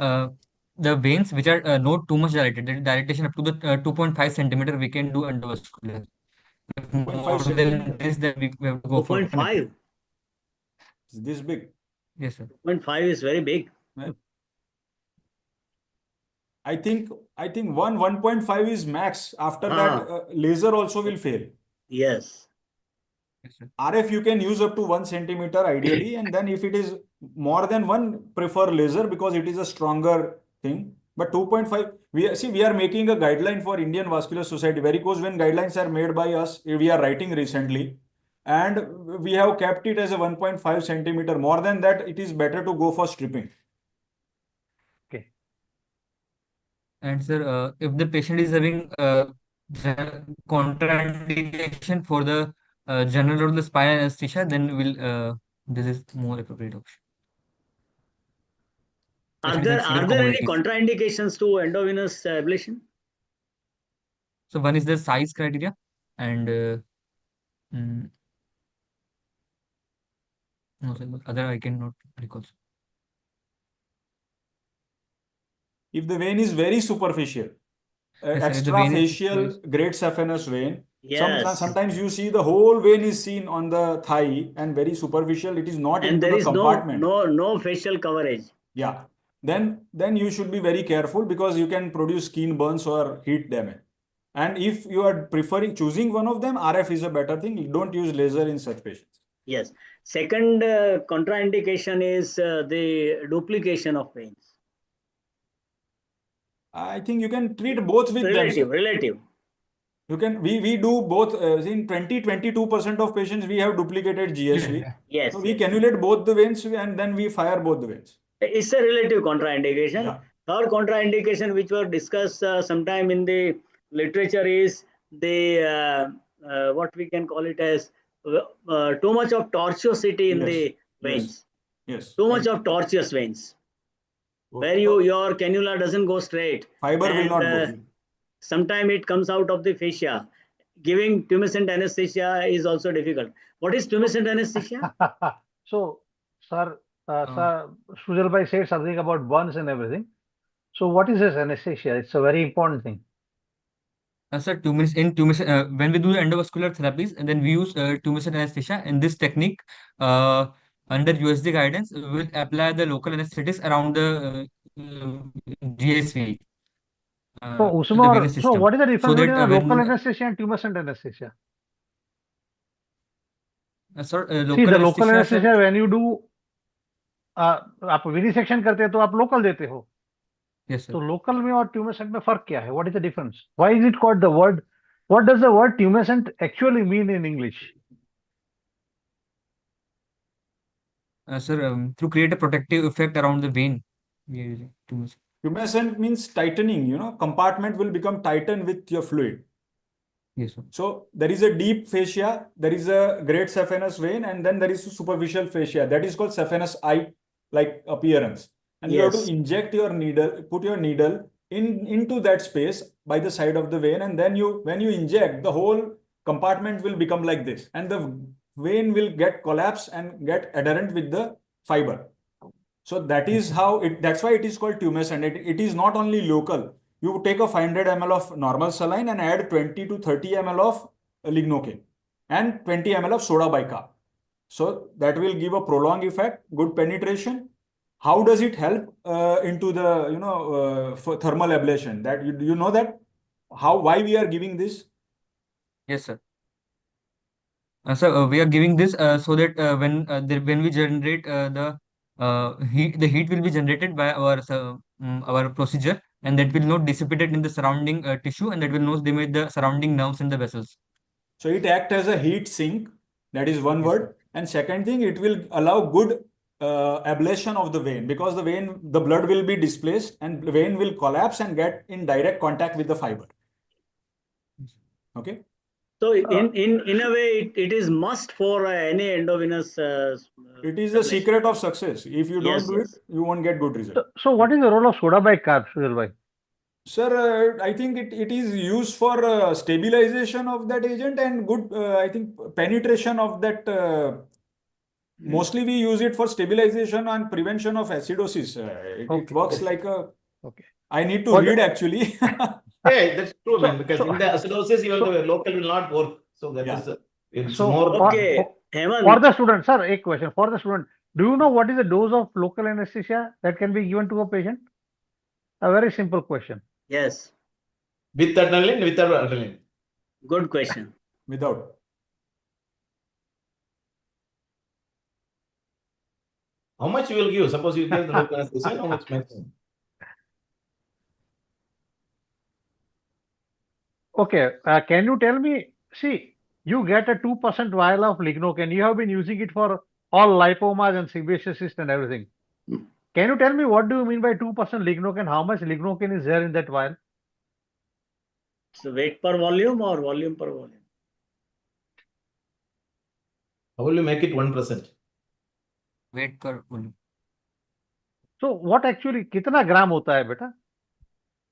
the veins which are not too much dilated, the dilatation up to the 2.5 centimeter, we can do endovascular. If more 2.5 than centimeter. this, then we have to go for 2.5. Is this big? Yes, sir. 2.5 is very big. I think 1.5 is max. After that, laser also will fail. Yes. Yes, sir. RF you can use up to 1 centimeter ideally, and then if it is more than 1, prefer laser because it is a stronger thing. But 2.5, we are making a guideline for Indian Vascular Society. Varicose vein guidelines are made by us. We are writing recently, and we have kept it as a 1.5 centimeter. More than that, it is better to go for stripping. Okay. And sir, if the patient is having contraindication for the general or the spinal anesthesia, then we'll this is more appropriate option. Are Especially there considering are there any commodities. contraindications to endovenous ablation? So one is the size criteria, and mm, no, sir, but other I cannot recall. If the vein is very superficial, Yes, sir, if the vein is extrafacial great saphenous vein, Yes. sometimes you see the whole vein is seen on the thigh and very superficial, it is not And into there the is compartment. no facial coverage. Yeah, then you should be very careful because you can produce skin burns or heat damage. And if you are choosing one of them, RF is a better thing. You don't use laser in such patients. Yes. Second contraindication is the duplication of veins. I think you can treat both with them, sir. Relative. You can we do both in 22% of patients we have duplicated GSV. Yes. So we Yes. cannulate both the veins and then we fire both the veins. It's a relative contraindication. Yeah. Third contraindication, which were discussed sometime in the literature, is the what we can call it as too much of tortuosity in Yes. the Yes. veins. Yes. Too much of tortuous veins, where So your cannula doesn't go straight, fiber will and not go. sometimes it comes out of the fascia. Giving tumescent anesthesia is also difficult. What is tumescent anesthesia? So, sir, sir, Sujal bhai said something about burns and everything. So, what is this anesthesia? It's a very important thing. Sir, when we do endovascular therapies, and then we use tumescent anesthesia. In this technique, under USD guidance, we will apply the local anesthetics around the GSV, So, to the venous so system, what is the so difference that between a local when anesthesia and tumescent anesthesia? sir, See, local the local anesthesia, sir, anesthesia, when you do, आप विनिसेक्शन करते हैं तो आप local देते हो. yes, sir. तो local में और ट्यूमेसेंट में फर्क क्या है? What is the difference? Why is it called the word? What does the word tumescent actually mean in English? Sir, to create a protective effect around the vein, we are using tumescent. Tumescent means tightening, compartment will become tightened with your fluid. Yes, sir. So there is a deep fascia, there is a great saphenous vein, and then there is a superficial fascia. That is called saphenous eye-like appearance. And you have to inject your needle, put your needle into that space by the side of the vein, and then when you inject, the whole compartment will become like this, and the vein will get collapsed and get adherent with the fiber. So that is how that's why it is called tumescent. It is not only local. You take a 500 ml of normal saline and add 20 to 30 ml of lignocaine and 20 ml of soda bicarb. So that will give a prolonged effect, good penetration. How does it help into the for thermal ablation? That you know that why we are giving this? Yes, sir. So we are giving this so that when we generate the heat will be generated by our procedure, and that will not dissipate it in the surrounding tissue, and that will not damage the surrounding nerves and the vessels. So it acts as a heat sink. That is one Yes, word. sir. And second thing, it will allow good ablation of the vein because the blood will be displaced and the vein will collapse and get in direct contact with the fiber. Okay. So in a way, it is must for any endovenous. It is the secret of success. If you don't Yes, do it, you won't get good result. So what is the role of soda bicarb, Sujal bhai? Sir, I think it is used for stabilization of that agent and good, I think, penetration of that. Mostly we use it for stabilization and prevention of acidosis. It works like a. Okay. I need to read actually. Yeah, that's true, man. Because in the acidosis, even the local will not work. So that is it's more. Okay, Hemant. For the student, sir, a question for the student. Do you know what is the dose of local anesthesia that can be given to a patient? A very simple question. Yes. With adrenaline, without adrenaline. Good question. Without. How much you will give? Suppose you give the local anesthesia, how much maximum? Okay, can you tell me? See, you get a 2% vial of lignocaine. You have been using it for all lipomas and sebaceous cysts and everything. Can you tell me what do you mean by 2% lignocaine? How much lignocaine is there in that vial? So weight per volume or volume per volume? How will you make it 1%? Weight per volume. So what actually कितना ग्राम होता है बेटा?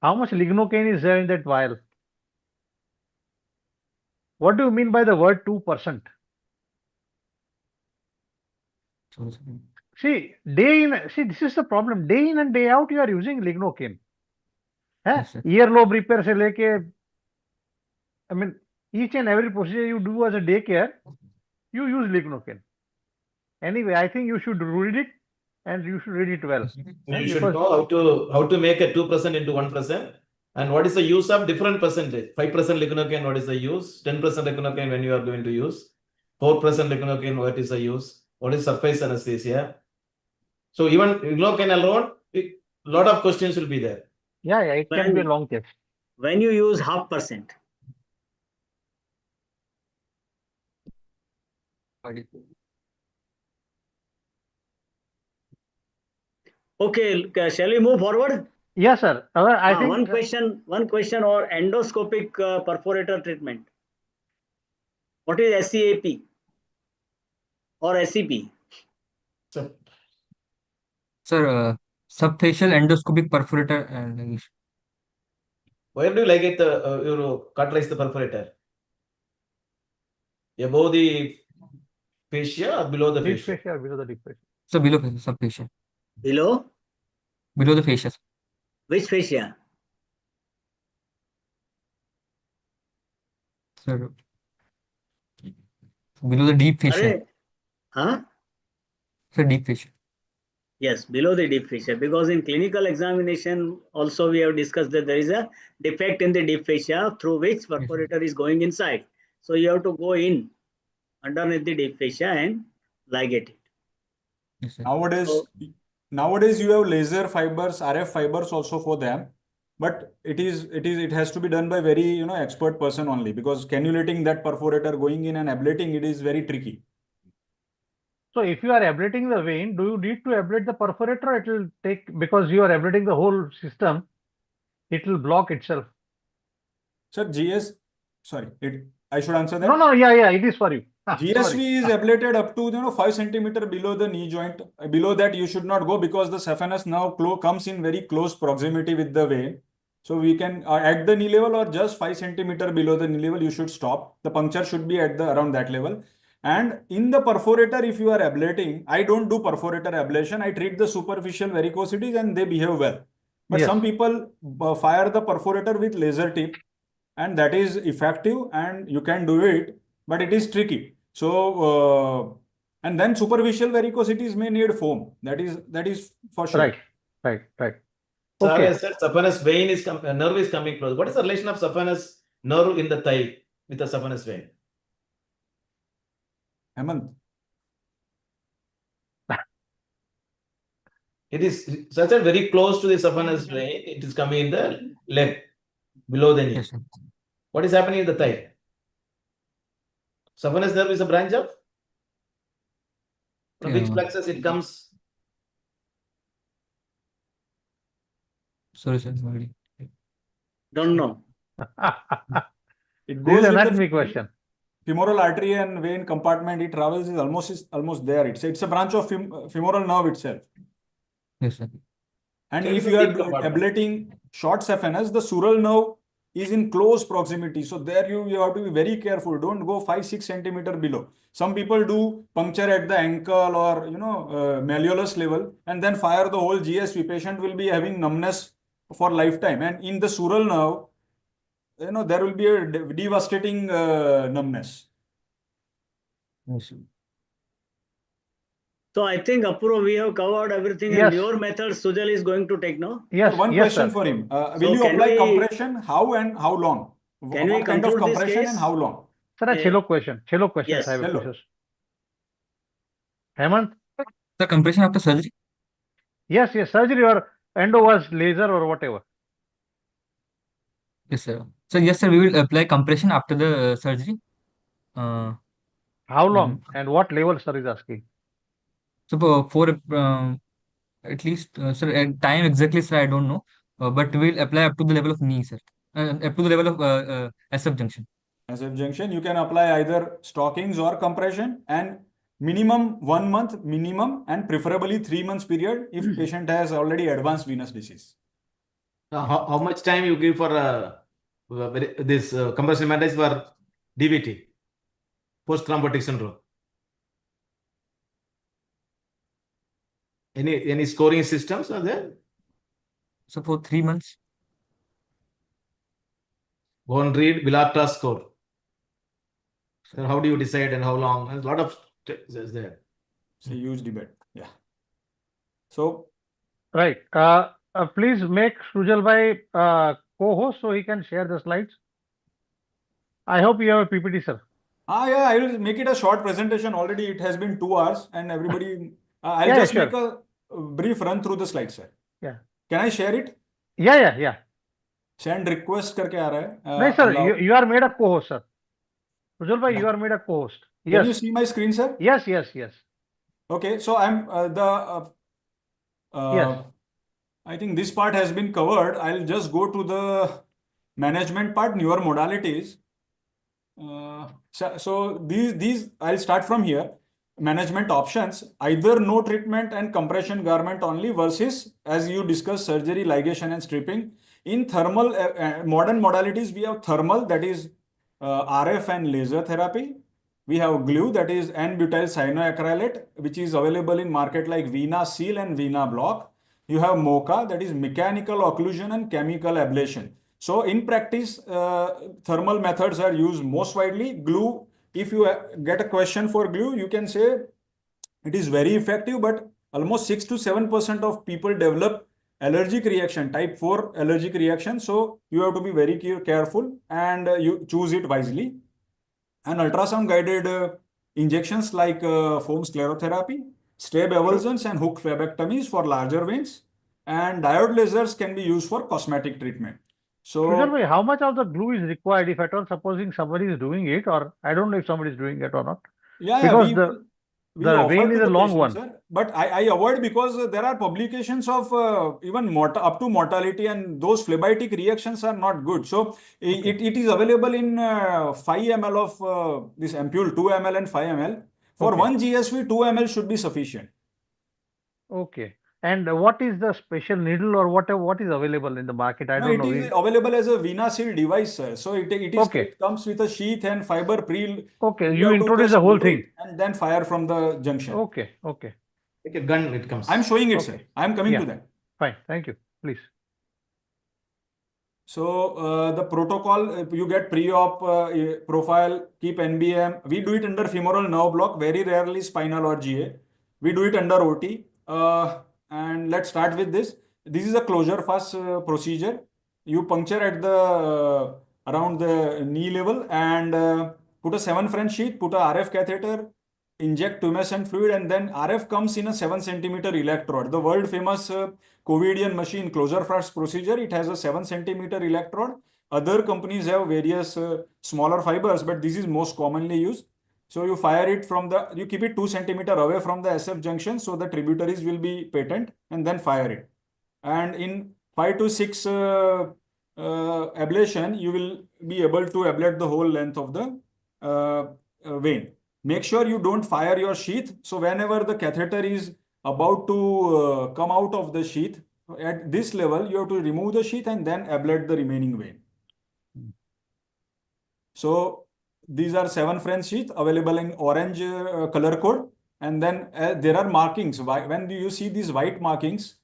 How much lignocaine is there in that vial? What do you mean by the word 2%? Sorry, sir. See, this is the problem. Day in and day out, you are using lignocaine. है? Yes, sir. Earlobe repair से लेके, I mean, each and every procedure you do as a daycare, you use lignocaine. Anyway, I think you should read it, and you should read it well. Yes, sir. You should Because know how to make a 2% into 1%. And what is the use of different percentage? 5% lignocaine, what is the use? 10% lignocaine when you are going to use? 4% lignocaine, what is the use? What is surface anesthesia? So even lignocaine alone, a lot of questions will be there. yeah, it can be a long test. When you use 0.5%, Got it. okay, shall we move forward? Yes, sir. I think one question or endoscopic perforator treatment. What is SCAP or SCP? So, Sir, subfacial endoscopic perforator and where do you like it, you cauterize the perforator? Above the fascia or below the deep fascia? fascia or below the deep fascia. so below subfacial. Below? Below the fascia. Which fascia? Sir, below the deep fascia. Huh? Sir, deep fascia. Yes, below the deep fascia. Because in clinical examination, also we have discussed that there is a defect in the deep fascia through which perforator is going inside. So you have to go in underneath the deep fascia and ligate it. Yes, sir. Nowadays you have laser fibers, RF fibers also for them, but it has to be done by very expert person only, because cannulating that perforator, going in and ablating it is very tricky. So if you are ablating the vein, do you need to ablate the perforator? It will take, because you are ablating the whole system, it will block itself. Sir, I should answer that. No, yeah, it is for you. GSV is ablated up to 5 centimeter below the knee joint. Below that you should not go, because the saphenous nerve comes in very close proximity with the vein. So we can at the knee level or just 5 centimeter below the knee level you should stop. The puncture should be at around that level. And in the perforator, if you are ablating, I don't do perforator ablation. I treat the superficial varicosities and they behave well. But Yes. some people fire the perforator with laser tip, and that is effective and you can do it, but it is tricky. So, and then superficial varicosities may need foam. That is for sure. Right. So Okay. as I said, saphenous vein nerve is coming close. What is the relation of saphenous nerve in the thigh with the saphenous vein? Hemant. It is, so I said, very close to the saphenous vein. It is coming in the leg, below the knee. Yes, sir. What is happening in the thigh? Saphenous nerve is a branch of from which plexus it comes? Sorry, sir. Sorry. Don't know. It This goes is with anatomy the question. femoral artery and vein compartment. It travels is almost there. It's a branch of femoral nerve itself. Yes, sir. And So if it you is a are deep compartment. ablating short saphenous, the sural nerve is in close proximity. So there you have to be very careful. Don't go 5-6 centimeter below. Some people do puncture at the ankle or malleolus level and then fire the whole GSV. Patient will be having numbness for lifetime. And in the sural nerve, there will be a devastating numbness. Yes, sir. So I think Apurva, we have covered everything, Yes. and your method Sujal is going to take now. Yes. One Yes, question sir. for him. So Will you can apply we- compression? How and how long? Can we What kind of conclude this compression case? and how long? Sir, chelo questions Yes. I have Hello. questions. Hemant? The compression after surgery? Yes, surgery or endo was laser or whatever. Yes, sir. So yes, sir, we will apply compression after the surgery. How long and what level, sir, is asking? So for at least, sir, time exactly, sir, I don't know. But we will apply up to the level of knee, sir. Up to the level of SF junction. SF junction, you can apply either stockings or compression, and minimum 1 month minimum, and preferably 3 months period if patient has already advanced venous disease. How much time you give for this compression matrix for DVT, post thrombotic syndrome? Any scoring systems are there? So for 3 months. Go and read Vilatra score. So how do you decide and how long? There's a lot of is there. It's a huge debate. Yeah. So Right. Please make Sujal bhai co-host so he can share the slides. I hope you have a PPT, sir. yeah, I will make it a short presentation. Already it has been 2 hours, and everybody. I'll Yeah, just sure. make a brief run through the slides, sir. Yeah. Can I share it? Yeah. Send request करके आ रहा है. No, sir. Allow. You are made a co-host, sir. Sujal bhai, you are made a co-host. Can you Yes. see my screen, sir? Yes. Okay, so I'm Yes. I think this part has been covered. I'll just go to the management part, newer modalities. So these I'll start from here. Management options, either no treatment and compression garment only versus, as you discussed, surgery, ligation and stripping. In thermal, modern modalities, we have thermal, that is RF and laser therapy. We have glue, that is N-butyl cyanoacrylate, which is available in market like Vena Seal and Vena Block. You have MOCA, that is mechanical occlusion and chemical ablation. So in practice, thermal methods are used most widely. Glue, if you get a question for glue, you can say it is very effective, but almost 6 to 7% of people develop allergic reaction, type 4 allergic reaction. So you have to be very careful and you choose it wisely. And ultrasound guided injections like foam sclerotherapy, stab avulsions and hook phlebectomies for larger veins, and diode lasers can be used for cosmetic treatment. Sujal So bhai, how much of the glue is required if at all supposing somebody is doing it, or I don't know if somebody is doing it or not, yeah, because we the offer vein to is a the long patient, one. sir, but I avoid because there are publications of even up to mortality, and those phlebitic reactions are not good. So it is available in 5 ml of this ampule, 2 ml and 5 ml. For Okay. 1 GSV, 2 ml should be sufficient. Okay. And what is the special needle or what is available in the market? I No, don't it know. is available as a Vena Seal device, sir. So Okay. it comes with a sheath and fiber pre. Okay. You You have to introduce just the whole glue thing. it and then fire from the junction. Okay. Like a gun, it comes. I'm showing it, sir. Okay. I'm coming Yeah. to that. Fine. Thank you. Please. So the protocol, you get pre-op profile, keep NBM. We do it under femoral nerve block, very rarely spinal or GA. We do it under OT. And let's start with this. This is a closure fast procedure. You puncture at the around the knee level and put a 7 French sheath, put a RF catheter, inject tumescent fluid, and then RF comes in a 7 centimeter electrode. The world famous Covidian machine closure fast procedure, it has a 7 centimeter electrode. Other companies have various smaller fibers, but this is most commonly used. So you fire it from you keep it 2 centimeter away from the SF junction, so the tributaries will be patent, and then fire it. And in 5 to 6 ablation, you will be able to ablate the whole length of the vein. Make sure you don't fire your sheath. So whenever the catheter is about to come out of the sheath, at this level, you have to remove the sheath and then ablate the remaining vein. So these are 7 French sheath available in orange color code. And then there are markings. When you see these white markings,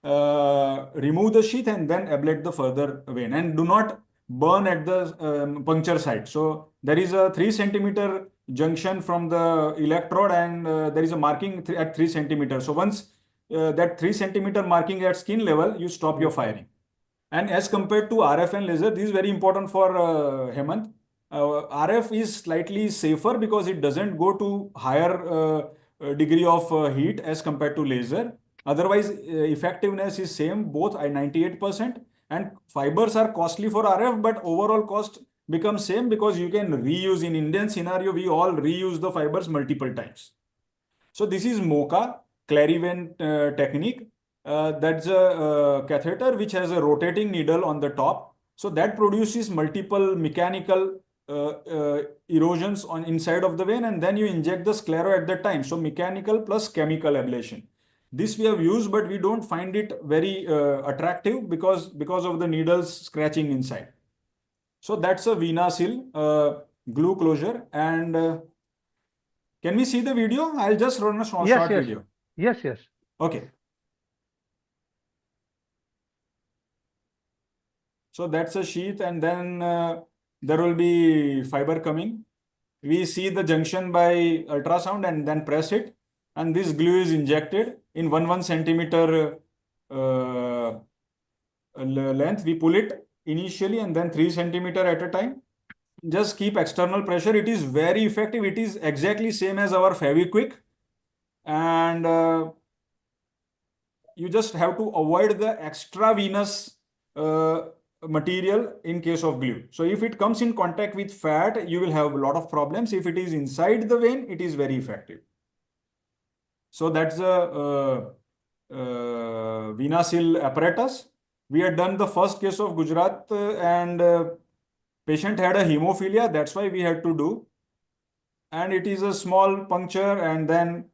remove the sheath and then ablate the further vein, and do not burn at the puncture site. So there is a 3 centimeter junction from the electrode, and there is a marking at 3 centimeters. So once that 3 centimeter marking at skin level, you stop your firing. And as compared to RF and laser, this is very important for Hemant. RF is slightly safer because it doesn't go to higher degree of heat as compared to laser. Otherwise, effectiveness is same, both at 98%. And fibers are costly for RF, but overall cost becomes same because you can reuse. In Indian scenario, we all reuse the fibers multiple times. So this is MOCA, Clarivent technique. That's a catheter which has a rotating needle on the top. So that produces multiple mechanical erosions on inside of the vein, and then you inject the sclero at that time. So mechanical plus chemical ablation. This we have used, but we don't find it very attractive because of the needles scratching inside. So that's a venous glue closure. And can we see the video? I'll just run a short Yes. video. Yes. Okay. So that's a sheath, and then there will be fiber coming. We see the junction by ultrasound and then press it, and this glue is injected in 1 centimeter length. We pull it initially and then 3 centimeter at a time. Just keep external pressure. It is very effective. It is exactly same as our Fevikwik, and you just have to avoid the extravenous material in case of glue. So if it comes in contact with fat, you will have a lot of problems. If it is inside the vein, it is very effective. So that's the venous apparatus. We had done the first case of Gujarat, and patient had a hemophilia. That's why we had to do. And it is a small puncture, and then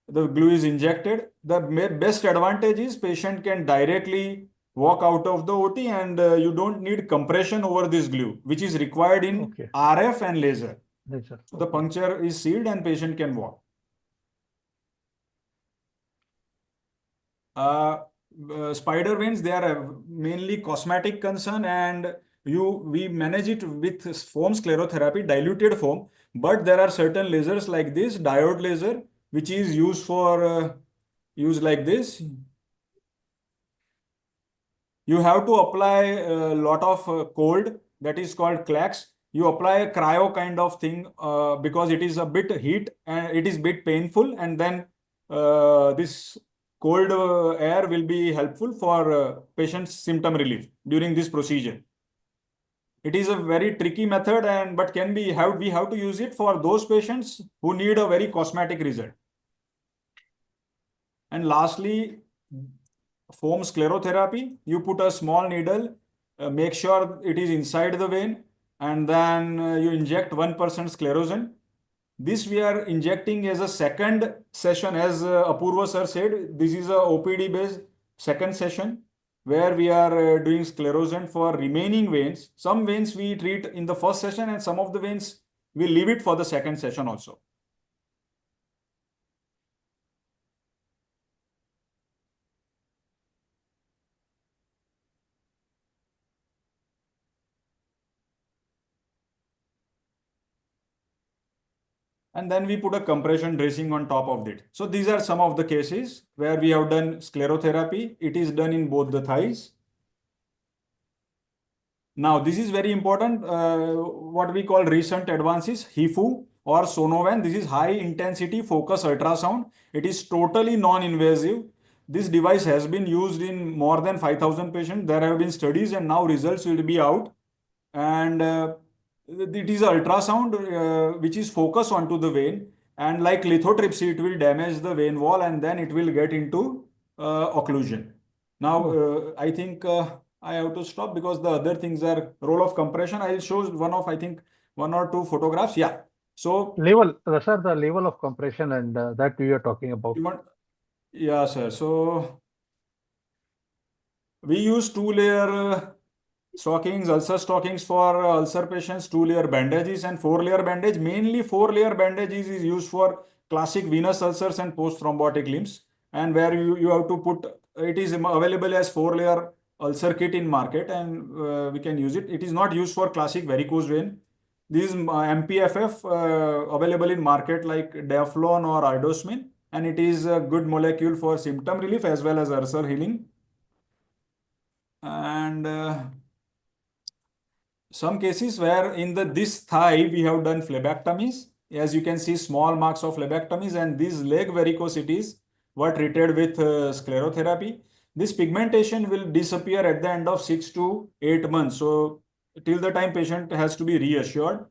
the glue is injected. The best advantage is patient can directly walk out of the OT, and you don't need compression over this glue, which is required in RF and laser. So the puncture is sealed and patient can walk. Spider veins, they are mainly cosmetic concern, and we manage it with foam sclerotherapy, diluted foam. But there are certain lasers like this diode laser, which is used for use like this. You have to apply a lot of cold, that is called clax. You apply a cryo kind of thing because it is a bit heat and it is bit painful, and then this cold air will be helpful for patient's symptom relief during this procedure. It is a very tricky method, but we have to use it for those patients who need a very cosmetic result. And lastly, foam sclerotherapy. You put a small needle, make sure it is inside the vein, and then you inject 1% sclerosin. This we are injecting as a second session, as Apurva sir said. This is a OPD based second session where we are doing sclerosin for remaining veins. Some veins we treat in the first session, and some of the veins we leave it for the second session also. And then we put a compression dressing on top of it. So these are some of the cases where we have done sclerotherapy. It is done in both the thighs. Now, this is very important, what we call recent advances, HIFU or Sonovan. This is high intensity focus ultrasound. It is totally non-invasive. This device has been used in more than 5,000 patients. There have been studies, and now results will be out. And it is ultrasound which is focused onto the vein, and like lithotripsy, it will damage the vein wall, and then it will get into occlusion. Now, I think I have to stop because the other things are role of compression. I'll show I think one or two photographs. Yeah. So level, sir, the level of compression and that we are talking about. Yeah, sir. So we use 2-layer stockings, ulcer stockings for ulcer patients, 2-layer bandages and 4-layer bandage. Mainly 4-layer bandages is used for classic venous ulcers and post-thrombotic limbs, and where you have to put, it is available as 4-layer ulcer kit in market, and we can use it. It is not used for classic varicose vein. This is MPFF available in market like Daflon or Ardosmin, and it is a good molecule for symptom relief as well as ulcer healing. And some cases where in this thigh we have done phlebectomies. As you can see, small marks of phlebectomies, and these leg varicosities were treated with sclerotherapy. This pigmentation will disappear at the end of 6 to 8 months. So till the time patient has to be reassured.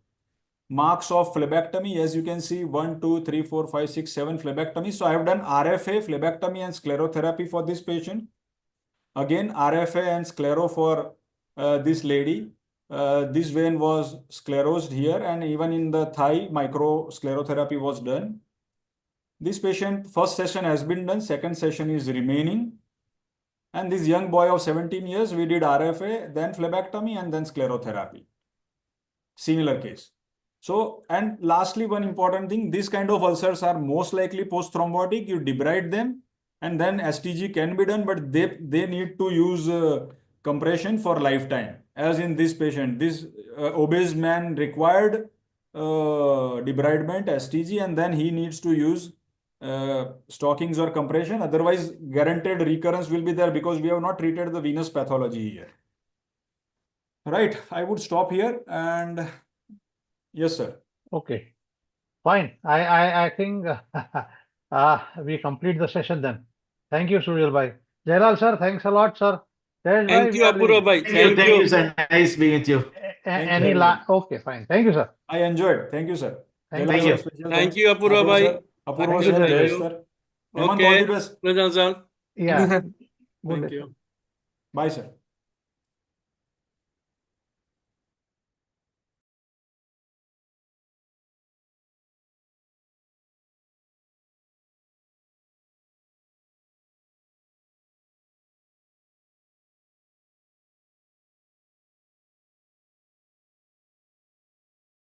Marks of phlebectomy, as you can see, 1, 2, 3, 4, 5, 6, 7 phlebectomies. So I have done RFA, phlebectomy and sclerotherapy for this patient. Again, RFA and sclero for this lady. this vein was sclerosed here, and even in the thigh, microsclerotherapy was done. This patient, first session has been done, second session is remaining. And this young boy of 17 years, we did RFA, then phlebectomy, and then sclerotherapy. Similar case. So, and lastly, one important thing, these kind of ulcers are most likely post-thrombotic. You debride them, and then STG can be done, but they need to use compression for lifetime. As in this patient, this obese man required debridement, STG, and then he needs to use stockings or compression. Otherwise, guaranteed recurrence will be there because we have not treated the venous pathology here. Right, I would stop here and yes, sir. Okay, fine. I think we complete the session then. Thank you, Surya bhai. Jailal sir, thanks a lot, sir. Jayesh bhai, Thank we you, are Apurva leaving. bhai. Thank you, sir. Nice being with you. Any last? Okay, fine. Thank you, sir. I enjoyed. Thank you, sir. Thank Jailal you. sir, special Thank thanks. you, Apurva Apurva bhai. sir, Apurva Thank you, sir, sir. Jayesh you. sir. Hemant, all Okay, the best. Prajan sir. Thank you, Yeah. sir. Good Thank day, you. sir. Bye, sir.